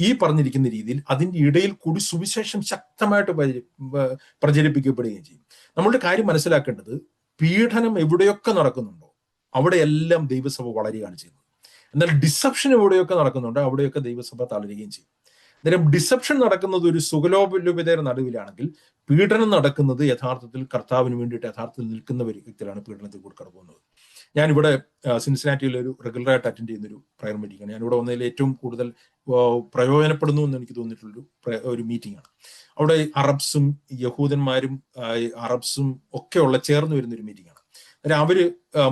ഈ പറഞ്ഞിരിക്കുന്ന രീതിയിൽ അതിന്റെ ഇടയിൽ കൂടി സുവിശേഷം ശക്തമായിട്ട് പ്രചരിപ്പിക്കപ്പെടുകയും ചെയ്യും. നമ്മളുടെ കാര്യം മനസ്സിലാക്കേണ്ടത്, പീഡനം എവിടെയൊക്കെ നടക്കുന്നുണ്ടോ അവിടെയെല്ലാം ദൈവസഭ വളരുകയാണ് ചെയ്യുന്നത്. എന്നാൽ ഡിസപ്ഷൻ എവിടെയൊക്കെ നടക്കുന്നുണ്ടോ അവിടെയൊക്കെ ദൈവസഭ തളരുകയും ചെയ്യും. അന്നേരം ഡിസപ്ഷൻ നടക്കുന്നത് ഒരു സുഖലോപലഭ്യതയുടെ നടുവിലാണെങ്കിൽ, പീഡനം നടക്കുന്നത് യഥാർത്ഥത്തിൽ കർത്താവിന് വേണ്ടിയിട്ട് യഥാർത്ഥത്തിൽ നിൽക്കുന്ന വ്യക്തിയിലാണ് പീഡനത്തിൽ കൂടി കടന്നു പോകുന്നത്. ഞാനിവിടെ സിൻസിനാറ്റിയിൽ ഒരു റെഗുലറായിട്ട് അറ്റൻഡ് ചെയ്യുന്ന ഒരു പ്രയർ മീറ്റിംഗ് ആണ്. ഞാനിവിടെ വന്നതിൽ ഏറ്റവും കൂടുതൽ പ്രയോജനപ്പെടുന്നു എന്ന് എനിക്ക് തോന്നിയിട്ടുള്ളൊരു ഒരു മീറ്റിംഗ് ആണ്. അവിടെ അറബ്സും യഹൂദന്മാരും അറബ്സും ഒക്കെ ഉള്ള ചേർന്ന് വരുന്ന ഒരു മീറ്റിംഗ് ആണ്. അന്നേരം അവര്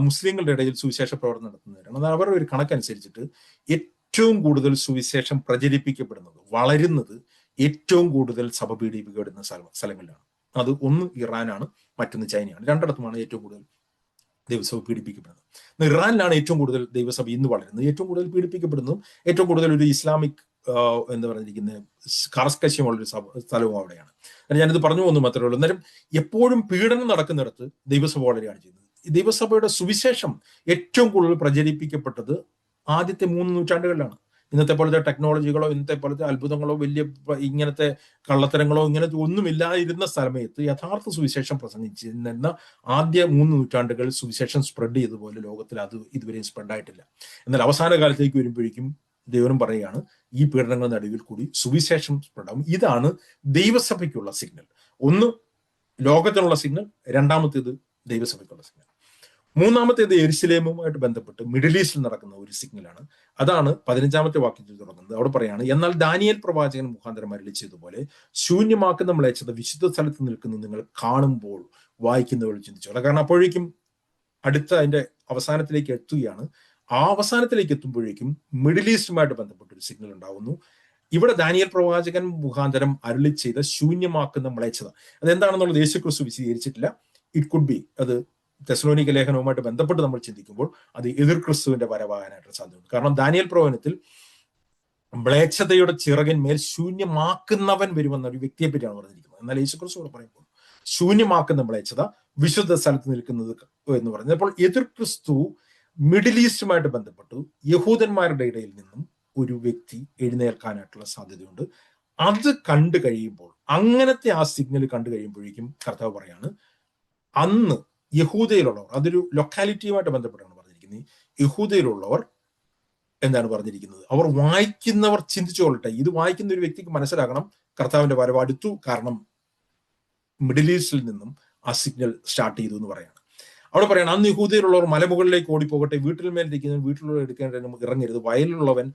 മുസ്ലിങ്ങളുടെ ഇടയിൽ സുവിശേഷ പ്രവർത്തനം നടത്തുന്നവരാണ്. എന്നാൽ അവരുടെ ഒരു കണക്കനുസരിച്ചിട്ട് ഏറ്റവും കൂടുതൽ സുവിശേഷം പ്രചരിപ്പിക്കപ്പെടുന്നത്, വളരുന്നത് ഏറ്റവും കൂടുതൽ സഭ പീഡിപ്പിക്കപ്പെടുന്ന സ്ഥലങ്ങളിലാണ്. അത് ഒന്ന് ഇറാനാണ്, മറ്റൊന്ന് ചൈനയാണ്. രണ്ടിടത്തുമാണ് ഏറ്റവും കൂടുതൽ ദൈവസഭ പീഡിപ്പിക്കപ്പെടുന്നത്. ഇറാനിലാണ് ഏറ്റവും കൂടുതൽ ദൈവസഭ ഇന്ന് വളരുന്നത്, ഏറ്റവും കൂടുതൽ പീഡിപ്പിക്കപ്പെടുന്നതും ഏറ്റവും കൂടുതൽ ഒരു ഇസ്ലാമിക് എന്ന് പറഞ്ഞിരിക്കുന്ന കർക്കശ്യമുള്ളൊരു സ്ഥലവും അവിടെയാണ്. ഞാനിത് പറഞ്ഞു പോകുന്നു മാത്രമേ ഉള്ളൂ. അന്നേരം എപ്പോഴും പീഡനം നടക്കുന്നിടത്ത് ദൈവസഭ വളരെയാണ് ചെയ്യുന്നത്. ദൈവസഭയുടെ സുവിശേഷം ഏറ്റവും കൂടുതൽ പ്രചരിപ്പിക്കപ്പെട്ടത് ആദ്യത്തെ 3 നൂറ്റാണ്ടുകളിലാണ്. ഇന്നത്തെ പോലത്തെ ടെക്നോളജികളോ ഇന്നത്തെ പോലത്തെ അത്ഭുതങ്ങളോ വലിയ ഇങ്ങനത്തെ കള്ളത്തരങ്ങളോ ഇങ്ങനത്തെ ഒന്നുമില്ലാതിരുന്ന സമയത്ത് യഥാർത്ഥ സുവിശേഷം പ്രസംഗിച്ചിരുന്ന ആദ്യ 3 നൂറ്റാണ്ടുകൾ സുവിശേഷം സ്പ്രെഡ് ചെയ്തതുപോലെ ലോകത്തിൽ അത് ഇതുവരെയും സ്പ്രെഡ് ആയിട്ടില്ല. എന്നാൽ അവസാന കാലത്തേക്ക് വരുമ്പോഴേക്കും ദൈവം പറയുകയാണ്, ഈ പീഡനങ്ങളുടെ നടുവിൽ കൂടി സുവിശേഷം സ്പ്രെഡാകും. ഇതാണ് ദൈവസഭയ്ക്കുള്ള സിഗ്നൽ. ഒന്ന് ലോകത്തിനുള്ള സിഗ്നൽ, രണ്ടാമത്തേത് ദൈവസഭയ്ക്കുള്ള സിഗ്നൽ, മൂന്നാമത്തേത് യെരുശലേമുമായിട്ട് ബന്ധപ്പെട്ട് മിഡിൽ ഈസ്റ്റിൽ നടക്കുന്ന ഒരു സിഗ്നലാണ്. അതാണ് 15ാമത്തെ വാക്യത്തിൽ തുടങ്ങുന്നത്. അവിടെ പറയാണ്, എന്നാൽ ദാനിയേൽ പ്രവാചകൻ മുഖാന്തരം അരുളിച്ചതുപോലെ ശൂന്യമാക്കുന്ന മ്ലേച്ഛത വിശുദ്ധ സ്ഥലത്ത് നിൽക്കുന്നത് നിങ്ങൾ കാണുമ്പോൾ വായിക്കുന്നവർ ചിന്തിച്ചോളാം. കാരണം അപ്പോഴേക്കും അടുത്ത അതിന്റെ അവസാനത്തിലേക്ക് എത്തുകയാണ്. ആ അവസാനത്തിലേക്ക് എത്തുമ്പോഴേക്കും മിഡിൽ ഈസ്റ്റുമായിട്ട് ബന്ധപ്പെട്ട ഒരു സിഗ്നൽ ഉണ്ടാകുന്നു. ഇവിടെ ദാനിയേൽ പ്രവാചകൻ മുഖാന്തരം അരുളി ചെയ്ത ശൂന്യമാക്കുന്ന മ്ലേച്ഛത അതെന്താണെന്നുള്ളത് യേശുക്രിസ്തു വിശദീകരിച്ചിട്ടില്ല. ഇറ്റ് കുഡ് ബി അത് തെസ്സലോനിക്ക ലേഖനവുമായിട്ട് ബന്ധപ്പെട്ട് നമ്മൾ ചിന്തിക്കുമ്പോൾ അത് എതിർ ക്രിസ്തുവിന്റെ വരവാകാനായിട്ട് സാധ്യതയുണ്ട്. കാരണം ദാനിയേൽ പ്രവചനത്തിൽ മ്ലേച്ഛതയുടെ ചിറകിന്മേൽ ശൂന്യമാക്കുന്നവൻ വരുമെന്ന ഒരു വ്യക്തിയെ പറ്റിയാണ് പറഞ്ഞിരിക്കുന്നത്. എന്നാൽ യേശുക്രിസ്തു പറയുമ്പോൾ ശൂന്യമാക്കുന്ന മ്ലേച്ഛത വിശുദ്ധ സ്ഥലത്ത് നിൽക്കുന്നത് എന്ന് പറയുന്നത്. അപ്പോൾ എതിർ ക്രിസ്തു മിഡിൽ ഈസ്റ്റുമായിട്ട് ബന്ധപ്പെട്ടു യഹൂദന്മാരുടെ ഇടയിൽ നിന്നും ഒരു വ്യക്തി എഴുന്നേൽക്കാനായിട്ടുള്ള സാധ്യതയുണ്ട്. അത് കണ്ടു കഴിയുമ്പോൾ, അങ്ങനത്തെ ആ സിഗ്നൽ കണ്ടു കഴിയുമ്പോഴേക്കും കർത്താവ് പറയാണ്, അന്ന് യഹൂദയിലുള്ളവർ, അതൊരു ലൊക്കാലിറ്റിയുമായിട്ട് ബന്ധപ്പെട്ടാണ് പറഞ്ഞിരിക്കുന്നത്, യഹൂദയിലുള്ളവർ എന്താണ് പറഞ്ഞിരിക്കുന്നത്, അവർ വായിക്കുന്നവർ ചിന്തിച്ചുകൊള്ളട്ടെ. ഇത് വായിക്കുന്ന ഒരു വ്യക്തിക്ക് മനസ്സിലാക്കണം കർത്താവിന്റെ വരവ് അടുത്തു. കാരണം മിഡിൽ ഈസ്റ്റിൽ നിന്നും ആ സിഗ്നൽ സ്റ്റാർട്ട് ചെയ്തു എന്ന് പറയാണ്. അവിടെ പറയണം, അന്ന് യഹൂദയിലുള്ളവർ മലമുകളിലേക്ക് ഓടിപ്പോകട്ടെ, വീട്ടിന്മേലിരിക്കുന്നവൻ വീട്ടിലുള്ള എടുക്കേണ്ടതിനും ഇറങ്ങരുത്, വയലിലുള്ളവൻ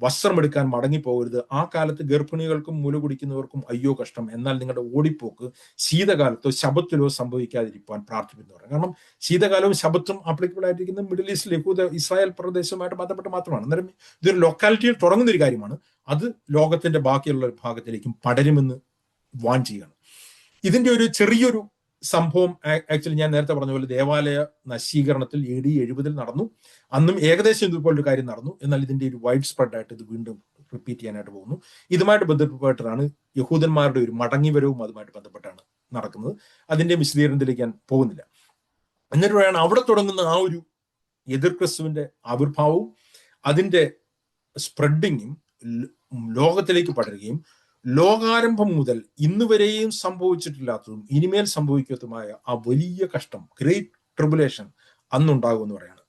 വസ്ത്രം എടുക്കാൻ മടങ്ങിപ്പോകരുത്. ആ കാലത്ത് ഗർഭിണികൾക്കും മുല കുടിക്കുന്നവർക്കും അയ്യോ കഷ്ടം. എന്നാൽ നിങ്ങളുടെ ഓടിപ്പോക്ക് ശീതകാലത്തോ ശബത്തിലോ സംഭവിക്കാതിരിക്കാൻ പ്രാർത്ഥിക്കുന്നു പറയും. കാരണം ശീതകാലവും ശബത്തും ആപ്ലിക്കബിൾ ആയിട്ടിരിക്കുന്ന മിഡിൽ ഈസ്റ്റിൽ യഹൂദ ഇസ്രായേൽ പ്രദേശവുമായിട്ട് ബന്ധപ്പെട്ട് മാത്രമാണ്. അന്നേരം ഇതൊരു ലൊക്കാലിറ്റിയിൽ തുടങ്ങുന്ന ഒരു കാര്യമാണ്. അത് ലോകത്തിന്റെ ബാക്കിയുള്ള ഭാഗത്തിലേക്കും പടരുമെന്ന് വാൺ ചെയ്യണം. ഇതിന്റെ ഒരു ചെറിയൊരു സംഭവം ആക്ച്വലി ഞാൻ നേരത്തെ പറഞ്ഞ പോലെ ദേവാലയ നശീകരണത്തിൽ AD 70 നടന്നു. അന്നും ഏകദേശം ഇതുപോലൊരു കാര്യം നടന്നു. എന്നാൽ ഇതിന്റെ ഒരു വൈഡ് സ്പ്രെഡ് ആയിട്ട് ഇത് വീണ്ടും റിപ്പീറ്റ് ചെയ്യാനായിട്ട് പോകുന്നു. ഇതുമായിട്ട് ബന്ധപ്പെട്ടാണ് യഹൂദന്മാരുടെ ഒരു മടങ്ങിവരവും അതുമായിട്ട് ബന്ധപ്പെട്ടാണ് നടക്കുന്നത്. അതിന്റെ വിശദീകരണത്തിലേക്ക് ഞാൻ പോകുന്നില്ല. എന്നിട്ട് വേണം അവിടെ തുടങ്ങുന്ന ആ ഒരു എതിർ ക്രിസ്തുവിന്റെ ആവിർഭാവവും അതിന്റെ സ്പ്രെഡിങ്ങും ലോകത്തിലേക്ക് പടരുകയും ലോകാരംഭം മുതൽ ഇന്ന് വരെയും സംഭവിച്ചിട്ടില്ലാത്തതും ഇനിമേൽ സംഭവിക്കാത്തതുമായ ആ വലിയ കഷ്ടം, ഗ്രേറ്റ് ട്രിബുലേഷൻ അന്നുണ്ടാകുമെന്ന് പറയാണ്.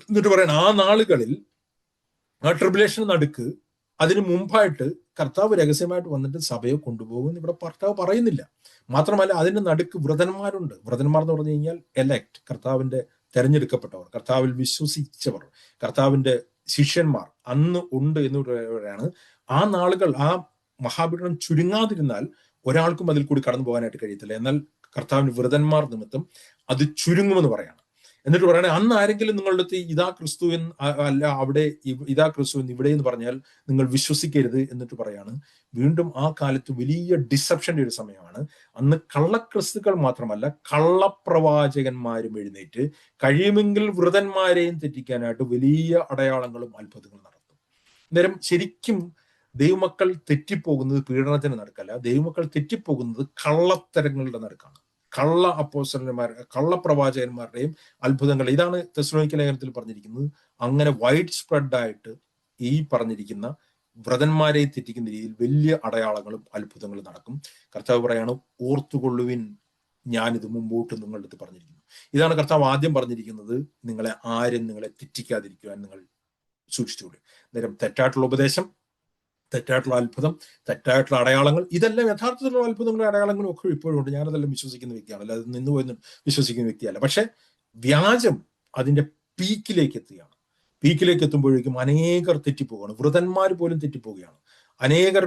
എന്നിട്ട് പറയണം, ആ നാളുകളിൽ ആ ട്രിബുലേഷൻ നടുക്ക് അതിന് മുമ്പായിട്ട് കർത്താവ് രഹസ്യമായിട്ട് വന്നിട്ട് സഭയെ കൊണ്ടുപോകുമെന്ന് ഇവിടെ കർത്താവ് പറയുന്നില്ല. മാത്രമല്ല അതിന്റെ നടുക്ക് വ്രതന്മാരുണ്ട്. വ്രതന്മാർ എന്ന് പറഞ്ഞു കഴിഞ്ഞാൽ എലക്ട്, കർത്താവിന്റെ തെരഞ്ഞെടുക്കപ്പെട്ടവർ, കർത്താവിൽ വിശ്വസിച്ചവർ, കർത്താവിന്റെ ശിഷ്യന്മാർ അന്ന് ഉണ്ട് എന്ന് പറയുകയാണ്. ആ നാളുകൾ, ആ മഹാപീഡനം ചുരുങ്ങാതിരുന്നാൽ ഒരാൾക്കും അതിൽ കൂടി കടന്നു പോകാനായിട്ട് കഴിയത്തില്ല. എന്നാൽ കർത്താവിന്റെ വ്രതന്മാർ നിമിത്തം അത് ചുരുങ്ങുമെന്ന് പറയാണ്. എന്നിട്ട് പറയണേ, അന്ന് ആരെങ്കിലും നിങ്ങളുടെ അടുത്ത് ഇതാ ക്രിസ്തു അല്ല അവിടെ ഇതാ ക്രിസ്തു എന്ന് ഇവിടെ എന്ന് പറഞ്ഞാൽ നിങ്ങൾ വിശ്വസിക്കരുത് എന്നിട്ട് പറയാണ്. വീണ്ടും ആ കാലത്ത് വലിയ ഡിസപ്ഷന്റെ ഒരു സമയമാണ്. അന്ന് കള്ളക്രിസ്തുക്കൾ മാത്രമല്ല കള്ളപ്രവാചകന്മാരും എഴുന്നേറ്റ് കഴിയുമെങ്കിൽ വ്രതന്മാരെയും തെറ്റിക്കാനായിട്ട് വലിയ അടയാളങ്ങളും അത്ഭുതങ്ങളും നടത്തും. അന്നേരം ശരിക്കും ദൈവമക്കൾ തെറ്റിപ്പോകുന്നത് പീഡനത്തിന് നടുക്കല്ല, ദൈവമക്കൾ തെറ്റിപ്പോകുന്നത് കള്ളത്തരങ്ങളുടെ നടുക്കാണ്. കള്ള അപ്പോസ്തലന്മാരുടെ, കള്ളപ്രവാചകന്മാരുടെയും അത്ഭുതങ്ങൾ. ഇതാണ് തെസ്സലോനിക്ക ലേഖനത്തിൽ പറഞ്ഞിരിക്കുന്നത്. അങ്ങനെ വൈഡ് സ്പ്രെഡായിട്ട് ഈ പറഞ്ഞിരിക്കുന്ന വ്രതന്മാരെ തെറ്റിക്കുന്ന രീതിയിൽ വലിയ അടയാളങ്ങളും അത്ഭുതങ്ങളും നടക്കും. കർത്താവ് പറയാണ്, ഓർത്തുകൊള്ളുവിൻ, ഞാനിത് മുമ്പോട്ട് നിങ്ങളുടെ അടുത്ത് പറഞ്ഞിരിക്കുന്നു. ഇതാണ് കർത്താവ് ആദ്യം പറഞ്ഞിരിക്കുന്നത്, നിങ്ങളെ തെറ്റിക്കാതിരിക്കുവാൻ നിങ്ങൾ സൂക്ഷിച്ചുകൊള്ളു. നേരം തെറ്റായിട്ടുള്ള ഉപദേശം, തെറ്റായിട്ടുള്ള അത്ഭുതം, തെറ്റായിട്ടുള്ള അടയാളങ്ങൾ, ഇതെല്ലാം യഥാർത്ഥത്തിലുള്ള അത്ഭുതങ്ങളും അടയാളങ്ങളും ഒക്കെ ഇപ്പോഴും ഉണ്ട്. ഞാനതെല്ലാം വിശ്വസിക്കുന്ന വ്യക്തിയാണ്, അല്ലാതെ നിന്നുപോയി വിശ്വസിക്കുന്ന വ്യക്തിയല്ല. പക്ഷെ വ്യാജം അതിന്റെ പീക്കിലേക്ക് എത്തുകയാണ്. പീക്കിലേക്ക് എത്തുമ്പോഴേക്കും അനേകർ തെറ്റിപ്പോവുകയാണ്, വൃതന്മാർ പോലും തെറ്റിപ്പോവുകയാണ്. അനേകർ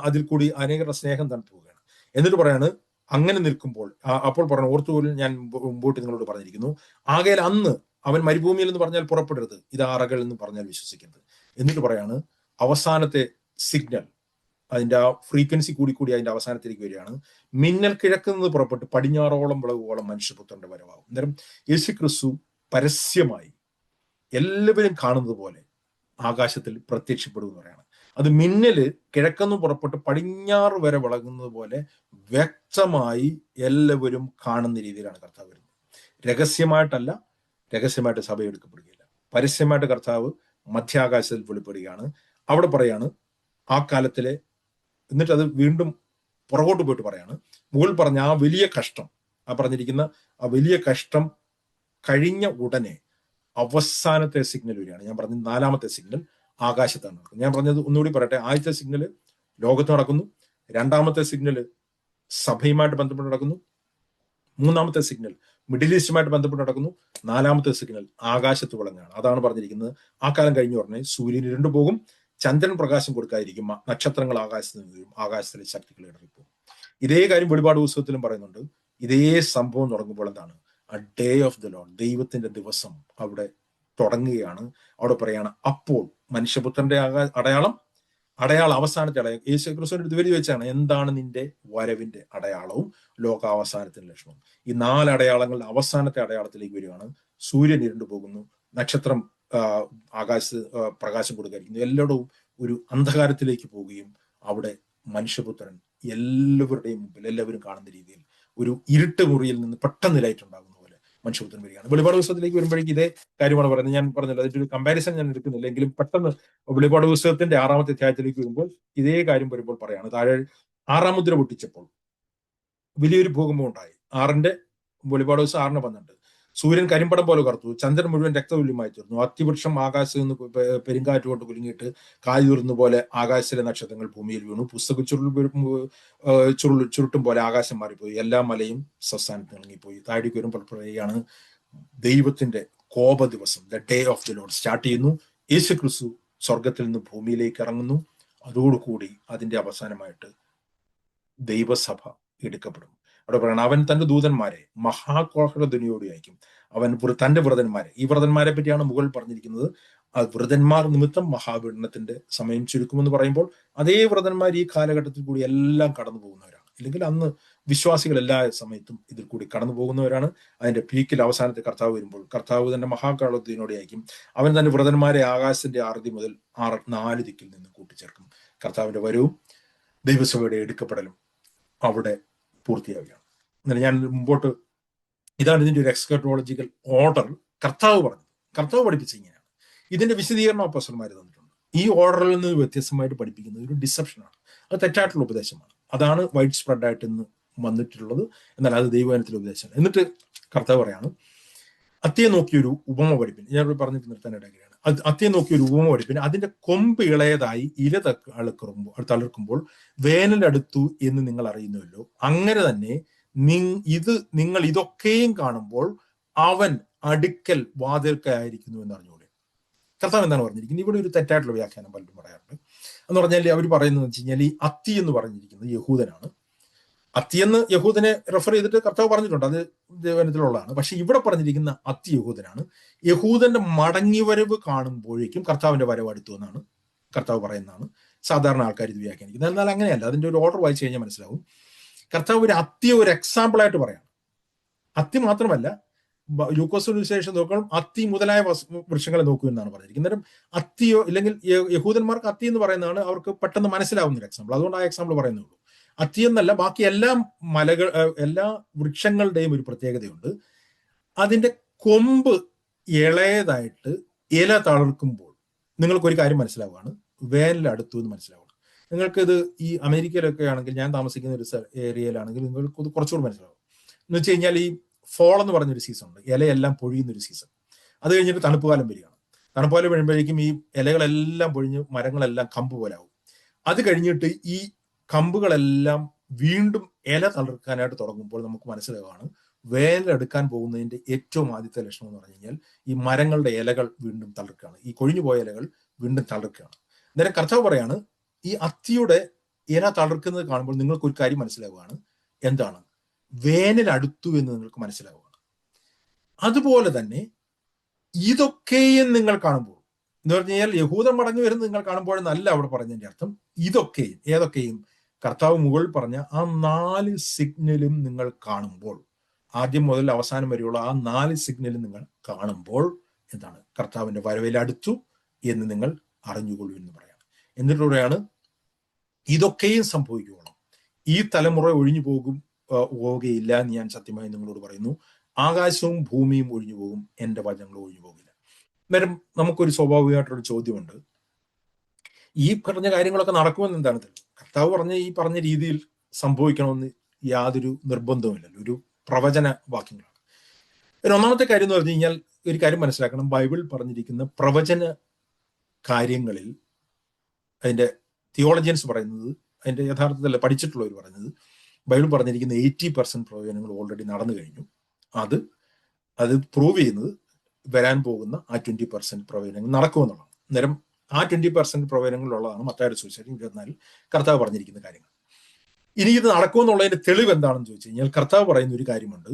അതിൽ കൂടി അനേകരുടെ സ്നേഹം തണുപ്പോവുകയാണ്. എന്നിട്ട് പറയാണ്, അങ്ങനെ നിൽക്കുമ്പോൾ അപ്പോൾ പറഞ്ഞു, ഓർത്തുപോലും ഞാൻ മുമ്പോട്ട് നിങ്ങളോട് പറഞ്ഞിരിക്കുന്നു, ആകയാൽ അന്ന് അവൻ മരുഭൂമിയിൽ എന്ന് പറഞ്ഞാൽ പുറപ്പെടരുത്, ഇത് അറകൾ എന്ന് പറഞ്ഞാൽ വിശ്വസിക്കരുത്. എന്നിട്ട് പറയാണ്, അവസാനത്തെ സിഗ്നൽ, അതിന്റെ ആ ഫ്രീക്വൻസി കൂടി അതിന്റെ അവസാനത്തിലേക്ക് വരികയാണ്. മിന്നൽ കിഴക്കുന്നത് പുറപ്പെട്ട് പടിഞ്ഞാറോളം വിളവുകോളം മനുഷ്യപുത്രന്റെ വരവാകും. അന്നേരം യേശു ക്രിസ്തു പരസ്യമായി എല്ലാവരും കാണുന്നത് പോലെ ആകാശത്തിൽ പ്രത്യക്ഷപ്പെടും എന്ന് പറയാണ്. അത് മിന്നല് കിഴക്കെന്ന് പുറപ്പെട്ട് പടിഞ്ഞാറ് വരെ വിളകുന്നത് പോലെ വ്യക്തമായി എല്ലാവരും കാണുന്ന രീതിയിലാണ് കർത്താവ് വരുന്നത്. രഹസ്യമായിട്ടല്ല, രഹസ്യമായിട്ട് സഭ എടുക്കപ്പെടുകയില്ല, പരസ്യമായിട്ട് കർത്താവ് മധ്യാകാശത്തിൽ വെളിപ്പെടുകയാണ്. അവിടെ പറയാണ് ആ കാലത്തിലെ, എന്നിട്ട് അത് വീണ്ടും പുറകോട്ട് പോയിട്ട് പറയാണ്, മുകളിൽ പറഞ്ഞ ആ വലിയ കഷ്ടം, ആ പറഞ്ഞിരിക്കുന്ന ആ വലിയ കഷ്ടം കഴിഞ്ഞ ഉടനെ അവസാനത്തെ സിഗ്നൽ വരികയാണ്. ഞാൻ പറഞ്ഞത് നാലാമത്തെ സിഗ്നൽ ആകാശത്താണ് നടക്കുന്നത്. ഞാൻ പറഞ്ഞത് ഒന്നുകൂടി പറയട്ടെ. ആദ്യത്തെ സിഗ്നല് ലോകത്ത് നടക്കുന്നു, രണ്ടാമത്തെ സിഗ്നല് സഭയുമായിട്ട് ബന്ധപ്പെട്ട് നടക്കുന്നു, മൂന്നാമത്തെ സിഗ്നൽ മിഡിൽ ഈസ്റ്റുമായിട്ട് ബന്ധപ്പെട്ട് നടക്കുന്നു, നാലാമത്തെ സിഗ്നൽ ആകാശത്ത് വിളങ്ങുകയാണ്. അതാണ് പറഞ്ഞിരിക്കുന്നത്, ആ കാലം കഴിഞ്ഞു പറഞ്ഞ് സൂര്യൻ ഇരുണ്ടു പോകും, ചന്ദ്രൻ പ്രകാശം കൊടുക്കാതിരിക്കും, നക്ഷത്രങ്ങൾ ആകാശത്ത് നിന്ന് വരും, ആകാശത്തിലെ ശക്തികൾ ഇടറിപ്പോകും. ഇതേ കാര്യം വെളിപാട് പുസ്തകത്തിലും പറയുന്നുണ്ട്. ഇതേ സംഭവം തുടങ്ങുമ്പോൾ എന്താണ്, ആ ഡേ ഓഫ് ദ ലോർഡ്, ദൈവത്തിന്റെ ദിവസം അവിടെ തുടങ്ങുകയാണ്. അവിടെ പറയാണ്, അപ്പോൾ മനുഷ്യപുത്രന്റെ അടയാളം അവസാനത്തെ അടയാളം. യേശു ക്രിസ്തുവിന്റെ അടുത്ത് വെച്ചാണ്, എന്താണ് നിന്റെ വരവിന്റെ അടയാളവും ലോകാവസാനത്തിന്റെ ലക്ഷണവും. ഈ 4 അടയാളങ്ങളുടെ അവസാനത്തെ അടയാളത്തിലേക്ക് വരികയാണ്. സൂര്യൻ ഇരുണ്ടു പോകുന്നു, നക്ഷത്രം ആകാശത്ത് പ്രകാശം കൊടുക്കാതിരിക്കുന്നു, എല്ലായിടവും ഒരു അന്ധകാരത്തിലേക്ക് പോവുകയും അവിടെ മനുഷ്യപുത്രൻ എല്ലാവരുടെയും മുമ്പിൽ, എല്ലാവരും കാണുന്ന രീതിയിൽ ഒരു ഇരുട്ട് മുറിയിൽ നിന്ന് പെട്ടെന്ന് ലൈറ്റ് ഉണ്ടാകുന്ന പോലെ മനുഷ്യപുത്രൻ വരികയാണ്. വെളിപാട് പുസ്തകത്തിലേക്ക് വരുമ്പോഴേക്കും ഇതേ കാര്യമാണ് പറയുന്നത്. ഞാൻ പറഞ്ഞല്ലോ, അതിന്റെ ഒരു കമ്പാരിസൺ ഞാൻ എടുക്കുന്നില്ല, എങ്കിലും പെട്ടെന്ന് വെളിപാട് പുസ്തകത്തിന്റെ 6ാമത്തെ അധ്യായത്തിലേക്ക് വരുമ്പോൾ ഇതേ കാര്യം വരുമ്പോൾ പറയാണ്, താഴെ 6ാം മുദ്ര പൊട്ടിച്ചപ്പോൾ വലിയൊരു ഭൂകമ്പം ഉണ്ടായി. 6ന്റെ വെളിപാട് ദിവസം 6:12. സൂര്യൻ കരിമ്പടം പോലെ കറുത്തു, ചന്ദ്രൻ മുഴുവൻ രക്തതുല്യമായി തീർന്നു, അത്തിവൃക്ഷം ആകാശത്ത് നിന്ന് പെരുങ്കാറ്റ് കൊണ്ട് കുലുങ്ങിയിട്ട് കായ് തീർന്ന പോലെ ആകാശത്തിലെ നക്ഷത്രങ്ങൾ ഭൂമിയിൽ വീണു, പുസ്തക ചുരുട്ടും പോലെ ആകാശം മാറിപ്പോയി, എല്ലാ മലയും സംസ്ഥാനത്ത് ഇറങ്ങിപ്പോയി. താഴേക്ക് വരുമ്പോൾ പറയുകയാണ്, ദൈവത്തിന്റെ കോപ ദിവസം, the day of the Lord start ചെയ്യുന്നു. യേശു ക്രിസ്തു സ്വർഗത്തിൽ നിന്ന് ഭൂമിയിലേക്ക് ഇറങ്ങുന്നു. അതോടുകൂടി അതിന്റെ അവസാനമായിട്ട് ദൈവസഭ എടുക്കപ്പെടും. അവിടെ പറയണം, അവൻ തന്റെ ദൂതന്മാരെ മഹാകോഹളധ്വനിയോടെ അയക്കും. അവൻ തന്റെ വ്രതന്മാരെ, ഈ വ്രതന്മാരെ പറ്റിയാണ് മുകളിൽ പറഞ്ഞിരിക്കുന്നത്. ആ വ്രതന്മാർ നിമിത്തം മഹാപീഡനത്തിന്റെ സമയം ചുരുക്കുമെന്ന് പറയുമ്പോൾ അതേ വ്രതന്മാർ ഈ കാലഘട്ടത്തിൽ കൂടി എല്ലാം കടന്നു പോകുന്നവരാണ്. ഇല്ലെങ്കിൽ അന്ന് വിശ്വാസികൾ എല്ലാ സമയത്തും ഇതിൽ കൂടി കടന്നു പോകുന്നവരാണ്. അതിന്റെ പീക്കിൽ അവസാനത്തെ കർത്താവ് വരുമ്പോൾ കർത്താവ് തന്റെ മഹാകാളത്തിനോടെ അയക്കും. അവൻ തന്റെ വ്രതന്മാരെ ആകാശത്തിന്റെ 6 മുതൽ 4 ദിക്കിൽ നിന്ന് കൂട്ടിച്ചേർക്കും. കർത്താവിന്റെ വരവും ദൈവസഭയുടെ എടുക്കപ്പെടലും അവിടെ പൂർത്തിയാവുകയാണ്. എന്നാൽ ഞാൻ മുമ്പോട്ട്, ഇതാണ് ഇതിന്റെ ഒരു എക്സ്കട്ടോളജിക്കൽ ഓർഡർ കർത്താവ് പറഞ്ഞത്, കർത്താവ് പഠിപ്പിച്ച ഇങ്ങനെയാണ്. ഇതിന്റെ വിശദീകരണം അപ്പോസ്തലന്മാർ തന്നിട്ടുണ്ട്. ഈ ഓർഡറിൽ നിന്ന് വ്യത്യസ്തമായിട്ട് പഠിപ്പിക്കുന്നത് ഒരു ഡിസപ്ഷനാണ്, അത് തെറ്റായിട്ടുള്ള ഉപദേശമാണ്. അതാണ് വൈഡ് സ്പ്രെഡായിട്ട് ഇന്ന് വന്നിട്ടുള്ളത്. എന്നാൽ അത് ദൈവവചനത്തിലെ ഉപദേശമാണ്. എന്നിട്ട് കർത്താവ് പറയാണ്, അത്തിയെ നോക്കിയൊരു ഉപമ പഠിപ്പിന്. ഞാൻ പറഞ്ഞിട്ട് നിർത്താനിടയാണ്. അത്തിയെ നോക്കിയൊരു ഉപമ പഠിപ്പിന്, അതിന്റെ കൊമ്പ് ഇളയതായി ഇല തളിർക്കുമ്പോൾ വേനലടുത്തു എന്ന് നിങ്ങൾ അറിയുന്നുവല്ലോ, അങ്ങനെ തന്നെ നിങ്ങൾ ഇതൊക്കെയും കാണുമ്പോൾ അവൻ അടുക്കൽ വാതിൽക്കലായിരിക്കുന്നു എന്ന് അറിഞ്ഞുകൂടെ. കർത്താവ് എന്താണ് പറഞ്ഞിരിക്കുന്നത്? ഇവിടെ ഒരു തെറ്റായിട്ടുള്ള വ്യാഖ്യാനം പലരും പറയാറുണ്ട്. എന്ന് പറഞ്ഞാൽ അവർ പറയുന്നത് വെച്ച് കഴിഞ്ഞാൽ, ഈ അത്തി എന്ന് പറഞ്ഞിരിക്കുന്നത് യഹൂദനാണ്. അത്തിയെന്ന് യഹൂദനെ റെഫർ ചെയ്തിട്ട് കർത്താവ് പറഞ്ഞിട്ടുണ്ട്, അത് ദൈവത്തിലുള്ളതാണ്. പക്ഷെ ഇവിടെ പറഞ്ഞിരിക്കുന്ന അത്തി യഹൂദനാണ്. യഹൂദന്റെ മടങ്ങിവരവ് കാണുമ്പോഴേക്കും കർത്താവിന്റെ വരവ് അടുത്തു എന്നാണ് കർത്താവ് പറയുന്നതാണ് സാധാരണ ആൾക്കാർ ഇത് വ്യാഖ്യാനിക്കുന്നത്. എന്നാൽ അങ്ങനെയല്ല. അതിന്റെ ഒരു ഓർഡർ വായിച്ചു കഴിഞ്ഞാൽ മനസ്സിലാവും. കർത്താവ് ഒരു അത്തിയെ ഒരു എക്സാമ്പിൾ ആയിട്ട് പറയാണ്. അത്തി മാത്രമല്ല, ലൂക്കോസ് സുവിശേഷം നോക്കണം, അത്തി മുതലായ വൃക്ഷങ്ങളെ നോക്കൂ എന്നാണ് പറഞ്ഞിരിക്കുന്നത്. അന്നേരം അത്തിയോ ഇല്ലെങ്കിൽ യഹൂദന്മാർക്ക് അത്തി എന്ന് പറയുന്നതാണ് അവർക്ക് പെട്ടെന്ന് മനസ്സിലാവുന്ന ഒരു എക്സാമ്പിൾ. അതുകൊണ്ട് ആ എക്സാമ്പിൾ പറയുന്നുള്ളൂ. അത്തി എന്നല്ല, ബാക്കി എല്ലാ എല്ലാ വൃക്ഷങ്ങളുടെയും ഒരു പ്രത്യേകതയുണ്ട്. അതിന്റെ കൊമ്പ് ഇളയതായിട്ട് ഇല തളിർക്കുമ്പോൾ നിങ്ങൾക്കൊരു കാര്യം മനസ്സിലാവുകയാണ്, വേനൽ അടുത്തു എന്ന് മനസ്സിലാവുകയാണ്. നിങ്ങൾക്കിത് ഈ അമേരിക്കയിലൊക്കെ ആണെങ്കിൽ, ഞാൻ താമസിക്കുന്ന ഒരു ഏരിയയിലാണെങ്കിൽ നിങ്ങൾക്ക് ഇത് കുറച്ചുകൂടി മനസ്സിലാവും. എന്ന് വെച്ച് കഴിഞ്ഞാൽ ഈ ഫോൾ എന്ന് പറഞ്ഞൊരു സീസൺ ഉണ്ട്, ഇലയെല്ലാം പൊഴിയുന്നൊരു സീസൺ. അത് കഴിഞ്ഞിട്ട് തണുപ്പ് കാലം വരികയാണ്. തണുപ്പ് കാലം വരുമ്പോഴേക്കും ഈ ഇലകളെല്ലാം പൊഴിഞ്ഞ് മരങ്ങളെല്ലാം കമ്പ് പോലെ ആവും. അത് കഴിഞ്ഞിട്ട് ഈ കമ്പുകളെല്ലാം വീണ്ടും ഇല തളിർക്കാനായിട്ട് തുടങ്ങുമ്പോൾ നമുക്ക് മനസ്സിലാവുകയാണ് വേനലെടുക്കാൻ പോകുന്നതിന്റെ ഏറ്റവും ആദ്യത്തെ ലക്ഷണം എന്ന് പറഞ്ഞു കഴിഞ്ഞാൽ ഈ മരങ്ങളുടെ ഇലകൾ വീണ്ടും തളിർക്കുകയാണ്, ഈ കൊഴിഞ്ഞുപോയ ഇലകൾ വീണ്ടും തളിർക്കുകയാണ്. അന്നേരം കർത്താവ് പറയാണ്, ഈ അത്തിയുടെ ഇല തളിർക്കുന്നത് കാണുമ്പോൾ നിങ്ങൾക്ക് ഒരു കാര്യം മനസ്സിലാവുകയാണ്, എന്താണ്? വേനൽ അടുത്തു എന്ന് നിങ്ങൾക്ക് മനസ്സിലാവുകയാണ്. അതുപോലെ തന്നെ ഇതൊക്കെയും നിങ്ങൾ കാണുമ്പോൾ, എന്ന് പറഞ്ഞു കഴിഞ്ഞാൽ യഹൂദൻ മടങ്ങി വരുന്നത് നിങ്ങൾ കാണുമ്പോഴെന്നല്ല അവിടെ പറഞ്ഞതിന്റെ അർത്ഥം. ഇതൊക്കെയും, ഏതൊക്കെയും? കർത്താവ് മുകളിൽ പറഞ്ഞ ആ 4 സിഗ്നലും നിങ്ങൾ കാണുമ്പോൾ, ആദ്യം മുതൽ അവസാനം വരെയുള്ള ആ 4 സിഗ്നലും നിങ്ങൾ കാണുമ്പോൾ എന്താണ്? കർത്താവിന്റെ വരവിൽ അടുത്തു എന്ന് നിങ്ങൾ അറിഞ്ഞുകൊള്ളൂ എന്ന് പറയാണ്. എന്നിട്ടൂടെയാണ് ഇതൊക്കെയും സംഭവിക്കുകയുള്ളൂ, ഈ തലമുറ ഒഴിഞ്ഞു പോവുകയില്ല എന്ന് ഞാൻ സത്യമായി നിങ്ങളോട് പറയുന്നു. ആകാശവും ഭൂമിയും ഒഴിഞ്ഞു പോകും, എന്റെ വചനങ്ങൾ ഒഴിഞ്ഞു പോകില്ല. അന്നേരം നമുക്കൊരു സ്വാഭാവികമായിട്ടൊരു ചോദ്യമുണ്ട്, ഈ പറഞ്ഞ കാര്യങ്ങളൊക്കെ നടക്കുമെന്ന് എന്താണ് തെളിവ്? കർത്താവ് ഈ പറഞ്ഞ രീതിയിൽ സംഭവിക്കണമെന്ന് യാതൊരു നിർബന്ധവുമില്ലല്ലോ, ഒരു പ്രവചന വാക്യങ്ങളാണ്. ഒന്നാമത്തെ കാര്യം എന്ന് പറഞ്ഞു കഴിഞ്ഞാൽ ഒരു കാര്യം മനസ്സിലാക്കണം, ബൈബിൾ പറഞ്ഞിരിക്കുന്ന പ്രവചന കാര്യങ്ങളിൽ അതിന്റെ തിയോളജിയൻസ് പറയുന്നത്, അതിന്റെ യഥാർത്ഥത്തിൽ പഠിച്ചിട്ടുള്ളവർ പറയുന്നത്, ബൈബിൾ പറഞ്ഞിരിക്കുന്ന 80% പ്രവചനങ്ങൾ ഓൾറെഡി നടന്നു കഴിഞ്ഞു. അത് പ്രൂവ് ചെയ്യുന്നത് വരാൻ പോകുന്ന ആ 20% പ്രവചനങ്ങൾ നടക്കുമെന്നുള്ളതാണ്. അന്നേരം ആ 20% പ്രവചനങ്ങളിലുള്ളതാണ് മത്തായിയുടെ സുവിശേഷം 24 കർത്താവ് പറഞ്ഞിരിക്കുന്ന കാര്യങ്ങൾ. ഇനി ഇത് നടക്കുമെന്നുള്ളതിന്റെ തെളിവ് എന്താണെന്ന് ചോദിച്ചു കഴിഞ്ഞാൽ, കർത്താവ് പറയുന്ന ഒരു കാര്യമുണ്ട്,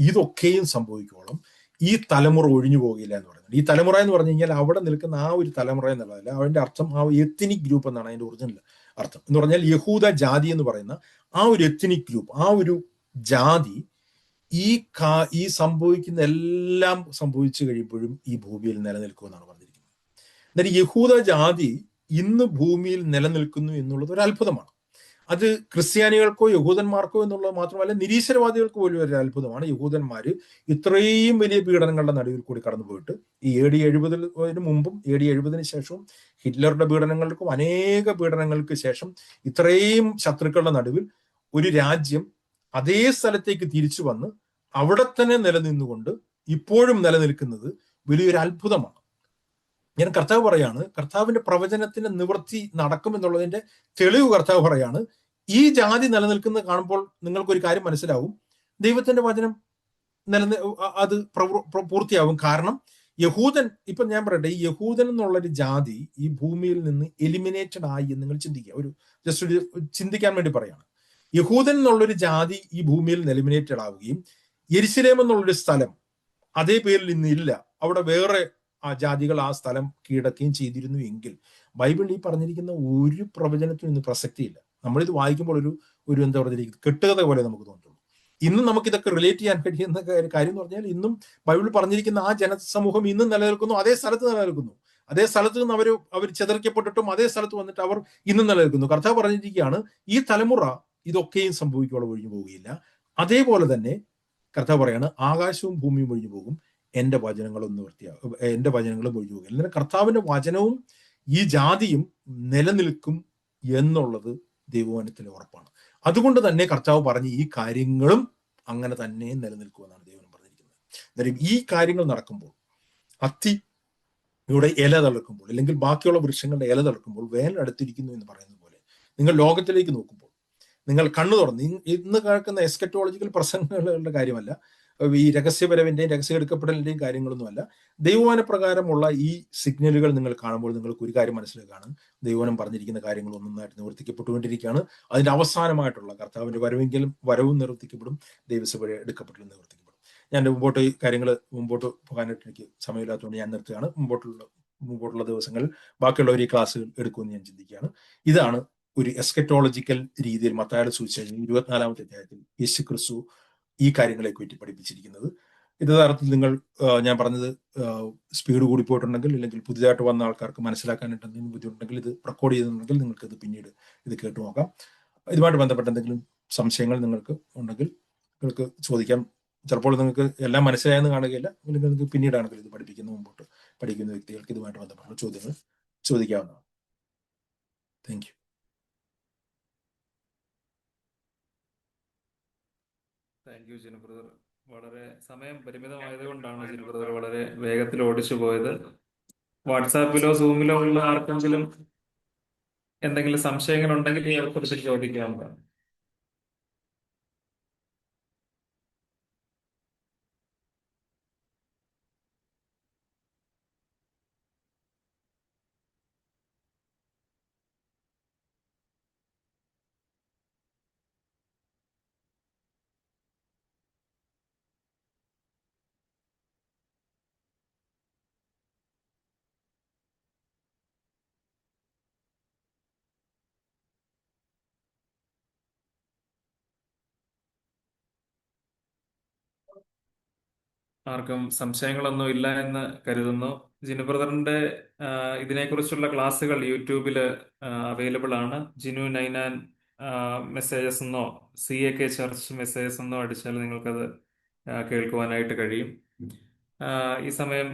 ഇതൊക്കെയും സംഭവിക്കോളം ഈ തലമുറ ഒഴിഞ്ഞു പോകില്ല എന്ന് പറയുന്നത്. ഈ തലമുറ എന്ന് പറഞ്ഞു കഴിഞ്ഞാൽ അവിടെ നിൽക്കുന്ന ആ ഒരു തലമുറ എന്നുള്ളതല്ല, അതിന്റെ അർത്ഥം ആ എത്നിക് ഗ്രൂപ്പ് എന്നാണ് അതിന്റെ ഒറിജിനൽ അർത്ഥം. എന്ന് പറഞ്ഞാൽ യഹൂദ ജാതി എന്ന് പറയുന്ന ആ ഒരു എത്നിക് ഗ്രൂപ്പ്, ആ ഒരു ജാതി ഈ സംഭവിക്കുന്ന എല്ലാം സംഭവിച്ചു കഴിയുമ്പോഴും ഈ ഭൂമിയിൽ നിലനിൽക്കുമെന്നാണ് പറഞ്ഞിരിക്കുന്നത്. അന്നേരം യഹൂദ ജാതി ഇന്ന് ഭൂമിയിൽ നിലനിൽക്കുന്നു എന്നുള്ളത് ഒരു അത്ഭുതമാണ്. അത് ക്രിസ്ത്യാനികൾക്കോ യഹൂദന്മാർക്കോ എന്നുള്ളത് മാത്രമല്ല, നിരീശ്വരവാദികൾക്ക് പോലും ഒരു അത്ഭുതമാണ്. യഹൂദന്മാര് ഇത്രയും വലിയ പീഡനങ്ങളുടെ നടുവിൽ കൂടി കടന്നുപോയിട്ട്, ഈ AD 70 മുമ്പും AD 70 ശേഷവും ഹിറ്റ്ലറുടെ പീഡനങ്ങൾക്കും അനേക പീഡനങ്ങൾക്ക് ശേഷം ഇത്രയും ശത്രുക്കളുടെ നടുവിൽ ഒരു രാജ്യം അതേ സ്ഥലത്തേക്ക് തിരിച്ചു വന്ന് അവിടെ തന്നെ നിലനിന്നുകൊണ്ട് ഇപ്പോഴും നിലനിൽക്കുന്നത് വലിയൊരു അത്ഭുതമാണ്. ഞാൻ കർത്താവ് പറയാണ്, കർത്താവിന്റെ പ്രവചനത്തിന്റെ നിവൃത്തി നടക്കുമെന്നുള്ളതിന്റെ തെളിവ് കർത്താവ് പറയാണ്, ഈ ജാതി നിലനിൽക്കുന്നത് കാണുമ്പോൾ നിങ്ങൾക്കൊരു കാര്യം മനസ്സിലാവും, ദൈവത്തിന്റെ വചനം അത് പൂർത്തിയാവും. കാരണം യഹൂദൻ, ഇപ്പൊ ഞാൻ പറയട്ടെ, ഈ യഹൂദൻ എന്നുള്ളൊരു ജാതി ഈ ഭൂമിയിൽ നിന്ന് എലിമിനേറ്റഡ് ആയി എന്ന് നിങ്ങൾ ചിന്തിക്കുക. ഒരു ജസ്റ്റ് ചിന്തിക്കാൻ വേണ്ടി പറയാണ്. യഹൂദൻ എന്നുള്ളൊരു ജാതി ഈ ഭൂമിയിൽ നിന്ന് എലിമിനേറ്റഡ് ആവുകയും യെരുശലേം എന്നുള്ളൊരു സ്ഥലം അതേ പേരിൽ ഇന്ന് ഇല്ല, അവിടെ വേറെ ആ ജാതികൾ ആ സ്ഥലം കീഴടക്കുകയും ചെയ്തിരുന്നു എങ്കിൽ ബൈബിളിൽ ഈ പറഞ്ഞിരിക്കുന്ന ഒരു പ്രവചനത്തിനും ഇന്ന് പ്രസക്തിയില്ല. നമ്മളിത് വായിക്കുമ്പോൾ ഒരു എന്താ പറഞ്ഞിരിക്കുന്നത്, കെട്ടുകഥ പോലെ നമുക്ക് തോന്നുള്ളൂ. ഇന്നും നമുക്ക് ഇതൊക്കെ റിലേറ്റ് ചെയ്യാൻ കഴിയുന്ന കാര്യം എന്ന് പറഞ്ഞാൽ, ഇന്നും ബൈബിളിൽ പറഞ്ഞിരിക്കുന്ന ആ ജനസമൂഹം ഇന്നും നിലനിൽക്കുന്നു, അതേ സ്ഥലത്ത് നിലനിൽക്കുന്നു. അതേ സ്ഥലത്ത് നിന്ന് അവർ ചിതറിക്കപ്പെട്ടിട്ടും അതേ സ്ഥലത്ത് വന്നിട്ട് അവർ ഇന്നും നിലനിൽക്കുന്നു. കർത്താവ് പറഞ്ഞിരിക്കുകയാണ്, ഈ തലമുറ ഇതൊക്കെയും സംഭവിക്കുമ്പോൾ ഒഴിഞ്ഞു പോവുകയില്ല. അതേപോലെ തന്നെ കർത്താവ് പറയാണ്, ആകാശവും ഭൂമിയും ഒഴിഞ്ഞു പോകും, എന്റെ വചനങ്ങളും എന്റെ വചനങ്ങളും ഒഴിഞ്ഞു പോകും. എന്നാൽ കർത്താവിന്റെ വചനവും ഈ ജാതിയും നിലനിൽക്കും എന്നുള്ളത് ദൈവവചനത്തിലെ ഉറപ്പാണ്. അതുകൊണ്ട് തന്നെ കർത്താവ് പറഞ്ഞ ഈ കാര്യങ്ങളും അങ്ങനെ തന്നെ നിലനിൽക്കുമെന്നാണ് ദൈവം പറഞ്ഞിരിക്കുന്നത്. അന്നേരം ഈ കാര്യങ്ങൾ നടക്കുമ്പോൾ, അത്തിയുടെ ഇല തളിർക്കുമ്പോൾ, അല്ലെങ്കിൽ ബാക്കിയുള്ള വൃക്ഷങ്ങളുടെ ഇല തളിർക്കുമ്പോൾ വേനൽ അടുത്തിരിക്കുന്നു എന്ന് പറയുന്നത് പോലെ നിങ്ങൾ ലോകത്തിലേക്ക് നോക്കുമ്പോൾ, നിങ്ങൾ കണ്ണു തുറന്ന്, ഇന്ന് കേൾക്കുന്ന എസ്കറ്റോളജിക്കൽ പ്രസംഗങ്ങളുടെ കാര്യമല്ല, ഈ രഹസ്യപരവിന്റെയും രഹസ്യമെടുക്കപ്പെടലിന്റെയും കാര്യങ്ങളൊന്നുമല്ല, ദൈവവചന പ്രകാരമുള്ള ഈ സിഗ്നലുകൾ നിങ്ങൾ കാണുമ്പോൾ നിങ്ങൾക്ക് ഒരു കാര്യം മനസ്സിലാക്കുകയാണ്, ദൈവവചനം പറഞ്ഞിരിക്കുന്ന കാര്യങ്ങൾ ഒന്നൊന്നായിട്ട് നിവർത്തിക്കപ്പെട്ടുകൊണ്ടിരിക്കുകയാണ്. അതിന്റെ അവസാനമായിട്ടുള്ള കർത്താവിന്റെ വരവും നിവർത്തിക്കപ്പെടും, ദൈവസഭ എടുക്കപ്പെടലും നിവർത്തിക്കപ്പെടും. ഞാൻ മുമ്പോട്ട് പോകാനായിട്ട് എനിക്ക് സമയമില്ലാത്തതുകൊണ്ട് ഞാൻ നിർത്തുകയാണ്. മുമ്പോട്ടുള്ള ദിവസങ്ങളിൽ ബാക്കിയുള്ളവർ ഈ ക്ലാസ്സുകൾ എടുക്കുമെന്ന് ഞാൻ ചിന്തിക്കുകയാണ്. ഇതാണ് ഒരു എസ്കറ്റോളജിക്കൽ രീതിയിൽ മത്തായിയുടെ സുവിശേഷം 24-ാമത്തെ അധ്യായത്തിൽ യേശുക്രിസ്തു ഈ കാര്യങ്ങളെ പറ്റി പഠിപ്പിച്ചിരിക്കുന്നത്. ഇത് യഥാർത്ഥത്തിൽ നിങ്ങൾ ഞാൻ പറഞ്ഞത് സ്പീഡ് കൂടി പോയിട്ടുണ്ടെങ്കിൽ, അല്ലെങ്കിൽ പുതിയതായിട്ട് വന്ന ആൾക്കാർക്ക് മനസ്സിലാക്കാനായിട്ട് എന്തെങ്കിലും ബുദ്ധിമുട്ടുണ്ടെങ്കിൽ ഇത് റെക്കോർഡ് ചെയ്തിട്ടുണ്ടെങ്കിൽ നിങ്ങൾക്ക് ഇത് പിന്നീട് ഇത് കേട്ടു നോക്കാം. ഇതുമായിട്ട് ബന്ധപ്പെട്ട എന്തെങ്കിലും സംശയങ്ങൾ നിങ്ങൾക്ക് ഉണ്ടെങ്കിൽ നിങ്ങൾക്ക് ചോദിക്കാം. ചിലപ്പോൾ നിങ്ങൾക്ക് എല്ലാം മനസ്സിലായെന്ന് കാണുകയില്ല, അല്ലെങ്കിൽ നിങ്ങൾക്ക് പിന്നീടാണെങ്കിൽ ഇത് പഠിപ്പിക്കുന്ന മുമ്പോട്ട് പഠിക്കുന്ന വ്യക്തികൾക്ക് ഇതുമായിട്ട് ബന്ധപ്പെട്ട ചോദ്യങ്ങൾ ചോദിക്കാവുന്നതാണ്. Thank you. Thank you Jinu brother. വളരെ സമയം പരിമിതമായത് കൊണ്ടാണ് ജിനു ബ്രദർ വളരെ വേഗത്തിൽ ഓടിച്ചു പോയത്. വാട്സാപ്പിലോ സൂമിലോ ഉള്ള ആർക്കെങ്കിലും എന്തെങ്കിലും സംശയങ്ങൾ ഉണ്ടെങ്കിൽ ഈ അവസരത്തിൽ ചോദിക്കാവുന്നതാണ്. ആർക്കും സംശയങ്ങളൊന്നും ഇല്ല എന്ന് കരുതുന്നു. ജിനു ബ്രദറിന്റെ ഇതിനെക്കുറിച്ചുള്ള ക്ലാസ്സുകൾ യൂട്യൂബിൽ അവൈലബിൾ ആണ്. ജിനു നൈനാൻ മെസ്സേജസ് എന്നോ CAK ചർച്ച് മെസ്സേജസ് എന്നോ അടിച്ചാൽ നിങ്ങൾക്കത് കേൾക്കുവാനായിട്ട് കഴിയും. ഈ സമയം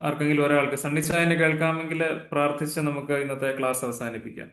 ആർക്കെങ്കിലും ഒരാൾക്ക് സണ്ണിച്ചായനെ കേൾക്കാമെങ്കിൽ പ്രാർത്ഥിച്ച് നമുക്ക് ഇന്നത്തെ ക്ലാസ് അവസാനിപ്പിക്കാം.